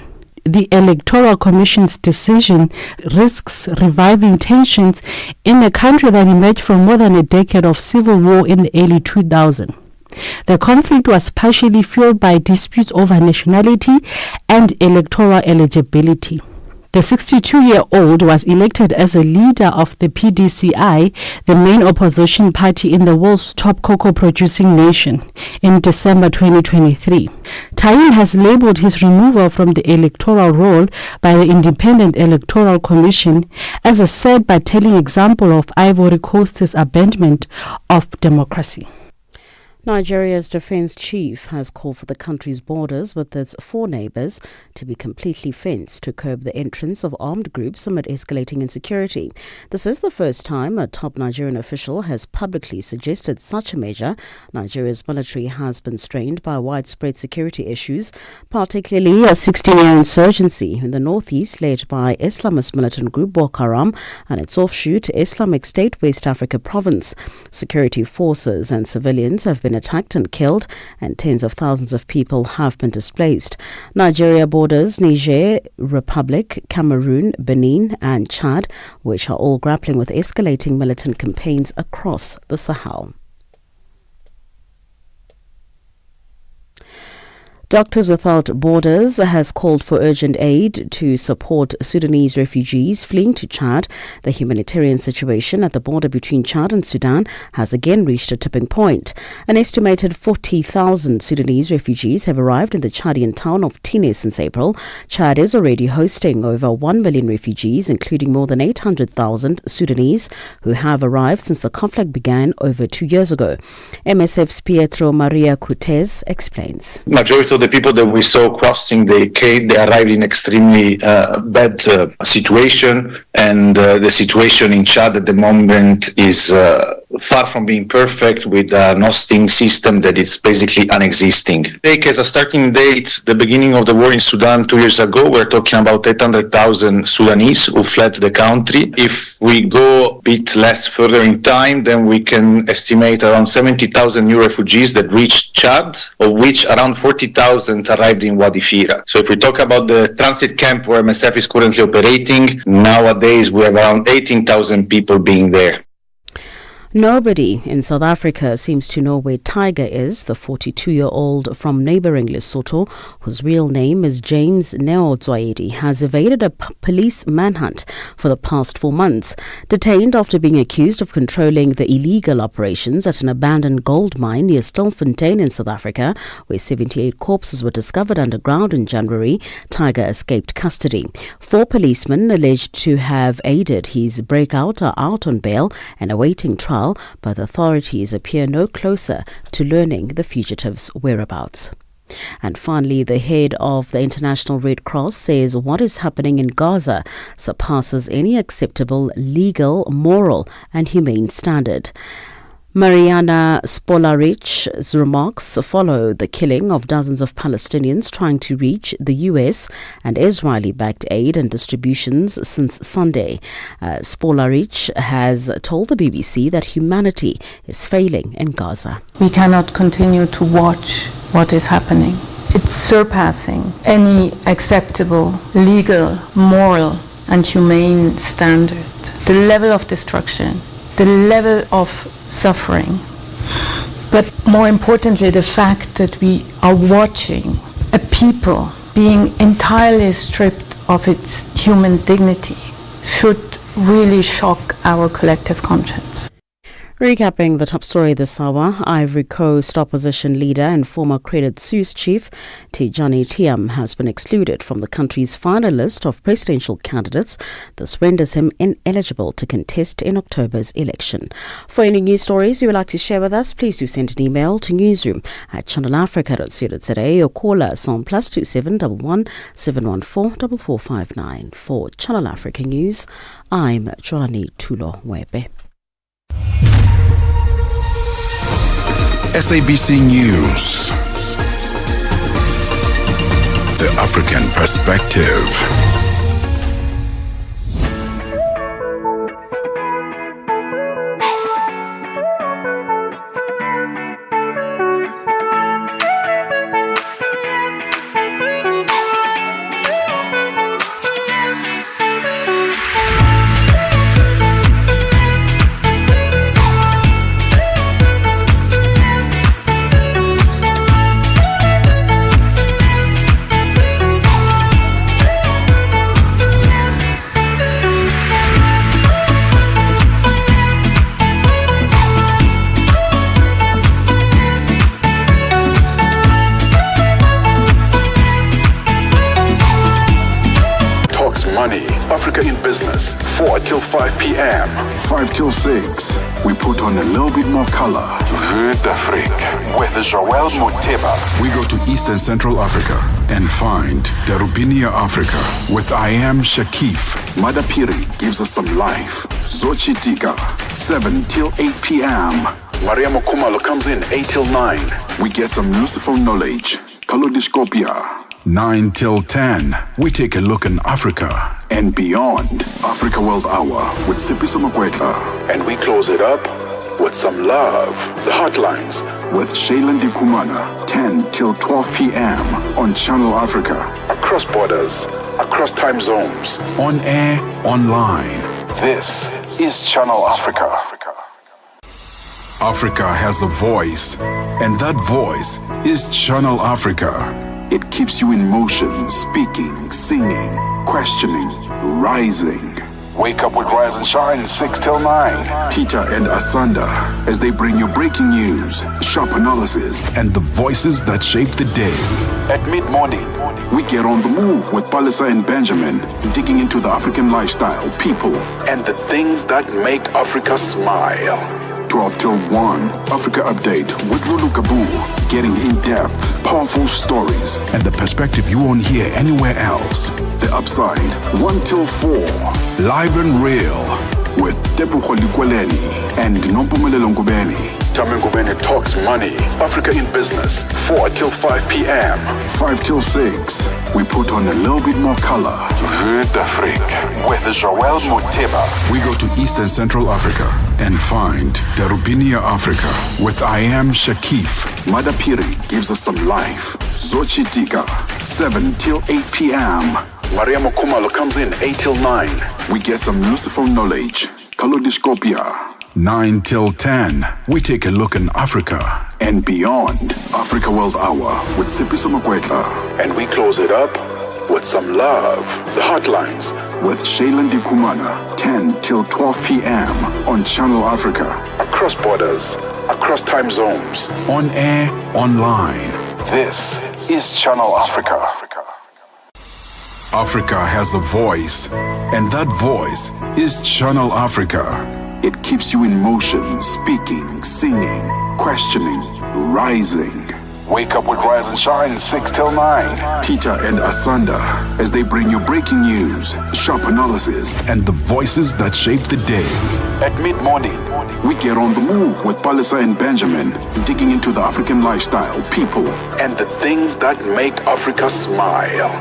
The Electoral Commission's decision risks reviving tensions in a country that emerged from more than a decade of civil war in the early 2000s. The conflict was partially fueled by disputes over nationality and electoral eligibility. The 62-year-old was elected as a leader of the PDCI, the main opposition party in the world's top cocoa-producing nation, in December 2023. Thiam has labeled his removal from the electoral roll by the Independent Electoral Commission as a sad but telling example of Ivory Coast's abandonment of democracy. Nigeria's defense chief has called for the country's borders with its 4 neighbors to be completely fenced to curb the entrance of armed groups amid escalating insecurity. This is the first time a top Nigerian official has publicly suggested such a measure. Nigeria's military has been strained by widespread security issues, particularly a 16-year insurgency in the northeast led by Islamist militant group Boko Haram and its offshoot Islamic State West Africa province. Security forces and civilians have been attacked and killed, and tens of thousands of people have been displaced. Nigeria borders Niger Republic, Cameroon, Benin and Chad, which are all grappling with escalating militant campaigns across the Sahel. Doctors Without Borders has called for urgent aid to support Sudanese refugees fleeing to Chad. The humanitarian situation at the border between Chad and Sudan has again reached a tipping point. An estimated 40,000 Sudanese refugees have arrived in the Chadian town of Tine since April. Chad is already hosting over 1 million refugees, including more than 800,000 Sudanese who have arrived since the conflict began over 2 years ago. MSF's Pietro Maria Cortez explains. Majority of the people that we saw crossing the Cape, they arrived in extremely bad situation, and the situation in Chad at the moment is far from being perfect, with an hosting system that is basically unexisting. Take as a starting date the beginning of the war in Sudan 2 years ago. We're talking about 800,000 Sudanese who fled the country. If we go a bit less further in time, then we can estimate around 70,000 new refugees that reached Chad, of which around 40,000 arrived in Wadi Fira. So if we talk about the transit camp where MSF is currently operating, nowadays we have around 18,000 people being there. Nobody in South Africa seems to know where Tiger is. The 42-year-old from neighbouring Lesotho, whose real name is James Neo Dzwaedi, has evaded a police manhunt for the past 4 months. Detained after being accused of controlling the illegal operations at an abandoned gold mine near Stilfontein in South Africa, where 78 corpses were discovered underground in January, Tiger escaped custody. 4 policemen alleged to have aided his breakout are out on bail and awaiting trial, but authorities appear no closer to learning the fugitive's whereabouts. And finally, the head of the International Red Cross says what is happening in Gaza surpasses any acceptable legal, moral and humane standard. Mariana Spolaric's remarks follow the killing of dozens of Palestinians trying to reach the US and Israeli-backed aid and distributions since Sunday. Spolaric has told the BBC that humanity is failing in Gaza. We cannot continue to watch what is happening. It's surpassing any acceptable legal, moral and humane standard. The level of destruction, the level of suffering, but more importantly, the fact that we are watching a people being entirely stripped of its human dignity should really shock our collective conscience. Recapping the top story this hour, Ivory Coast opposition leader and former Credit Suisse chief Tidjane Thiam has been excluded from the country's final list of presidential candidates. This renders him ineligible to contest in October's election. For any news stories you would like to share with us, please do send an email to newsroom@channelafrica.co.za or call us on +27 11 714 4459. For Channel Africa News, I'm Joelle Muteba. SABC News. The African Perspective. Africa in Business, 4 till 5 p.m. 5 till 6. We put on a little bit more color. Vuesd Afrique with Joelle Muteba. We go to East and Central Africa and find Darubinia Africa with I Am Shakif. Madapiri gives us some life. Zochitika, 7 till 8 p.m. Maria Mokumalo comes in 8 till 9. We get some Lucifer knowledge. Kalodiscopia. 9 till 10, we take a look in Africa and beyond. Africa World Hour with Sipiso Makwetla. And we close it up with some love. The Hotlines with Shailen Dikumana, 10 till 12 p.m. on Channel Africa. Across borders, across time zones, on air, online. This is Channel Africa. Africa has a voice, and that voice is Channel Africa. It keeps you in motion, speaking, singing, questioning, rising. Wake up with Rise and Shine, 6 till 9. Peter and Asanda, as they bring you breaking news, sharp analysis, and the voices that shape the day. At mid-morning, we get on the move with Palisa and Benjamin, digging into the African lifestyle, people, and the things that make Africa smile. 12 till 1, Africa Update with Lulu Kabu, getting in-depth, powerful stories, and the perspective you won't hear anywhere else. The Upside, 1 till 4, live and real, with Tepu Kholikweleni and Nompumelelo Ngubeni. Tame Ngubeni talks money, Africa in Business, 4 till 5 p.m. 5 till 6, we put on a little bit more color. Vuesd Afrique with Joelle Muteba. We go to East and Central Africa and find Darubinia Africa with I Am Shakif. Madapiri gives us some life. Zochitika, 7 till 8 p.m. Maria Mokumalo comes in 8 till 9. We get some Lucifer knowledge. Kalodiscopia. 9 till 10, we take a look in Africa and beyond. Africa World Hour with Sipiso Makwetla. And we close it up with some love. The Hotlines with Shailen Dikumana, 10 till 12 p.m. on Channel Africa. Across borders, across time zones, on air, online. This is Channel Africa. Africa has a voice, and that voice is Channel Africa. It keeps you in motion, speaking, singing, questioning, rising. Wake up with Rise and Shine, 6 till 9. Peter and Asanda, as they bring you breaking news, sharp analysis, and the voices that shape the day. At mid-morning, we get on the move with Palisa and Benjamin, digging into the African lifestyle, people, and the things that make Africa smile.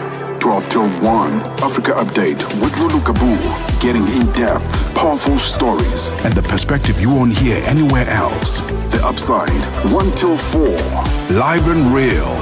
12 till 1, Africa Update with Lulu Kabu, getting in-depth, powerful stories, and the perspective you won't hear anywhere else. The Upside, 1 till 4, live and real,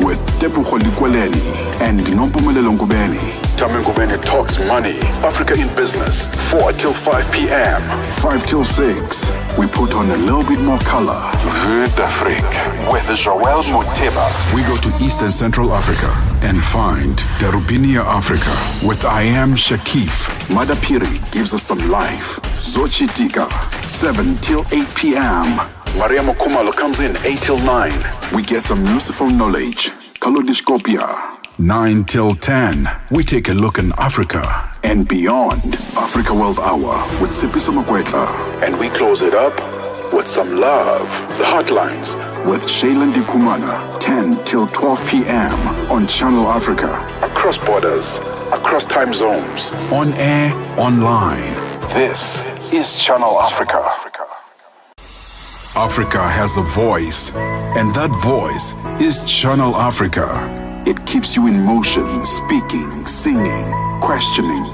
with Tepu Kholikweleni and Nompumelelo Ngubeni. Tame Ngubeni talks money, Africa in Business, 4 till 5 p.m. 5 till 6, we put on a little bit more color. Vuesd Afrique with Joelle Muteba. We go to East and Central Africa and find Darubinia Africa with I Am Shakif. Madapiri gives us some life. Zochitika, 7 till 8 p.m. Mariamo Kumalo comes in 8 till 9. We get some useful knowledge. Kalodiscopia. 9 till 10. We take a look in Africa and beyond. Africa World Hour with Sipiso Makwetla. And we close it up with some love. The Hotlines with Shailen Dikumana. 10 till 12 p.m. on Channel Africa. Across borders, across time zones. On air, online. This is Channel Africa. Africa has a voice, and that voice is Channel Africa. It keeps you in motion, speaking, singing, questioning,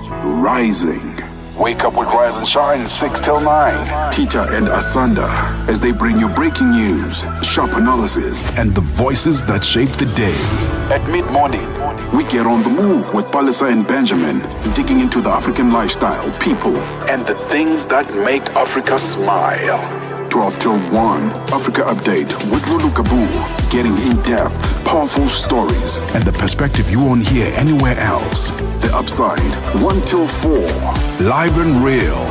rising. Wake up with Rise and Shine 6 till 9. Peter and Asanda as they bring you breaking news, sharp analysis, and the voices that shape the day. At mid-morning, we get on the move with Palisa and Benjamin, digging into the African lifestyle, people, and the things that make Africa smile. 12 till 1, Africa Update with Lulu Kabu, getting in-depth, powerful stories, and the perspective you won't hear anywhere else. The Upside, 1 till 4, live and real,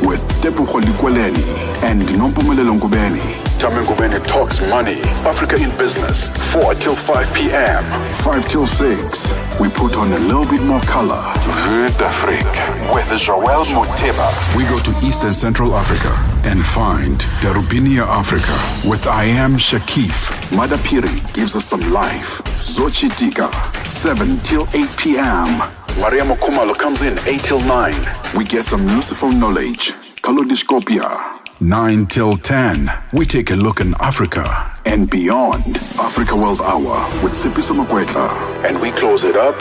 with Tepu Kholikweleni and Nompumelelo Ngubeni. Tame Ngubeni talks money, Africa in business, 4 till 5 p.m. 5 till 6, we put on a little bit more color. Vuesd Afrique with Joelle Muteba. We go to East and Central Africa and find Darubinia Africa with I Am Shakif. Madapiri gives us some life. Zochi Tika, 7 till 8 p.m. Mariamo Kumalo comes in 8 till 9. We get some useful knowledge. Kalodiscopia. 9 till 10. We take a look in Africa and beyond. Africa World Hour with Sipiso Makwetla. And we close it up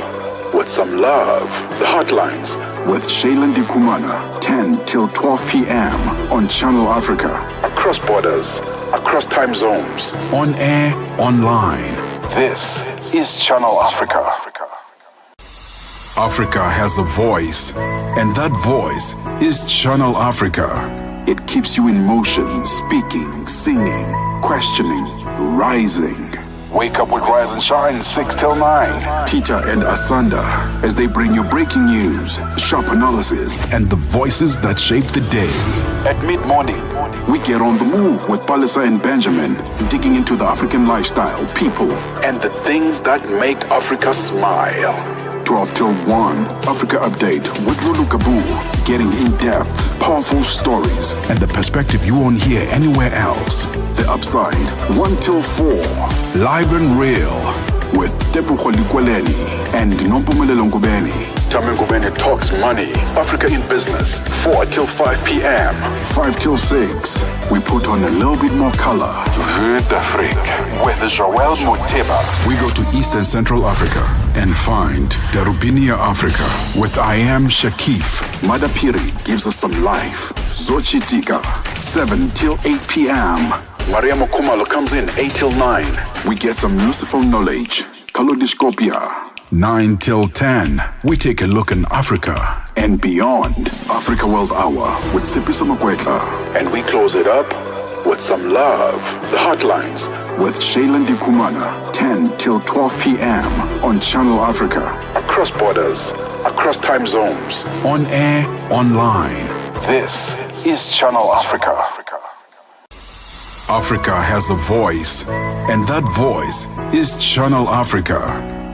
with some love. The Hotlines with Shailen Dikumana. 10 till 12 p.m. on Channel Africa. Across borders, across time zones. On air, online. This is Channel Africa. Africa has a voice, and that voice is Channel Africa. It keeps you in motion, speaking, singing, questioning, rising. Wake up with Rise and Shine 6 till 9. Peter and Asanda as they bring you breaking news, sharp analysis, and the voices that shape the day. At mid-morning, we get on the move with Palisa and Benjamin, digging into the African lifestyle, people, and the things that make Africa smile. 12 till 1, Africa Update with Lulu Kabu, getting in-depth, powerful stories, and the perspective you won't hear anywhere else. The Upside, 1 till 4, live and real, with Tepu Kholikweleni and Nompumelelo Ngubeni. Tame Ngubeni talks money, Africa in business, 4 till 5 p.m. 5 till 6, we put on a little bit more color. Vuesd Afrique with Joelle Muteba. We go to East and Central Africa and find Darubinia Africa with I Am Shakif. Madapiri gives us some life. Zochi Tika, 7 till 8 p.m. Mariamo Kumalo comes in 8 till 9. We get some useful knowledge. Kalodiscopia. 9 till 10. We take a look in Africa and beyond. Africa World Hour with Sipiso Makwetla. And we close it up with some love. The Hotlines with Shailen Dikumana. 10 till 12 p.m. on Channel Africa. Across borders, across time zones. On air, online. This is Channel Africa. Africa has a voice, and that voice is Channel Africa.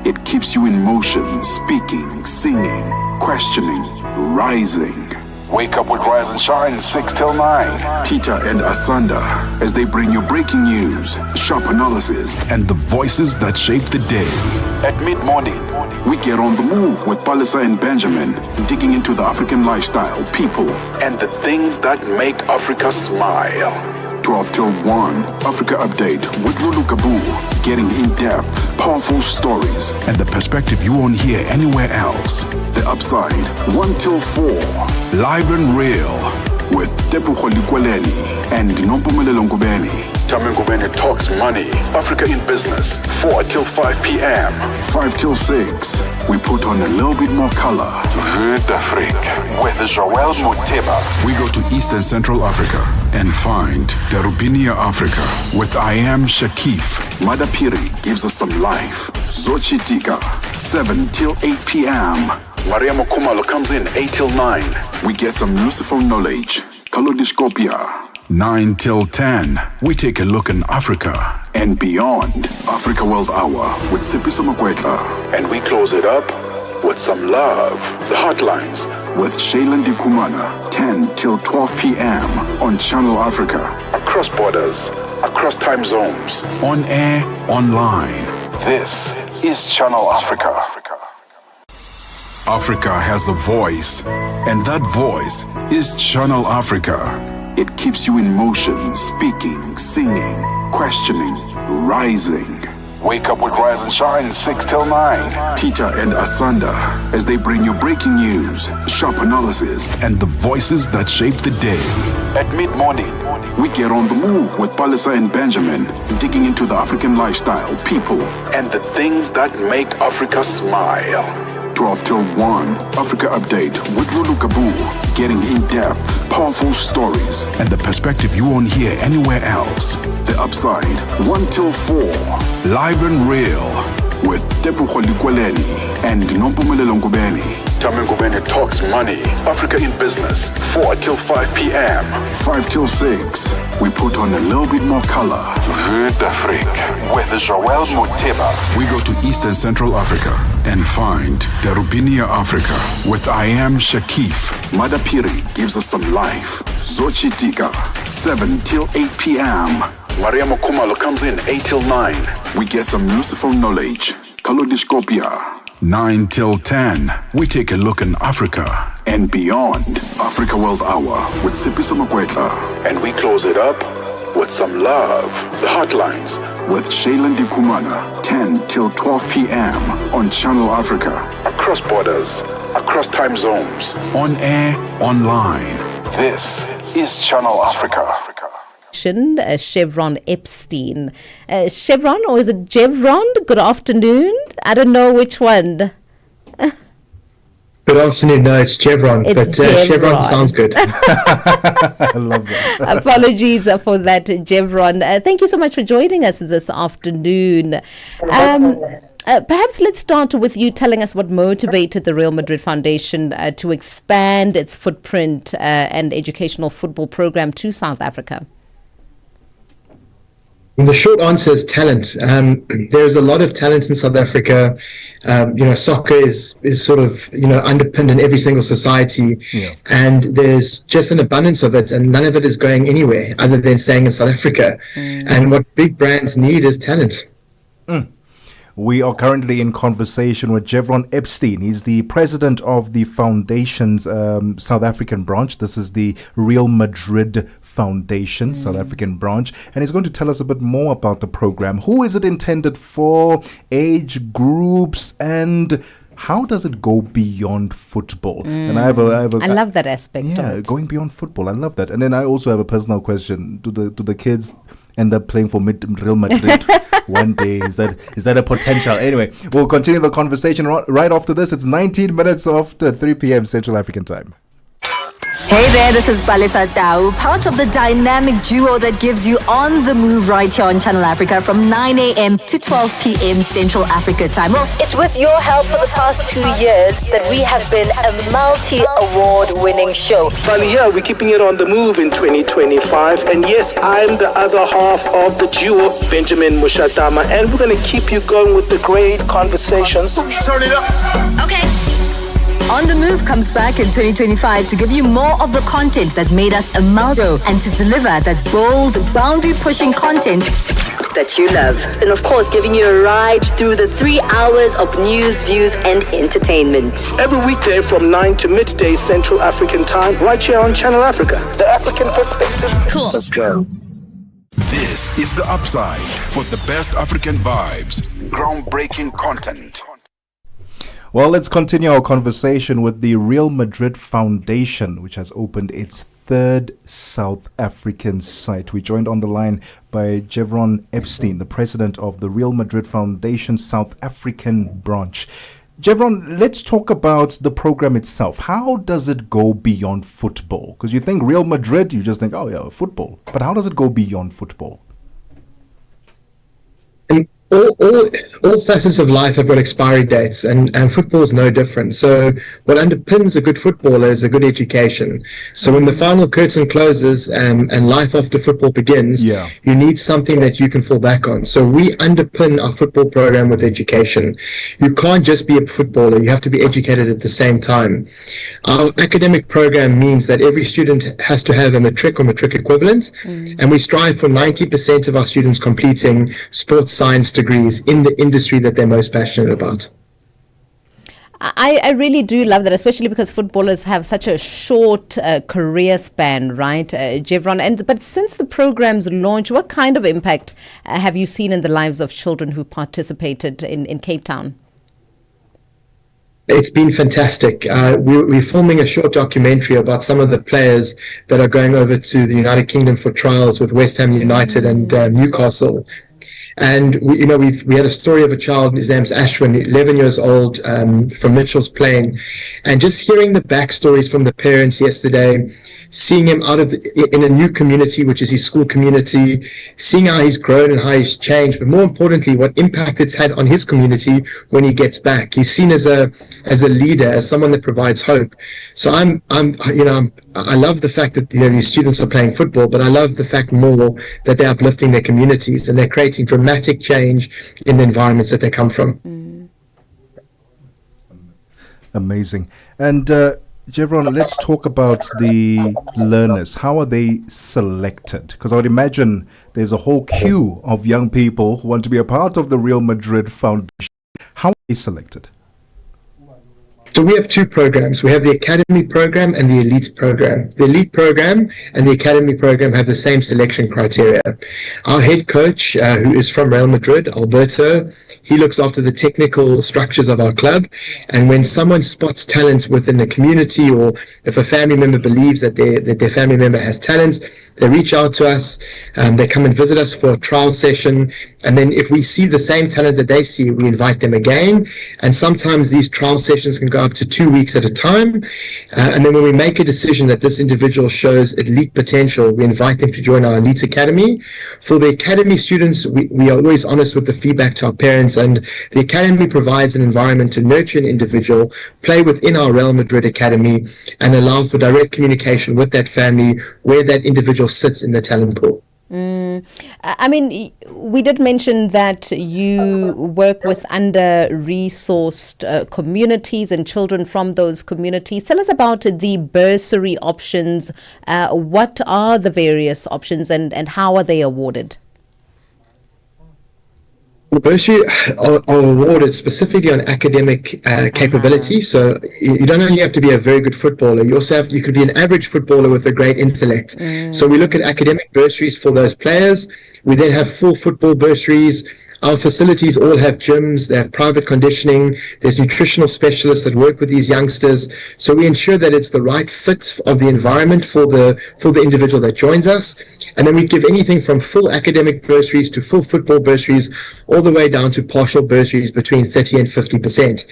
It keeps you in motion, speaking, singing, questioning, rising. Wake up with Rise and Shine 6 till 9. Peter and Asanda as they bring you breaking news, sharp analysis, and the voices that shape the day. At mid-morning, we get on the move with Palisa and Benjamin, digging into the African lifestyle, people, and the things that make Africa smile. 12 till 1, Africa Update with Lulu Kabu, getting in-depth, powerful stories, and the perspective you won't hear anywhere else. The Upside, 1 till 4, live and real, with Tepu Kholikweleni and Nompumelelo Ngubeni. Tame Ngubeni talks money, Africa in business, 4 till 5 p.m. 5 till 6, we put on a little bit more color. Vuesd Afrique with Joelle Muteba. We go to East and Central Africa and find Darubinia Africa with I Am Shakif. Madapiri gives us some life. Zochi Tika, 7 till 8 p.m. Mariamo Kumalo comes in 8 till 9. We get some useful knowledge. Kaleidoscopia. 9 till 10, we take a look in Africa and beyond. Africa World Hour with Sipiso Makwetla. And we close it up with some love. The Hotlines with Shailen Dikumana. 10 till 12 p.m. on Channel Africa. Across borders, across time zones, on air, online. This is Channel Africa. Africa has a voice, and that voice is Channel Africa. It keeps you in motion, speaking, singing, questioning, rising. Wake up with Rise and Shine 6 till 9. Peter and Asanda as they bring you breaking news, sharp analysis, and the voices that shape the day. At mid-morning, we get on the move with Palisa and Benjamin, digging into the African lifestyle, people, and the things that make Africa smile. 12 till 1, Africa Update with Lulu Kabu, getting in-depth, powerful stories, and the perspective you won't hear anywhere else. The Upside, 1 till 4, live and real, with Tepu Kholikweleni and Nompumelelo Ngubeni. Tame Ngubeni talks money, Africa in business, 4 till 5 p.m. 5 till 6, we put on a little bit more color. Vuesd Afrique with Joelle Muteba. We go to East and Central Africa and find Darubinia Africa with I Am Shakif. Madapiri gives us some life. Zochitika, 7 till 8 p.m. Maria Mokumalo comes in 8 till 9. We get some useful knowledge. Kaleidoscopia. 9 till 10, we take a look in Africa and beyond. Africa World Hour with Sipiso Makwetla. And we close it up with some love. The Hotlines with Shailen Dikumana. 10 till 12 p.m. on Channel Africa. Across borders, across time zones, on air, online. This is Channel Africa. Chevron Epstein. Chevron, or is it Chevron? Good afternoon. I don't know which one. Good afternoon. No, it's Chevron, but Chevron sounds good. I love that. Apologies for that, Chevron. Thank you so much for joining us this afternoon. Perhaps let's start with you telling us what motivated the Real Madrid Foundation to expand its footprint and educational football program to South Africa. The short answer is talent. There's a lot of talent in South Africa. Soccer is sort of, underpinned in every single society. Yeah. And there's just an abundance of it, and none of it is going anywhere other than staying in South Africa. And what big brands need is talent. We are currently in conversation with Chevron Epstein. He's the president of the foundation's South African branch. This is the Real Madrid Foundation, South African branch. And he's going to tell us a bit more about the program. Who is it intended for? Age groups, and how does it go beyond football? And I love that aspect. Yeah, going beyond football. I love that. And then I also have a personal question. Do the kids end up playing for Real Madrid one day? Is that a potential? Anyway, we'll continue the conversation right after this. It's 19 minutes after 3 p.m. Central African time. Hey there, this is Palisa Tau, part of the dynamic duo that gives you on the move right here on Channel Africa from 9 a.m. to 12 p.m. Central Africa time. Well, it's with your help for the past 2 years that we have been a multi-award winning show. Finally, yeah, we're keeping it on the move in 2025. And yes, I'm the other half of the duo, Benjamin Mushatama, and we're going to keep you going with the great conversations. Turn it up. Okay. On the Move comes back in 2025 to give you more of the content that made us a Maldo and to deliver that bold, boundary-pushing content that you love. And of course, giving you a ride through the 3 hours of news, views, and entertainment. Every weekday from 9 to midday Central African time, right here on Channel Africa. The African perspective. Cool. Let's go. This is The Upside for the best African vibes, groundbreaking content. Well, let's continue our conversation with the Real Madrid Foundation, which has opened its third South African site. We joined on the line by Chevron Epstein, the president of the Real Madrid Foundation South African branch. Chevron, let's talk about the program itself. How does it go beyond football? Because you think Real Madrid, you just think, oh yeah, football. But how does it go beyond football? all facets of life have got expiry dates, and football is no different. So what underpins a good footballer is a good education. So when the final curtain closes and life after football begins, you need something that you can fall back on. So we underpin our football program with education. You can't just be a footballer, you have to be educated at the same time. Our academic program means that every student has to have a matric or matric equivalent, and we strive for 90% of our students completing sports science degrees in the industry that they're most passionate about. I really do love that, especially because footballers have such a short career span, right, Jevron? But since the program's launch, what kind of impact have you seen in the lives of children who participated in Cape Town? It's been fantastic. We're filming a short documentary about some of the players that are going over to the United Kingdom for trials with West Ham United and Newcastle. And we had a story of a child, his name's Ashwin, 11 years old, from Mitchell's Plain, and just hearing the backstories from the parents yesterday, seeing him in a new community, which is his school community, seeing how he's grown and how he's changed, but more importantly, what impact it's had on his community when he gets back. He's seen as a leader, as someone that provides hope. So I love the fact that these students are playing football, but I love the fact more that they're uplifting their communities and they're creating dramatic change in the environments that they come from. Amazing. And Jevron, let's talk about the learners. How are they selected? Because I would imagine there's a whole queue of young people who want to be a part of the Real Madrid Foundation. How are they selected? So we have two programs. We have the Academy program and the Elite program. The Elite program and the Academy program have the same selection criteria. Our head coach, who is from Real Madrid, Alberto, he looks after the technical structures of our club. And when someone spots talent within the community, or if a family member believes that their family member has talent, they reach out to us, they come and visit us for a trial session, and then if we see the same talent that they see, we invite them again. And sometimes these trial sessions can go up to 2 weeks at a time. And then when we make a decision that this individual shows elite potential, we invite them to join our Elite Academy. For the Academy students, we are always honest with the feedback to our parents, and the Academy provides an environment to nurture an individual, play within our Real Madrid Academy, and allow for direct communication with that family where that individual sits in the talent pool. I mean, we did mention that you work with under-resourced communities and children from those communities. Tell us about the bursary options. What are the various options and how are they awarded? The bursary are awarded specifically on academic capability. So you don't only have to be a very good footballer, you could be an average footballer with a great intellect. So we look at academic bursaries for those players. We then have full football bursaries. Our facilities all have gyms, they have private conditioning, there's nutritional specialists that work with these youngsters. So we ensure that it's the right fit of the environment for the individual that joins us. And then we give anything from full academic bursaries to full football bursaries, all the way down to partial bursaries between 30 and 50%.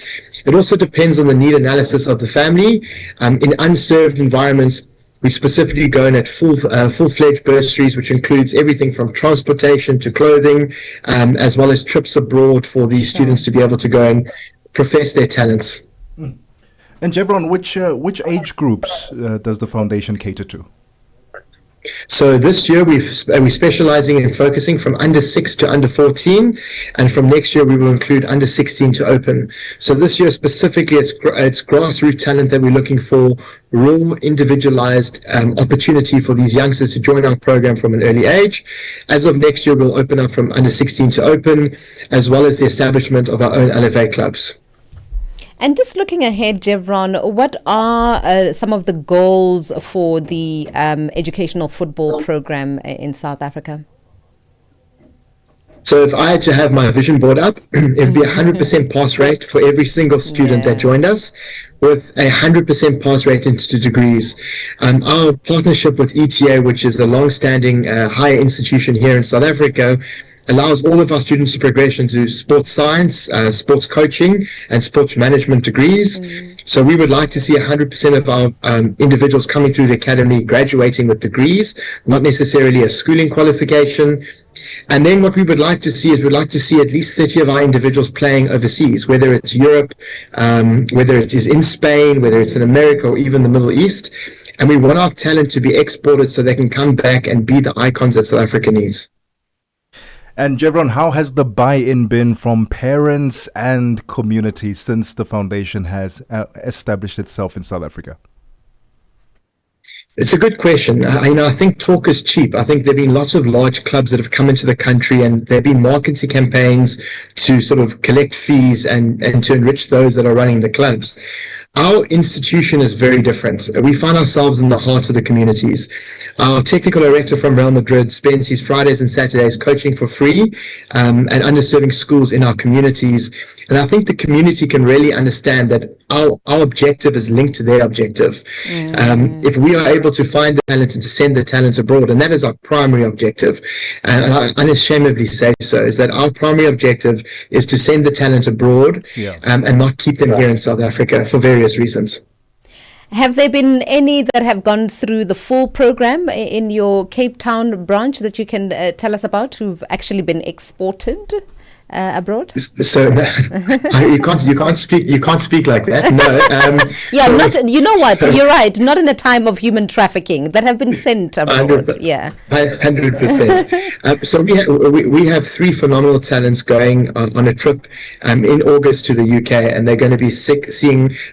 It also depends on the need analysis of the family. In unserved environments, we specifically go in at full-fledged bursaries, which includes everything from transportation to clothing, as well as trips abroad for these students to be able to go and profess their talents. And Jevron, which age groups does the foundation cater to? So this year we're specializing in focusing from under 6 to under 14, and from next year we will include under 16 to open. So this year specifically it's grassroots talent that we're looking for, raw individualized opportunity for these youngsters to join our program from an early age. As of next year we'll open up from under 16 to open, as well as the establishment of our own LFA clubs. And just looking ahead, Jevron, what are some of the goals for the educational football program in South Africa? So if I had to have my vision board up, it'd be 100% pass rate for every single student that joined us, with 100% pass rate into degrees. Our partnership with ETA, which is a long-standing higher institution here in South Africa, allows all of our students to progress into sports science, sports coaching, and sports management degrees. So we would like to see 100% of our individuals coming through the academy graduating with degrees, not necessarily a schooling qualification. And then what we would like to see is we'd like to see at least 30 of our individuals playing overseas, whether it's Europe, whether it is in Spain, whether it's in America, or even the Middle East. And we want our talent to be exported so they can come back and be the icons that South Africa needs. And Jevron, how has the buy-in been from parents and community since the foundation has established itself in South Africa? It's a good question. I think talk is cheap. I think there have been lots of large clubs that have come into the country, and there have been marketing campaigns to sort of collect fees and to enrich those that are running the clubs. Our institution is very different. We find ourselves in the heart of the communities. Our technical director from Real Madrid spends his Fridays and Saturdays coaching for free and underserving schools in our communities. And I think the community can really understand that our objective is linked to their objective. If we are able to find the talent and to send the talent abroad, and that is our primary objective, and I unashamedly say so, is that our primary objective is to send the talent abroad and not keep them here in South Africa for various reasons. Have there been any that have gone through the full program in your Cape Town branch that you can tell us about, who've actually been exported abroad? So you can't speak like that. No. Yeah, so not. You know what? You're right. Not in a time of human trafficking that have been sent abroad. 100%. So we have 3 phenomenal talents going on a trip in August to the UK, and they're going to be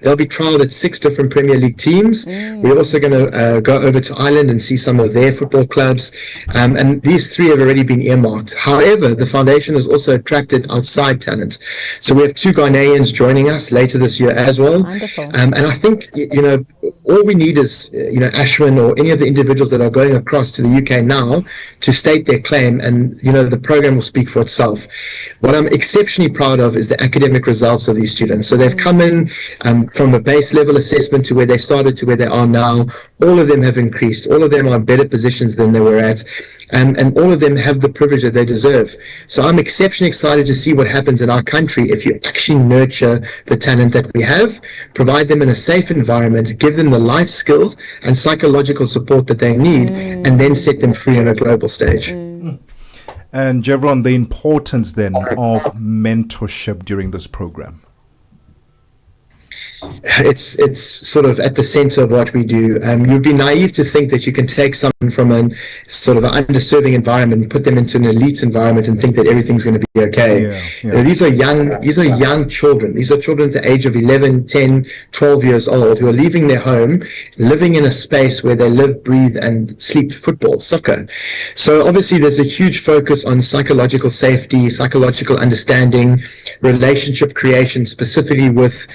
they'll be trialed at 6 different Premier League teams. We're also going to go over to Ireland and see some of their football clubs, and these 3 have already been earmarked. However, the foundation has also attracted outside talent. So we have 2 Ghanaians joining us later this year as well. Wonderful. And I think, all we need is, Ashwin or any of the individuals that are going across to the UK now to state their claim, and, the program will speak for itself. What I'm exceptionally proud of is the academic results of these students. So they've come in from a base level assessment to where they started to where they are now. All of them have increased. All of them are in better positions than they were at. And all of them have the privilege that they deserve. So I'm exceptionally excited to see what happens in our country if you actually nurture the talent that we have, provide them in a safe environment, give them the life skills and psychological support that they need, and then set them free on a global stage. And Jevron, the importance then of mentorship during this program. It's sort of at the center of what we do. You'd be naive to think that you can take someone from a sort of an underserving environment and put them into an elite environment and think that everything's going to be okay. These are young children. These are children at the age of 11, 10, 12 years old who are leaving their home, living in a space where they live, breathe, and sleep football, soccer. So obviously there's a huge focus on psychological safety, psychological understanding, relationship creation, specifically with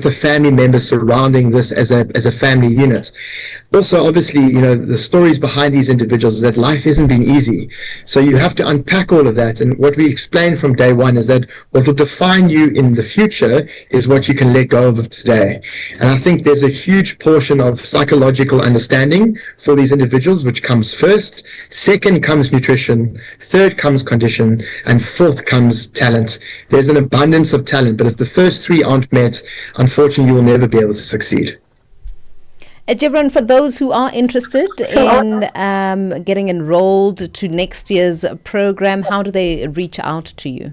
the family members surrounding this as a family unit. Also, obviously, the stories behind these individuals is that life hasn't been easy. So you have to unpack all of that. And what we explain from day one is that what will define you in the future is what you can let go of today. And I think there's a huge portion of psychological understanding for these individuals, which comes first. Second comes nutrition. Third comes condition. And fourth comes talent. There's an abundance of talent, but if the first 3 aren't met, unfortunately, you will never be able to succeed. Jevron, for those who are interested in getting enrolled to next year's program, how do they reach out to you?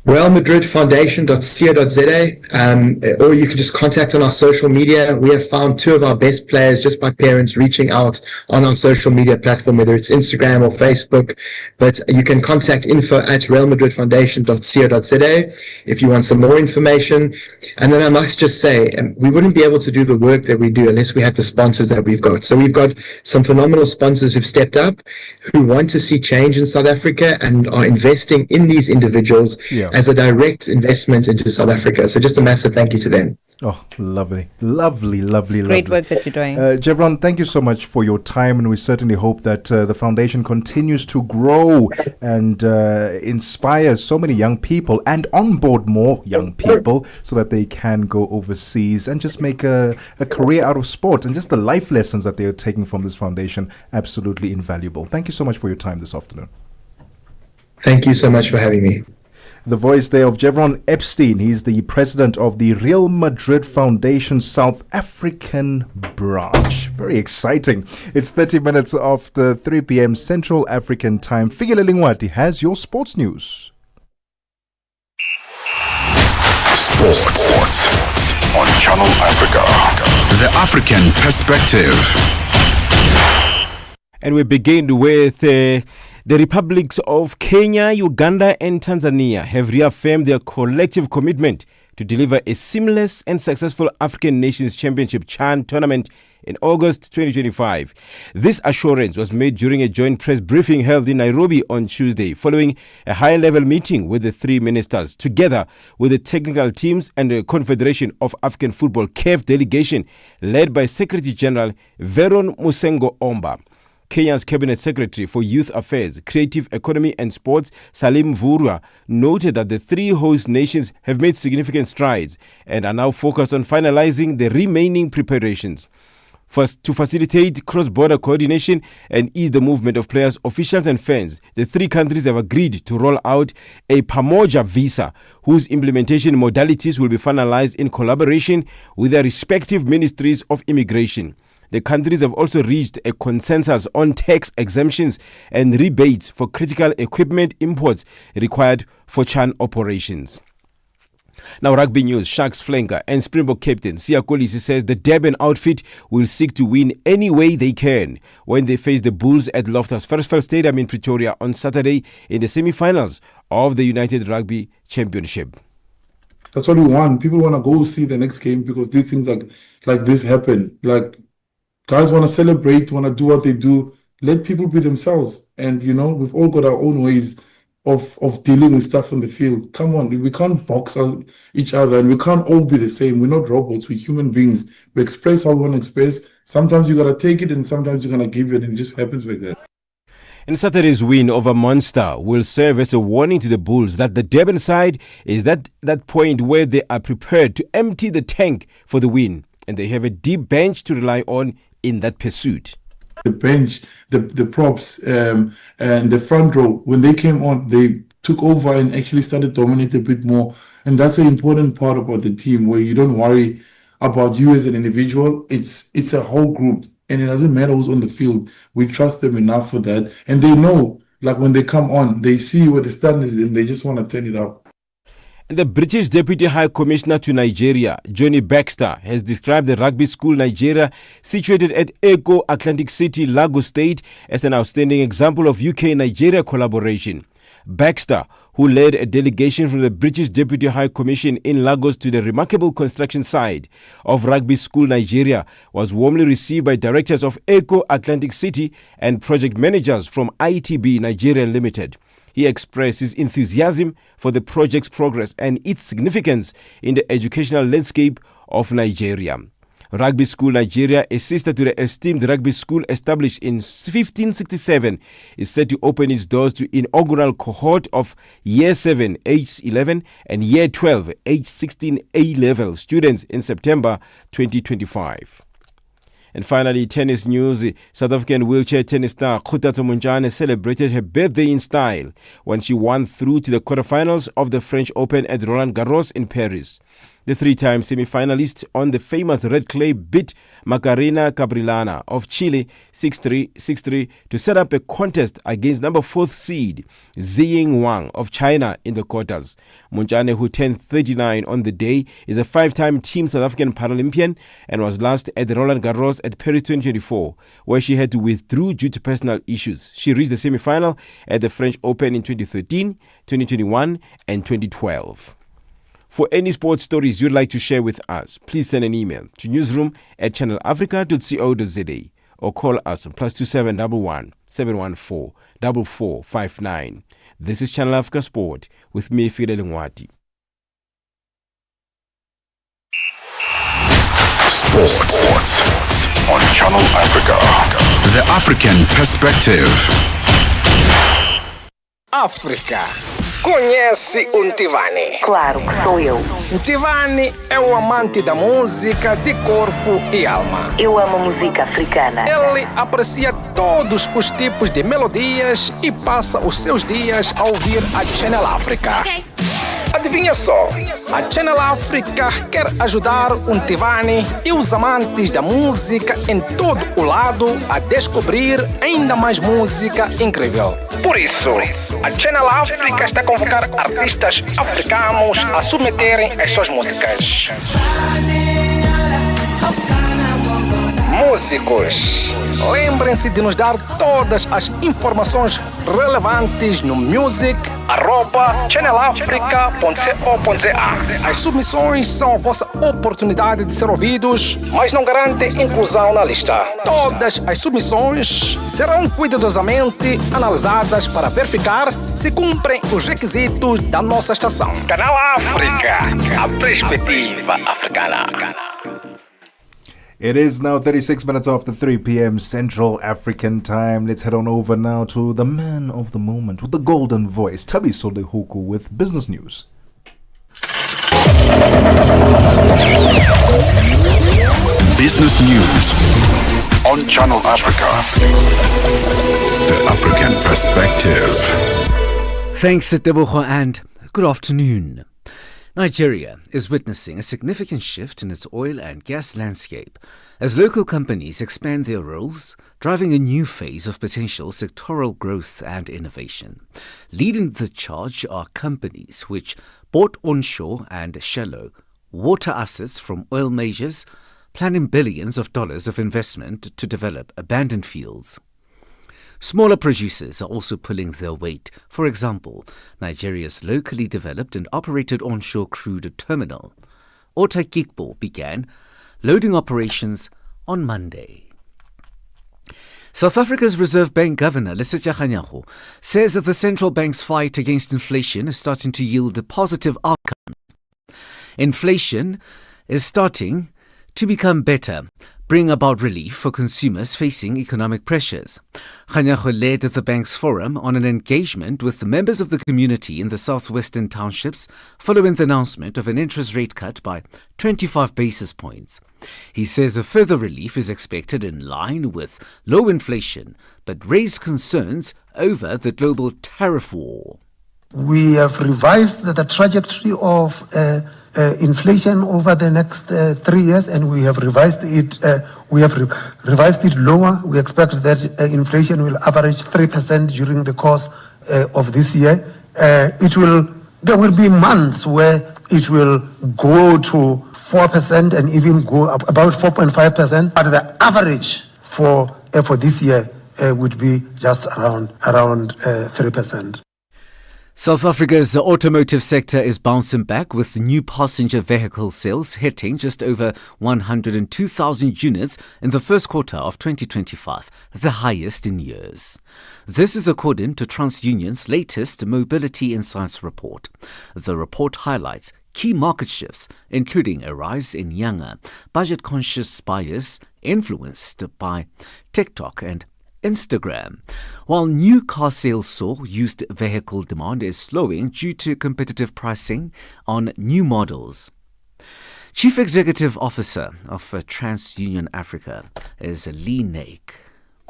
realmadridfoundation.co.za, or you can just contact on our social media. We have found 2 of our best players just by parents reaching out on our social media platform, whether it's Instagram or Facebook. But you can contact info@realmadridfoundation.co.za if you want some more information. And then I must just say, we wouldn't be able to do the work that we do unless we had the sponsors that we've got. So we've got some phenomenal sponsors who've stepped up, who want to see change in South Africa and are investing in these individuals as a direct investment into South Africa. So just a massive thank you to them. Oh, lovely. Great work that you're doing. Jevron, thank you so much for your time, and we certainly hope that the foundation continues to grow and inspire so many young people and onboard more young people so that they can go overseas and just make a career out of sport, and just the life lessons that they are taking from this foundation, absolutely invaluable. Thank you so much for your time this afternoon. Thank you so much for having me. The voice there of Jevron Epstein. He's the president of the Real Madrid Foundation South African branch. Very exciting. It's 30 minutes after 3 p.m. Central African time. Fikile Lingwati has your sports news. Sports on Channel Africa. The African perspective. And we begin with the republics of Kenya, Uganda, and Tanzania have reaffirmed their collective commitment to deliver a seamless and successful African Nations Championship CHAN tournament in August 2025. This assurance was made during a joint press briefing held in Nairobi on Tuesday, following a high-level meeting with the three ministers, together with the technical teams and the Confederation of African Football CAF delegation, led by Secretary General Veron Musengo Omba. Kenya's Cabinet Secretary for Youth Affairs, Creative Economy and Sports, Salim Mvurya, noted that the three host nations have made significant strides and are now focused on finalizing the remaining preparations. First, to facilitate cross-border coordination and ease the movement of players, officials and fans, the three countries have agreed to roll out a Pamoja visa, whose implementation modalities will be finalized in collaboration with their respective ministries of immigration. The countries have also reached a consensus on tax exemptions and rebates for critical equipment imports required for CHAN operations. Now, rugby news. Sharks flanker and Springbok captain Siya Kolisi says the Durban outfit will seek to win any way they can when they face the Bulls at Loftus Versfeld Stadium in Pretoria on Saturday in the semi-finals of the United Rugby Championship. That's what we want. People want to go see the next game because these things like this happen. Like, guys want to celebrate, want to do what they do. Let people be themselves. And, we've all got our own ways of dealing with stuff on the field. Come on, we can't box each other and we can't all be the same. We're not robots, we're human beings. We express how we want to express. Sometimes you got to take it and sometimes you're going to give it, and it just happens like that. And Saturday's win over Munster will serve as a warning to the Bulls that the Durban side is that point where they are prepared to empty the tank for the win, and they have a deep bench to rely on in that pursuit. The bench, the props, and the front row, when they came on, they took over and actually started dominating a bit more. And that's an important part about the team, where you don't worry about you as an individual. It's a whole group, and it doesn't matter who's on the field. We trust them enough for that. And they know, like when they come on, they see where the stand is and they just want to turn it up. The British Deputy High Commissioner to Nigeria, Johnny Baxter, has described the rugby school Nigeria, situated at Eko Atlantic City, Lagos State, as an outstanding example of UK-Nigeria collaboration. Baxter, who led a delegation from the British Deputy High Commission in Lagos to the remarkable construction site of Rugby School Nigeria, was warmly received by directors of Eko Atlantic City and project managers from ITB Nigeria Limited. He expressed his enthusiasm for the project's progress and its significance in the educational landscape of Nigeria. Rugby School Nigeria, a sister to the esteemed rugby school established in 1567, is set to open its doors to inaugural cohort of Year 7 age 11 and Year 12 age 16 A-level students in September 2025. And finally, tennis news. South African wheelchair tennis star Khutatso Montjane celebrated her birthday in style when she won through to the quarterfinals of the French Open at Roland Garros in Paris. The three-time semi-finalist on the famous red clay beat Macarena Cabrilana of Chile 6-3, 6-3 to set up a contest against number 4th seed Ziying Wang of China in the quarters. Montjane, who turned 39 on the day, is a five-time Team South African Paralympian and was last at the Roland Garros at Paris 2024, where she had to withdraw due to personal issues. She reached the semi-final at the French Open in 2013, 2021 and 2012. For any sports stories you'd like to share with us, please send an email to newsroom@channelafrica.co.za or call us on +2711 714 4459. This is Channel Africa Sport with me, Fikile Lingwati. Sports on Channel Africa. The African perspective. Africa Conhece o Ntivani? Claro que sou eu. Ntivani é o amante da música de corpo e alma. Eu amo música africana. Ele aprecia todos os tipos de melodias e passa os seus dias a ouvir a Channel Africa. Ok. Adivinha só, a Channel Africa quer ajudar o Ntivani e os amantes da música em todo o lado a descobrir ainda mais música incrível. Por isso, a Channel Africa está a convocar artistas africanos a submeterem as suas músicas. Músicos, lembrem-se de nos dar todas as informações relevantes no music@channelafrica.co.za. As submissões são a vossa oportunidade de ser ouvidos, mas não garantem inclusão na lista. Todas as submissões serão cuidadosamente analisadas para verificar se cumprem os requisitos da nossa estação. Canal África, a perspectiva africana. It is now 36 minutes after 3 p.m. Central African Time. Let's head on over now to the man of the moment with the golden voice, Thabiso Lehuku, with business news. Business news on Channel Africa. The African perspective. Thanks, Tebogo, and good afternoon. Nigeria is witnessing a significant shift in its oil and gas landscape as local companies expand their roles, driving a new phase of potential sectoral growth and innovation. Leading the charge are companies which bought onshore and shallow water assets from oil majors, planning billions of dollars of investment to develop abandoned fields. Smaller producers are also pulling their weight. For example, Nigeria's locally developed and operated onshore crude terminal, Otakikbo, began loading operations on Monday. South Africa's Reserve Bank Governor, Lesetja Kganyago, says that the central bank's fight against inflation is starting to yield positive outcomes. Inflation is starting to become better, bring about relief for consumers facing economic pressures. Kganyago led the bank's forum on an engagement with the members of the community in the southwestern townships following the announcement of an interest rate cut by 25 basis points. He says a further relief is expected in line with low inflation, but raised concerns over the global tariff war. We have revised the trajectory of inflation over the next 3 years, and we have revised it. Revised it lower. We expect that inflation will average 3% during the course of this year. There will be months where it will go to 4% and even go up about 4.5%. But the average for this year would be just around 3%. South Africa's automotive sector is bouncing back with new passenger vehicle sales hitting just over 102,000 units in the first quarter of 2025, the highest in years. This is according to TransUnion's latest Mobility Insights report. The report highlights key market shifts, including a rise in younger, budget-conscious buyers influenced by TikTok and Instagram. While new car sales soar, used vehicle demand is slowing due to competitive pricing on new models. Chief Executive Officer of TransUnion Africa is Lee Naik.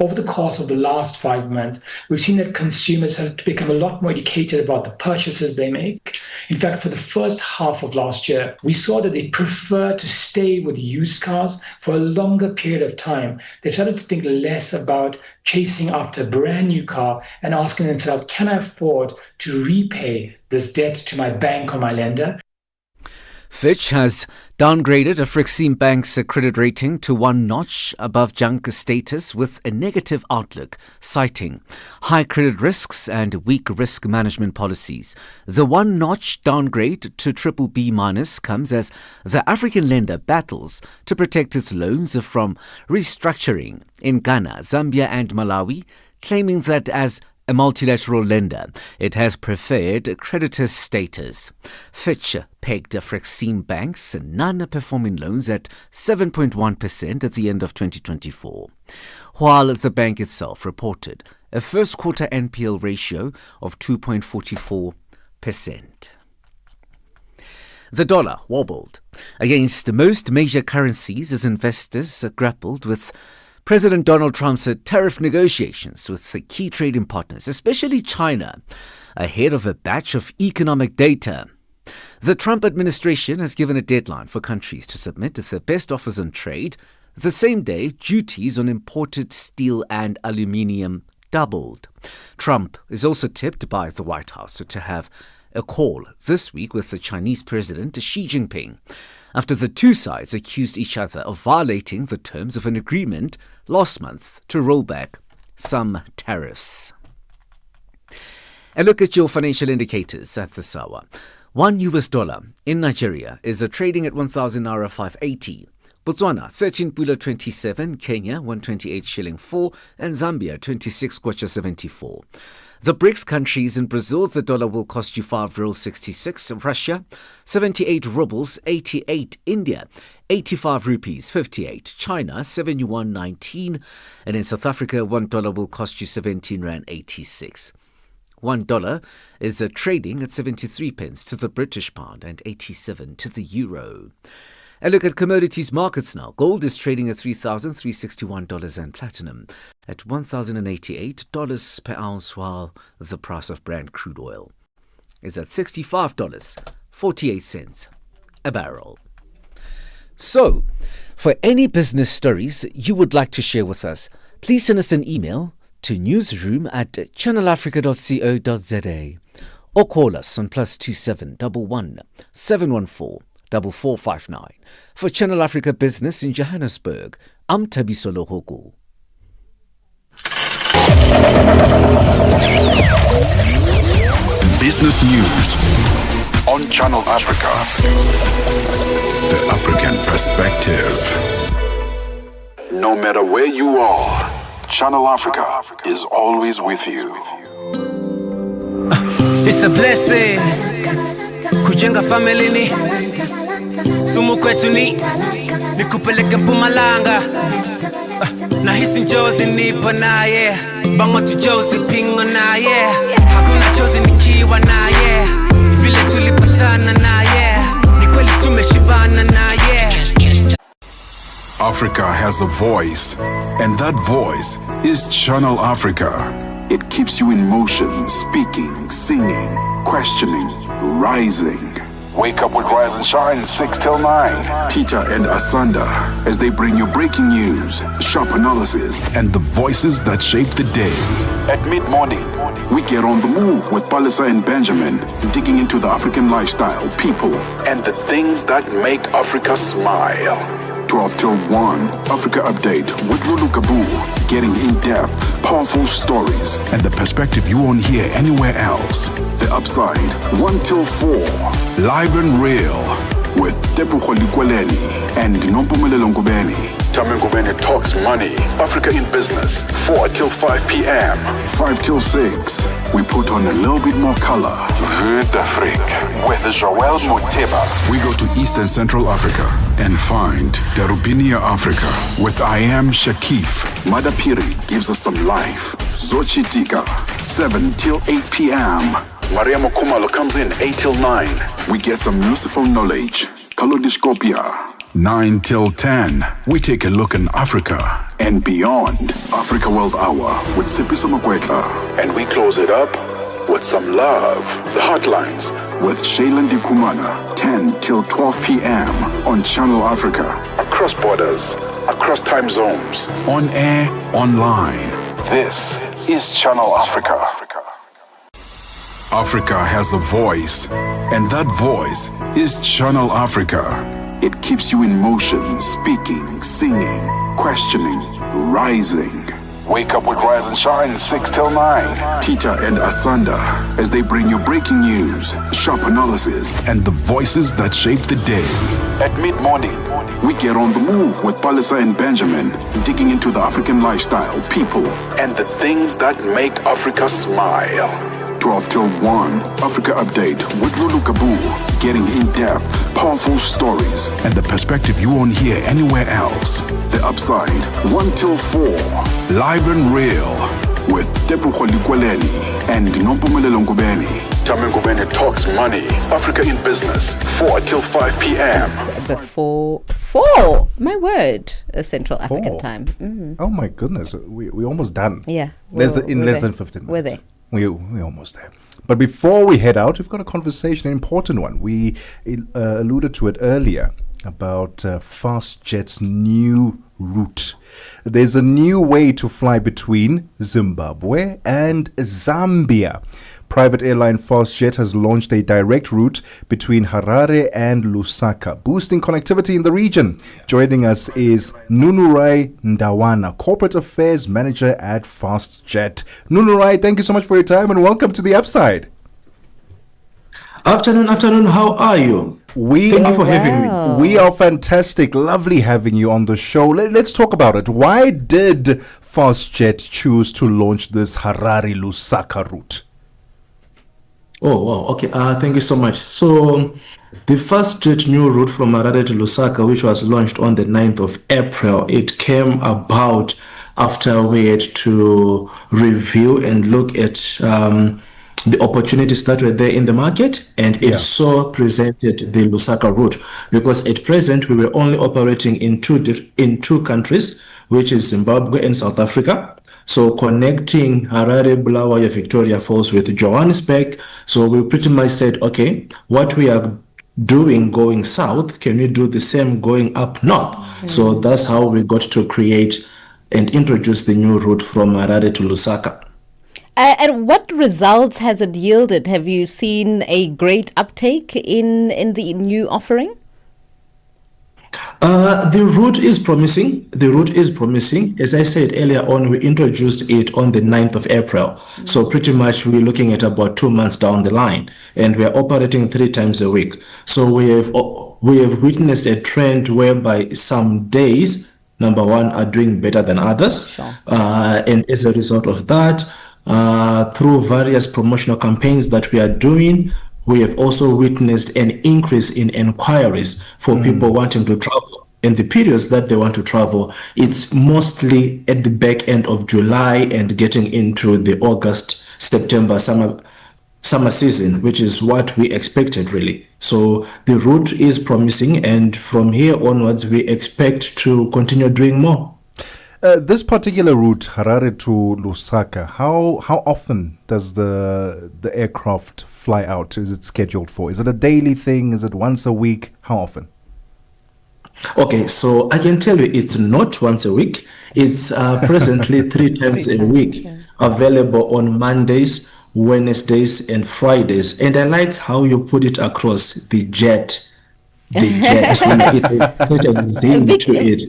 Over the course of the last 5 months, we've seen that consumers have become a lot more educated about the purchases they make. In fact, for the first half of last year, we saw that they prefer to stay with used cars for a longer period of time. They've started to think less about chasing after a brand new car and asking themselves, can I afford to repay this debt to my bank or my lender? Fitch has downgraded Afreximbank's credit rating to one notch above junk status with a negative outlook, citing high credit risks and weak risk management policies. The one-notch downgrade to BBB- comes as the African lender battles to protect its loans from restructuring in Ghana, Zambia and Malawi, claiming that as a multilateral lender, it has preferred creditor status. Fitch pegged Afreximbank's non-performing loans at 7.1% at the end of 2024, while the bank itself reported a first-quarter NPL ratio of 2.44%. The dollar wobbled against most major currencies as investors grappled with President Donald Trump's tariff negotiations with the key trading partners, especially China, ahead of a batch of economic data. The Trump administration has given a deadline for countries to submit their best offers on trade. The same day, duties on imported steel and aluminium doubled. Trump is also tipped by the White House to have a call this week with the Chinese President Xi Jinping after the two sides accused each other of violating the terms of an agreement last month to roll back some tariffs. A look at your financial indicators at this hour. $1 in Nigeria is trading at 1,000 naira 580. Botswana 13.27, Kenya 128 shilling 4, and Zambia 26 kwacha 74. The BRICS countries in Brazil, the dollar will cost you 5 rubles 66, Russia 78 rubles 88, India 85 rupees 58, China 71.19, and in South Africa $1 will cost you 17 rand 86. $1 is trading at 73 pence to the British pound and 87 to the euro. A look at commodities markets now. Gold is trading at $3,361 and platinum at $1,088 per ounce, while the price of Brent crude oil is at $65.48 a barrel. So, for any business stories you would like to share with us, please send us an email to newsroom@channelafrica.co.za or call us on +27 11 714 4459. For Channel Africa Business in Johannesburg, I'm Tabiso Lohoko. Business news on Channel Africa. The African perspective. No matter where you are, Channel Africa is always with you. It's a blessing kujenga family ni sumu kwetu ni kupeleka Mpumalanga na hisi njozi nipo naye bango tujozi pingo naye hakuna chozi nikiwa naye vile tulipatana naye ni kweli tumeshibana naye. Africa has a voice, and that voice is Channel Africa. It keeps you in motion, speaking, singing, questioning, rising. Wake up with Rise and Shine 6 till 9. Peter and Asanda as they bring you breaking news, sharp analysis, and the voices that shape the day. At mid-morning, we get on the move with Palisa and Benjamin, digging into the African lifestyle, people, and the things that make Africa smile. 12 till 1, Africa Update with Lulu Kabu, getting in-depth, powerful stories, and the perspective you won't hear anywhere else. The Upside, 1 till 4, live and real, with Tepuho Likweleni and Nompumelelo Ngubeni. Tame Ngubeni talks money, Africa in business, 4 till 5 p.m. 5 till 6, we put on a little bit more color. Vuesd Afrique with Joelle Muteba. We go to East and Central Africa and find Darubinia Africa with I Am Shakif. Madapiri gives us some life. Zochi Tika, 7 till 8 p.m. Maria Mokumalo comes in 8 till 9. We get some useful knowledge. Kalodiscopia. 9 till 10. We take a look in Africa and beyond. Africa World Hour with Sipiso Makwetla. And we close it up with some love. The Hotlines with Shailen Dikumana. 10 till 12 p.m. on Channel Africa. Across borders, across time zones. On air, online. This is Channel Africa. Africa has a voice, and that voice is Channel Africa. It keeps you in motion, speaking, singing, questioning, rising. Wake up with Rise and Shine 6 till 9. Peter and Asanda as they bring you breaking news, sharp analysis, and the voices that shape the day. At mid-morning, we get on the move with Palisa and Benjamin, digging into the African lifestyle, people, and the things that make Africa smile. 12 till 1, Africa Update with Lulu Kabu, getting in-depth, powerful stories, and the perspective you won't hear anywhere else. The Upside, 1 till 4, live and real, with Tepu Kholikweleni and Nompumelelo Ngubeni. Tame Ngubeni talks money, Africa in business, 4 till 5 p.m. Before 4, my word, Central African time. Mm-hmm. Oh my goodness, we're almost done. Yeah. Less than 15 minutes. We're there. We're almost there. But before we head out, we've got a conversation, an important one. We alluded to it earlier about FastJet's new route. There's a new way to fly between Zimbabwe and Zambia. Private airline FastJet has launched a direct route between Harare and Lusaka, boosting connectivity in the region. Joining us is Nunurai Ndawana, Corporate Affairs Manager at FastJet. Nunurai, thank you so much for your time and welcome to the Upside. Afternoon. How are you? Thank you for having me. We are fantastic. Lovely having you on the show. Let's talk about it. Why did FastJet choose to launch this Harare-Lusaka route? Oh, wow. Okay. Thank you so much. So, the FastJet new route from Harare to Lusaka, which was launched on the 9th of April, it came about after we had to review and look at the opportunities that were there in the market, and it so presented the Lusaka route, because at present we were only operating in two countries, which is Zimbabwe and South Africa. So connecting Harare, Bulawayo, Victoria Falls with Johannesburg. So we pretty much said, okay, what we are doing going south, can we do the same going up north? Mm-hmm. So that's how we got to create and introduce the new route from Harare to Lusaka. And what results has it yielded? Have you seen a great uptake in the new offering? The route is promising. As I said earlier on, we introduced it on the 9th of April. Mm-hmm. So pretty much we're looking at about 2 months down the line, and we're operating 3 times a week. So we have witnessed a trend whereby some days, number one, are doing better than others. Sure. And as a result of that, through various promotional campaigns that we are doing, we have also witnessed an increase in inquiries for people wanting to travel. In the periods that they want to travel, it's mostly at the back end of July and getting into the August, September, summer season, which is what we expected really. So the route is promising, and from here onwards, we expect to continue doing more. This particular route, Harare to Lusaka, how often does the aircraft fly out? Is it scheduled for? Is it a daily thing? Is it once a week? How often? Okay, so I can tell you it's not once a week. It's presently 3 times a week, available on Mondays, Wednesdays, and Fridays. And I like how you put it across the jet. To it.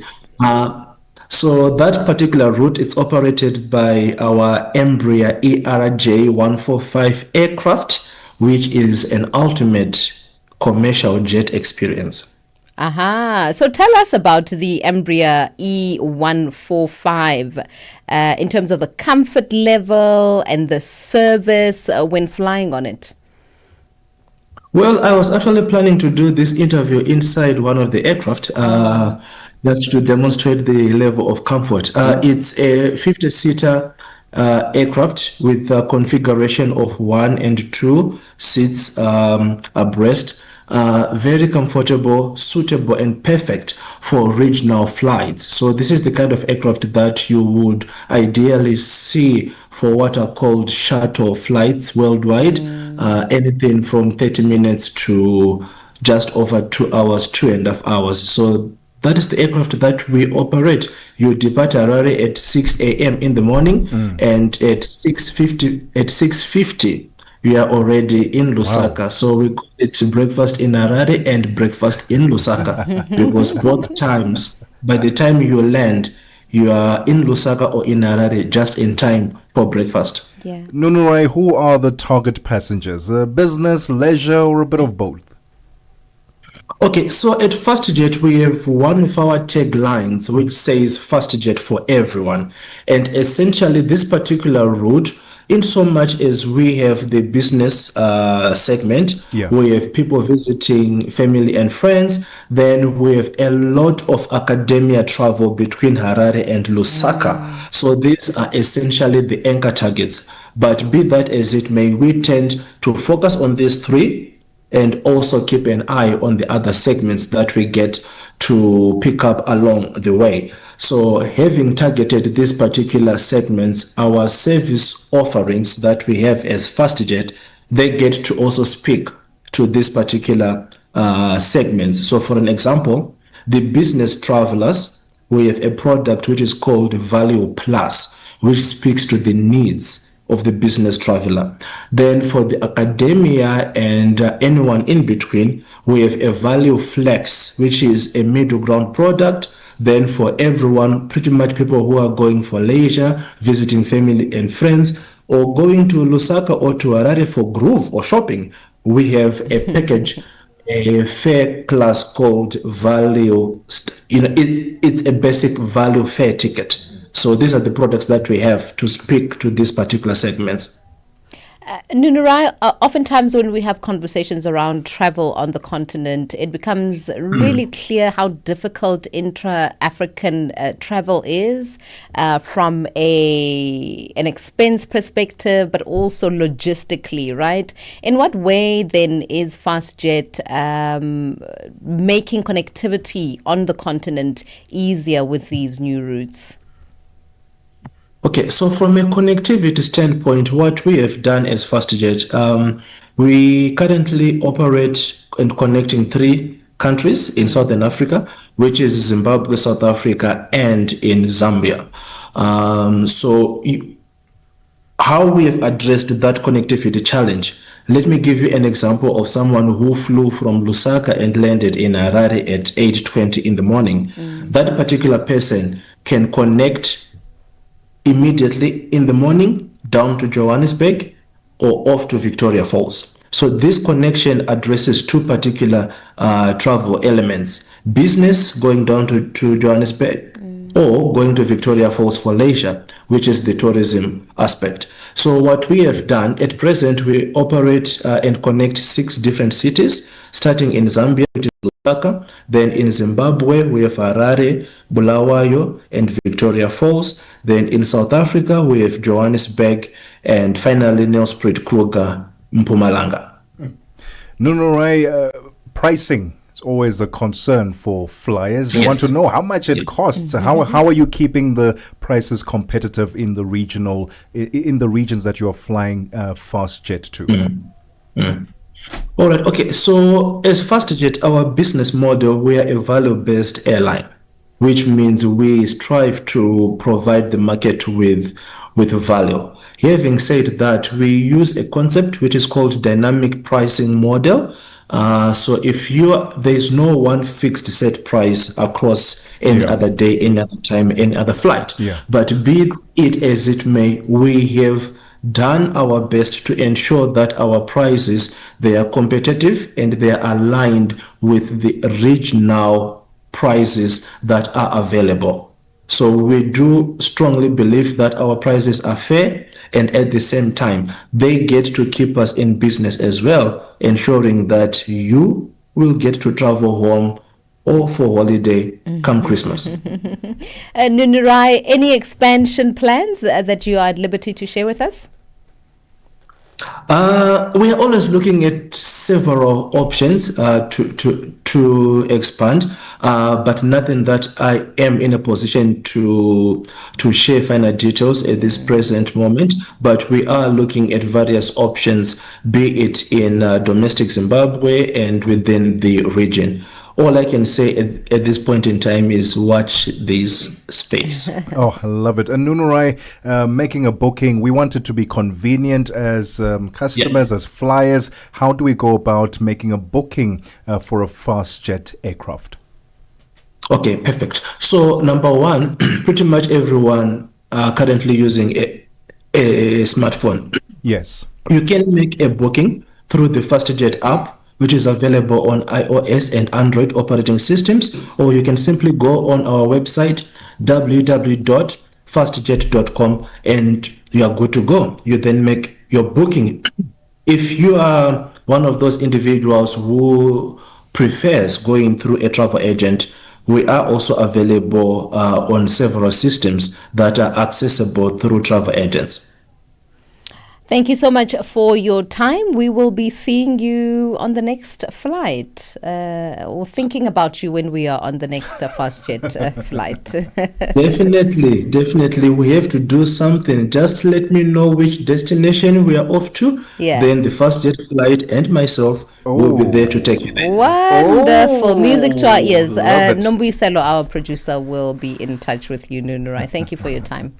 So that particular route is operated by our Embraer ERJ-145 aircraft, which is an ultimate commercial jet experience. Aha. So tell us about the Embraer E145 in terms of the comfort level and the service when flying on it. Well, I was actually planning to do this interview inside one of the aircraft. Just to demonstrate the level of comfort. It's a 50-seater aircraft with a configuration of 1 and 2 seats abreast. Very comfortable, suitable, and perfect for regional flights. So this is the kind of aircraft that you would ideally see for what are called shuttle flights worldwide. Anything from 30 minutes to just over 2 hours, 2.5 hours. So that is the aircraft that we operate. You depart Harare at 6 a.m. in the morning, and at 6:50 you are already in Lusaka. Wow. So we call it breakfast in Harare and breakfast in Lusaka, because both times, by the time you land, you are in Lusaka or in Harare just in time for breakfast. Yeah. Nunurai, who are the target passengers? Business, leisure, or a bit of both? Okay, so at FastJet, we have one of our taglines which says FastJet for everyone. And essentially, this particular route in so much as we have the business segment, we have people visiting family and friends, then we have a lot of academia travel between Harare and Lusaka. So these are essentially the anchor targets. But be that as it may, we tend to focus on these three and also keep an eye on the other segments that we get to pick up along the way. So having targeted these particular segments, our service offerings that we have as FastJet, they get to also speak to these particular segments. So for an example, the business travelers, we have a product which is called Value Plus, which speaks to the needs of the business traveler. Then for the academia and anyone in between, we have a Value Flex, which is a middle ground product. Then for everyone, pretty much people who are going for leisure, visiting family and friends, or going to Lusaka or to Harare for groove or shopping, we have a package, a fare class called Value. It's a basic value fare ticket. So these are the products that we have to speak to these particular segments. Nunurai, oftentimes when we have conversations around travel on the continent, it becomes really clear how difficult intra-African travel is from an expense perspective, but also logistically, right? In what way then is FastJet making connectivity on the continent easier with these new routes? Okay, so from a connectivity standpoint, what we have done as FastJet, we currently operate and connecting 3 countries in Southern Africa, which is Zimbabwe, South Africa, and in Zambia. How we have addressed that connectivity challenge, let me give you an example of someone who flew from Lusaka and landed in Harare at 8:20 in the morning. That particular person can connect immediately in the morning down to Johannesburg or off to Victoria Falls. So this connection addresses 2 particular travel elements: business going down to Johannesburg or going to Victoria Falls for leisure, which is the tourism aspect. So what we have done at present, we operate and connect 6 different cities, starting in Zambia, which is Lusaka. Then in Zimbabwe, we have Harare, Bulawayo, and Victoria Falls. Then in South Africa, we have Johannesburg, and finally Nelspruit Kruger, Mpumalanga. Nunurai, pricing is always a concern for flyers. They want to know how much it costs. How are you keeping the prices competitive in the regions that you are flying FastJet to? All right. Okay. So as FastJet, our business model, we are a value-based airline, which means we strive to provide the market with value. Having said that, we use a concept which is called dynamic pricing model. So there is no one fixed set price across any other day, any other time, any other flight. But be it as it may, we have done our best to ensure that our prices, they are competitive and they are aligned with the regional prices that are available. So we do strongly believe that our prices are fair, and at the same time, they get to keep us in business as well, ensuring that you will get to travel home or for holiday come Christmas. Nunurai, any expansion plans that you are at liberty to share with us? We are always looking at several options to expand, but nothing that I am in a position to share final details at this present moment. But we are looking at various options, be it in domestic Zimbabwe and within the region. All I can say at this point in time is watch this space. Oh, I love it. And Nunurai, making a booking, we want it to be convenient as customers, as flyers. How do we go about making a booking for a FastJet aircraft? Okay, perfect. So number one, pretty much everyone currently using a smartphone. Yes. You can make a booking through the FastJet app, which is available on iOS and Android operating systems, or you can simply go on our website, www fastjet.com, and you are good to go. You then make your booking. If you are one of those individuals who prefers going through a travel agent, we are also available on several systems that are accessible through travel agents. Thank you so much for your time. We will be seeing you on the next flight, or thinking about you when we are on the next FastJet flight. Definitely. We have to do something. Just let me know which destination we are off to. Yeah. Then the FastJet flight and myself will be there to take you there. Wonderful. Music to our ears. Love it. Nombuyiselo, our producer, will be in touch with you, Nunurai. Thank you for your time.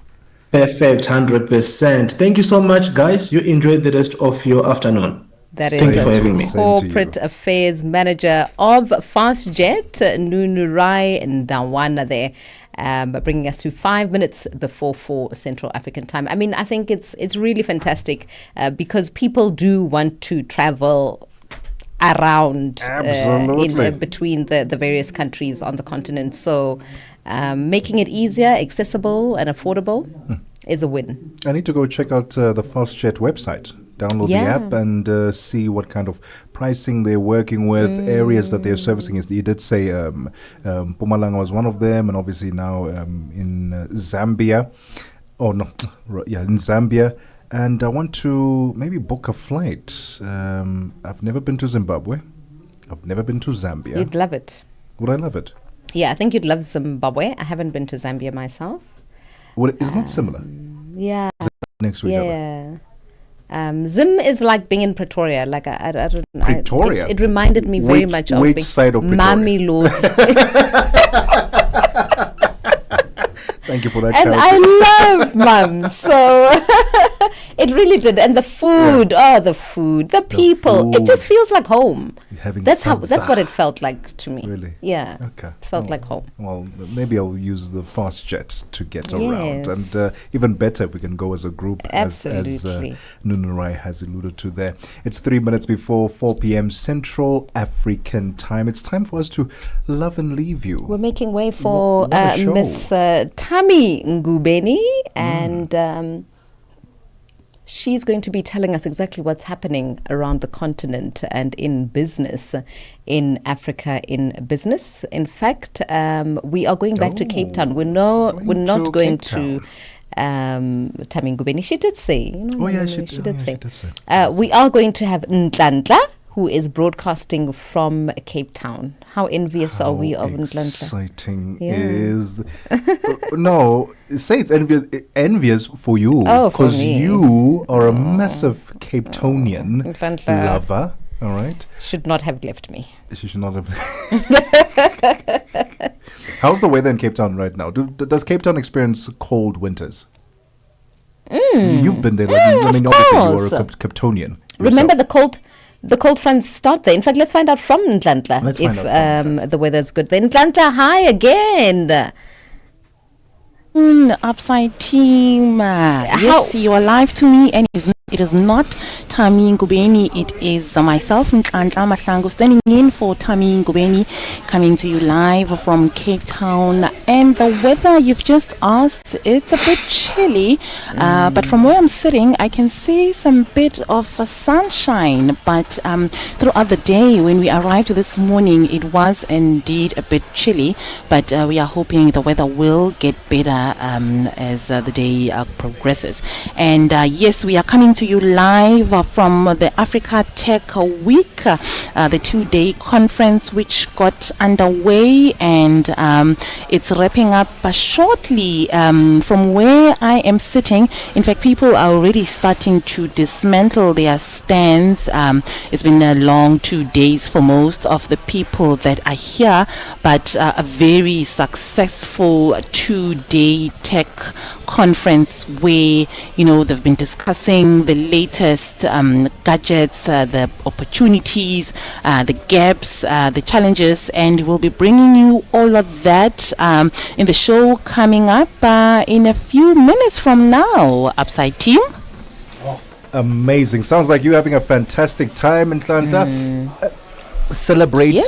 Perfect, 100%. Thank you so much, guys. You enjoy the rest of your afternoon. That Thank you for having me. Corporate Affairs Manager of FastJet, Nunurai Ndawana there, bringing us to 5 minutes before 4 Central African time. I mean, I think it's really fantastic because people do want to travel around in between the various countries on the continent. So making it easier, accessible and affordable is a win. I need to go check out the FastJet website. Download the app and see what kind of pricing they're working with, areas that they're servicing. As you did say, Mpumalanga was one of them, and obviously now in Zambia. In Zambia. And I want to maybe book a flight. I've never been to Zimbabwe. I've never been to Zambia. You'd love it. Would I love it? Yeah, I think you'd love Zimbabwe. I haven't been to Zambia myself. Well, it's not similar. Yeah. Next to each other. Zim is like being in Pretoria. Like I don't know. Pretoria? It reminded me very much of which side of Pretoria? Mami Lord. Thank you for that. And I love Mum, so it really did. And the food, the people, it just feels like home. That's what it felt like to me. Really? Yeah. Okay. It felt like home. Well, maybe I'll use the FastJet to get around, and even better if we can go as a group. Absolutely. As Nunurai has alluded to there. It's 3 minutes before 4 p.m. Central African time. It's time for us to love and leave you. We're making way for What a show. Miss Tami Ngubeni, and she's going to be telling us exactly what's happening around the continent and in business, in Africa in business. In fact, we are going back to Cape Town. We're not going to Tami Ngubeni. She did say, she did say. We are going to have Nhlanhla, who is broadcasting from Cape Town. How envious are we of Nhlanhla? Exciting is... No, say it's envious for you. Because you are a massive Cape Townian lover. All right. Should not have left me. She should not have. How's the weather in Cape Town right now? Does Cape Town experience cold winters? You've been there. Obviously you are a Cape Townian. Remember the cold fronts start there. In fact, let's find out from Nhlanhla if the weather's good. Then Nhlanhla, hi again. Upside team. Yes, you are live to me, and it is not Tami Ngubeni. It is myself, Nhlanhla Mahlangu, standing in for Tami Ngubeni, coming to you live from Cape Town. And the weather, you've just asked, it's a bit chilly, but from where I'm sitting, I can see some bit of sunshine. But throughout the day, when we arrived this morning, it was indeed a bit chilly. But we are hoping the weather will get better as the day progresses. And yes, we are coming to you live from the Africa Tech Week, the 2-day conference which got underway, and it's wrapping up shortly. From where I am sitting, in fact, people are already starting to dismantle their stands. It's been a long 2 days for most of the people that are here, but a very successful 2-day tech conference where they've been discussing the latest gadgets, the opportunities, the gaps, the challenges, and we'll be bringing you all of that in the show coming up in a few minutes from now. Upside team. Amazing. Sounds like you're having a fantastic time in Nhlanhla. celebrate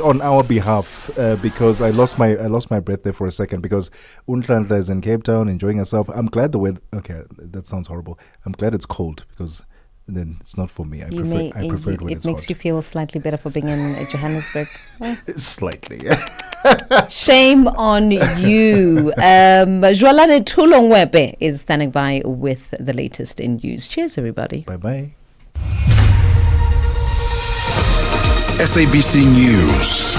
on our behalf because I lost my breath there for a second because Unhlanhla is in Cape Town enjoying herself. I'm glad the weather. Okay, that sounds horrible. I'm glad it's cold because then it's not for me. I prefer it when it's hot. It makes you feel slightly better for being in Johannesburg. Slightly. Shame on you. Joelle Muteba is standing by with the latest in news. Cheers, everybody. Bye-bye. SABC News.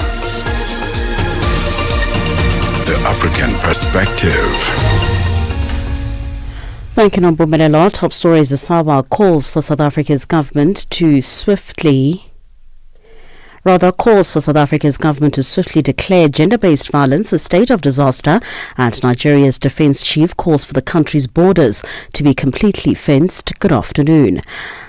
The African Perspective. Thank you, Nombumelelo. Top stories. Asawa calls for South Africa's government to swiftly declare gender-based violence a state of disaster, and Nigeria's defense chief calls for the country's borders to be completely fenced. Good afternoon.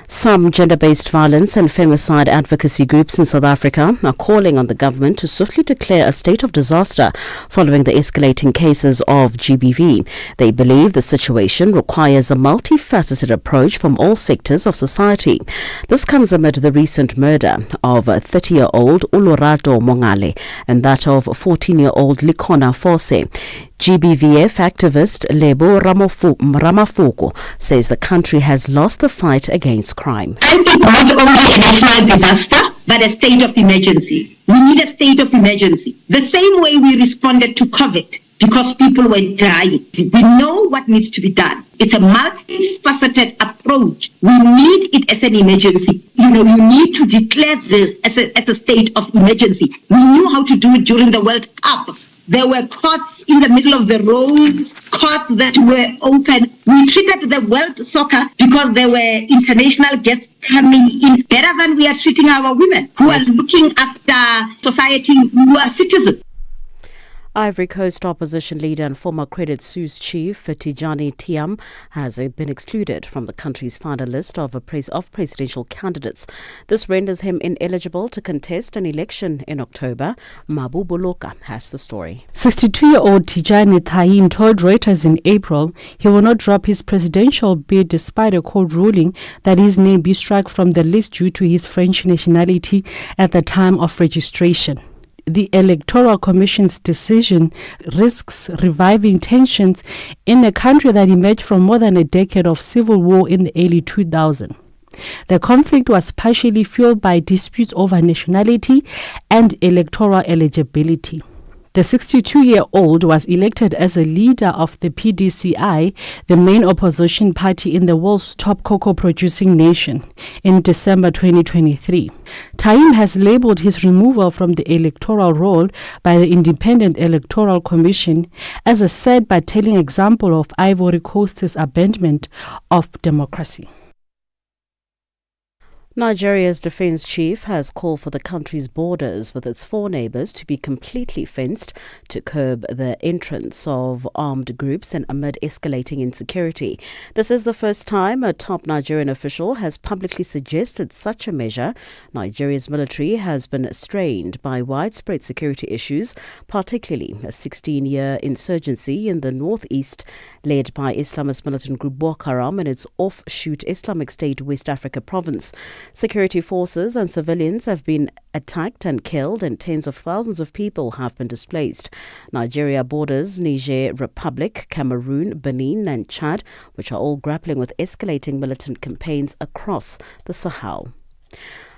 Some gender-based violence and femicide advocacy groups in South Africa are calling on the government to swiftly declare a state of disaster following the escalating cases of GBV. They believe the situation requires a multifaceted approach from all sectors of society. This comes amid the recent murder of 30-year-old Ulurato Mongale and that of 14-year-old Likona Fose. GBVF activist Lebo Ramafuku says the country has lost the fight against crime. I think not only a national disaster, but a state of emergency. We need a state of emergency. The same way we responded to COVID because people were dying. We know what needs to be done. It's a multifaceted approach. We need it as an emergency. You need to declare this as a state of emergency. We knew how to do it during the World Cup. There were courts in the middle of the roads, courts that were open. We treated the World Soccer because there were international guests coming in better than we are treating our women who are looking after society, who are citizens. Ivory Coast opposition leader and former Credit Suisse chief Tijani Thiam has been excluded from the country's final list of presidential candidates. This renders him ineligible to contest an election in October. Mabu Boloka has the story. 62-year-old Tijani Thiam told Reuters in April he will not drop his presidential bid despite a court ruling that his name be struck from the list due to his French nationality at the time of registration. The Electoral Commission's decision risks reviving tensions in a country that emerged from more than a decade of civil war in the early 2000s. The conflict was partially fueled by disputes over nationality and electoral eligibility. The 62-year-old was elected as a leader of the PDCI, the main opposition party in the world's top cocoa-producing nation, in December 2023. Thiam has labeled his removal from the electoral roll by the Independent Electoral Commission as a sad but telling example of Ivory Coast's abandonment of democracy. Nigeria's defense chief has called for the country's borders with its four neighbors to be completely fenced to curb the entrance of armed groups and amid escalating insecurity. This is the first time a top Nigerian official has publicly suggested such a measure. Nigeria's military has been strained by widespread security issues, particularly a 16-year insurgency in the northeast led by Islamist militant group Boko Haram and its offshoot Islamic State West Africa province. Security forces and civilians have been attacked and killed, and tens of thousands of people have been displaced. Nigeria borders Niger Republic, Cameroon, Benin and Chad, which are all grappling with escalating militant campaigns across the Sahel.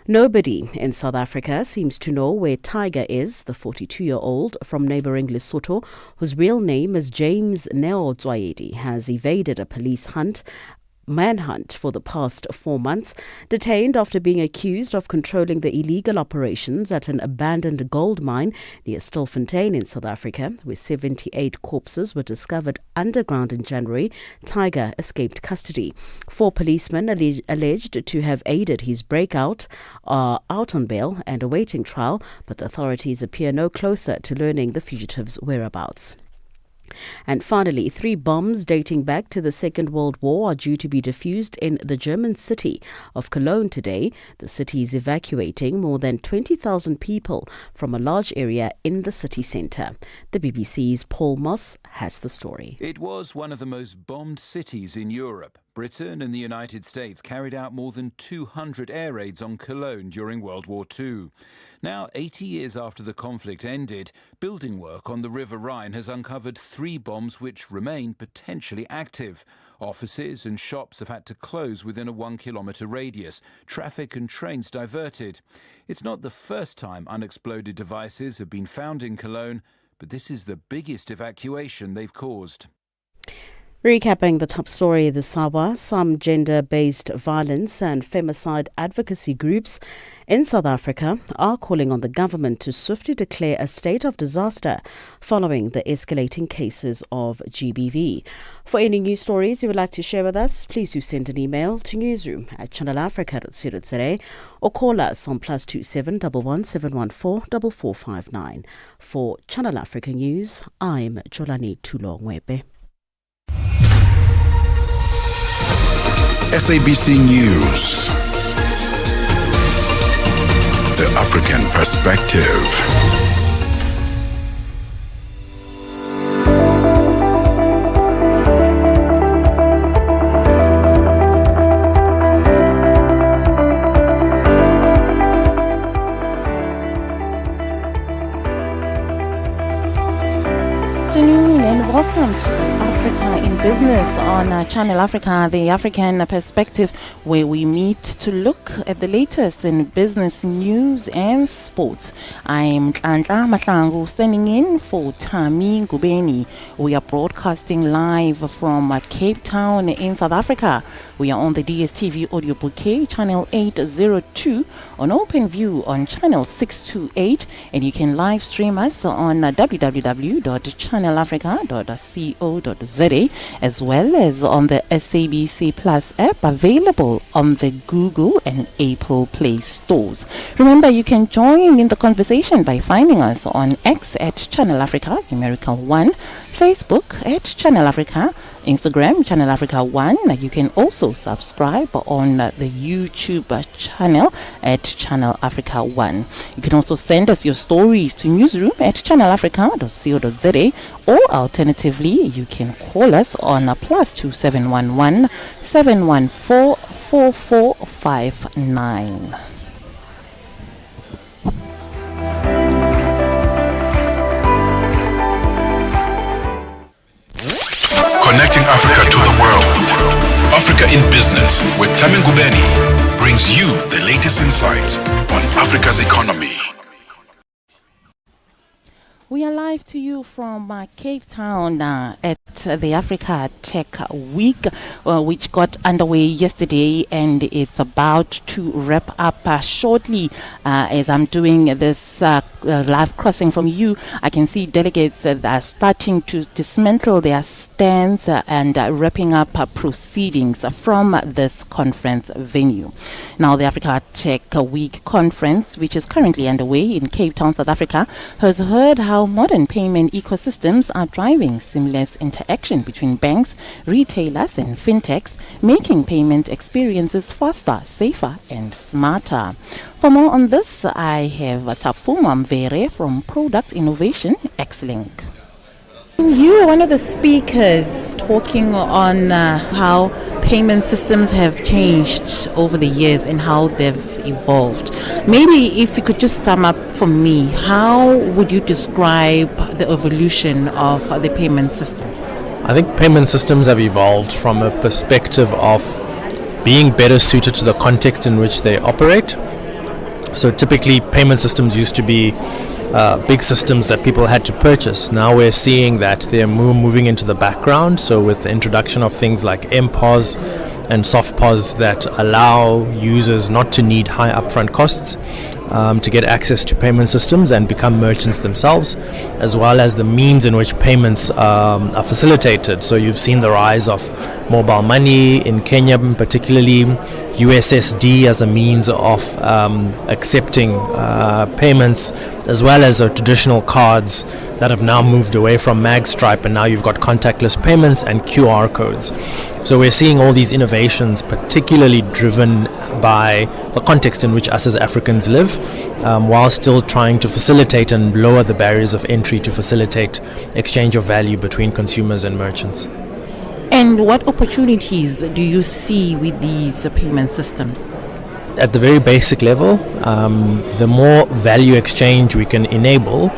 Nobody in South Africa seems to know where Tiger is, the 42-year-old from neighbouring Lesotho, whose real name is James Neo Tswayedi, has evaded a police manhunt for the past 4 months, detained after being accused of controlling the illegal operations at an abandoned gold mine near Stilfontein in South Africa, where 78 corpses were discovered underground in January. Tiger escaped custody. 4 policemen alleged to have aided his breakout are out on bail and awaiting trial, but the authorities appear no closer to learning the fugitive's whereabouts. And finally, 3 bombs dating back to the Second World War are due to be defused in the German city of Cologne today. The city is evacuating more than 20,000 people from a large area in the city centre. The BBC's Paul Moss has the story. It was one of the most bombed cities in Europe. Britain and the United States carried out more than 200 air raids on Cologne during World War II. Now, 80 years after the conflict ended, building work on the River Rhine has uncovered 3 bombs which remain potentially active. Offices and shops have had to close within a 1-kilometre radius, traffic and trains diverted. It's not the first time unexploded devices have been found in Cologne, but this is the biggest evacuation they've caused. Recapping the top story this hour, some gender-based violence and femicide advocacy groups in South Africa are calling on the government to swiftly declare a state of disaster following the escalating cases of GBV. For any news stories you would like to share with us, please do send an email to newsroom@channelafrica.co.za or call us on +27 11 714 4459. For Channel Africa News, I'm Jolani Tulongwebe. SABC News. The African Perspective. Welcome to Africa in Business on Channel Africa, the African Perspective, where we meet to look at the latest in business news and sports. I'm Ntlanhla Mahlangu, standing in for Tami Ngubeni. We are broadcasting live from Cape Town in South Africa. We are on the DSTV audio bouquet, channel 802, on OpenView on channel 628, and you can live stream us on www.channelafrica.co.za, as well as on the SABC Plus app, available on the Google and Apple Play stores. Remember, you can join in the conversation by finding us on X at Channel Africa, numerical 1, Facebook at Channel Africa, Instagram, Channel Africa 1. You can also subscribe on the YouTube channel at Channel Africa 1. You can also send us your stories to newsroom at channelafrica.co.za, or alternatively, you can call us on +2711 714 4459. Connecting Africa to the world. Africa in Business with Tami Ngubeni brings you the latest insights on Africa's economy. We are live to you from Cape Town at the Africa Tech Week, which got underway yesterday, and it's about to wrap up shortly. As I'm doing this live crossing from you, I can see delegates that are starting to dismantle their stands and wrapping up proceedings from this conference venue. Now, the Africa Tech Week conference, which is currently underway in Cape Town, South Africa, has heard how modern payment ecosystems are driving seamless interaction between banks, retailers, and fintechs, making payment experiences faster, safer, and smarter. For more on this, I have Tapfuma Mvere from Product Innovation X-Link. You are one of the speakers talking on how payment systems have changed over the years and how they've evolved. Maybe if you could just sum up for me, how would you describe the evolution of the payment system? I think payment systems have evolved from a perspective of being better suited to the context in which they operate. So typically payment systems used to be big systems that people had to purchase. Now we're seeing that they're moving into the background. So with the introduction of things like MPOS and SoftPOS that allow users not to need high upfront costs to get access to payment systems and become merchants themselves, as well as the means in which payments are facilitated. So you've seen the rise of mobile money in Kenya, particularly USSD as a means of accepting payments, as well as traditional cards that have now moved away from magstripe, and now you've got contactless payments and QR codes. So we're seeing all these innovations, particularly driven by the context in which us as Africans live, while still trying to facilitate and lower the barriers of entry to facilitate exchange of value between consumers and merchants. And what opportunities do you see with these payment systems? At the very basic level, the more value exchange we can enable,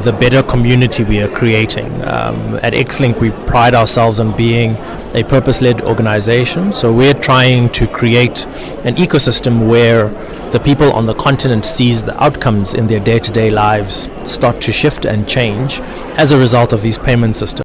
the better community we are creating. At Xlink, we pride ourselves on being a purpose-led organization, so we're trying to create an ecosystem where the people on the continent sees the outcomes in their day-to-day lives start to shift and change as a result of these payment systems.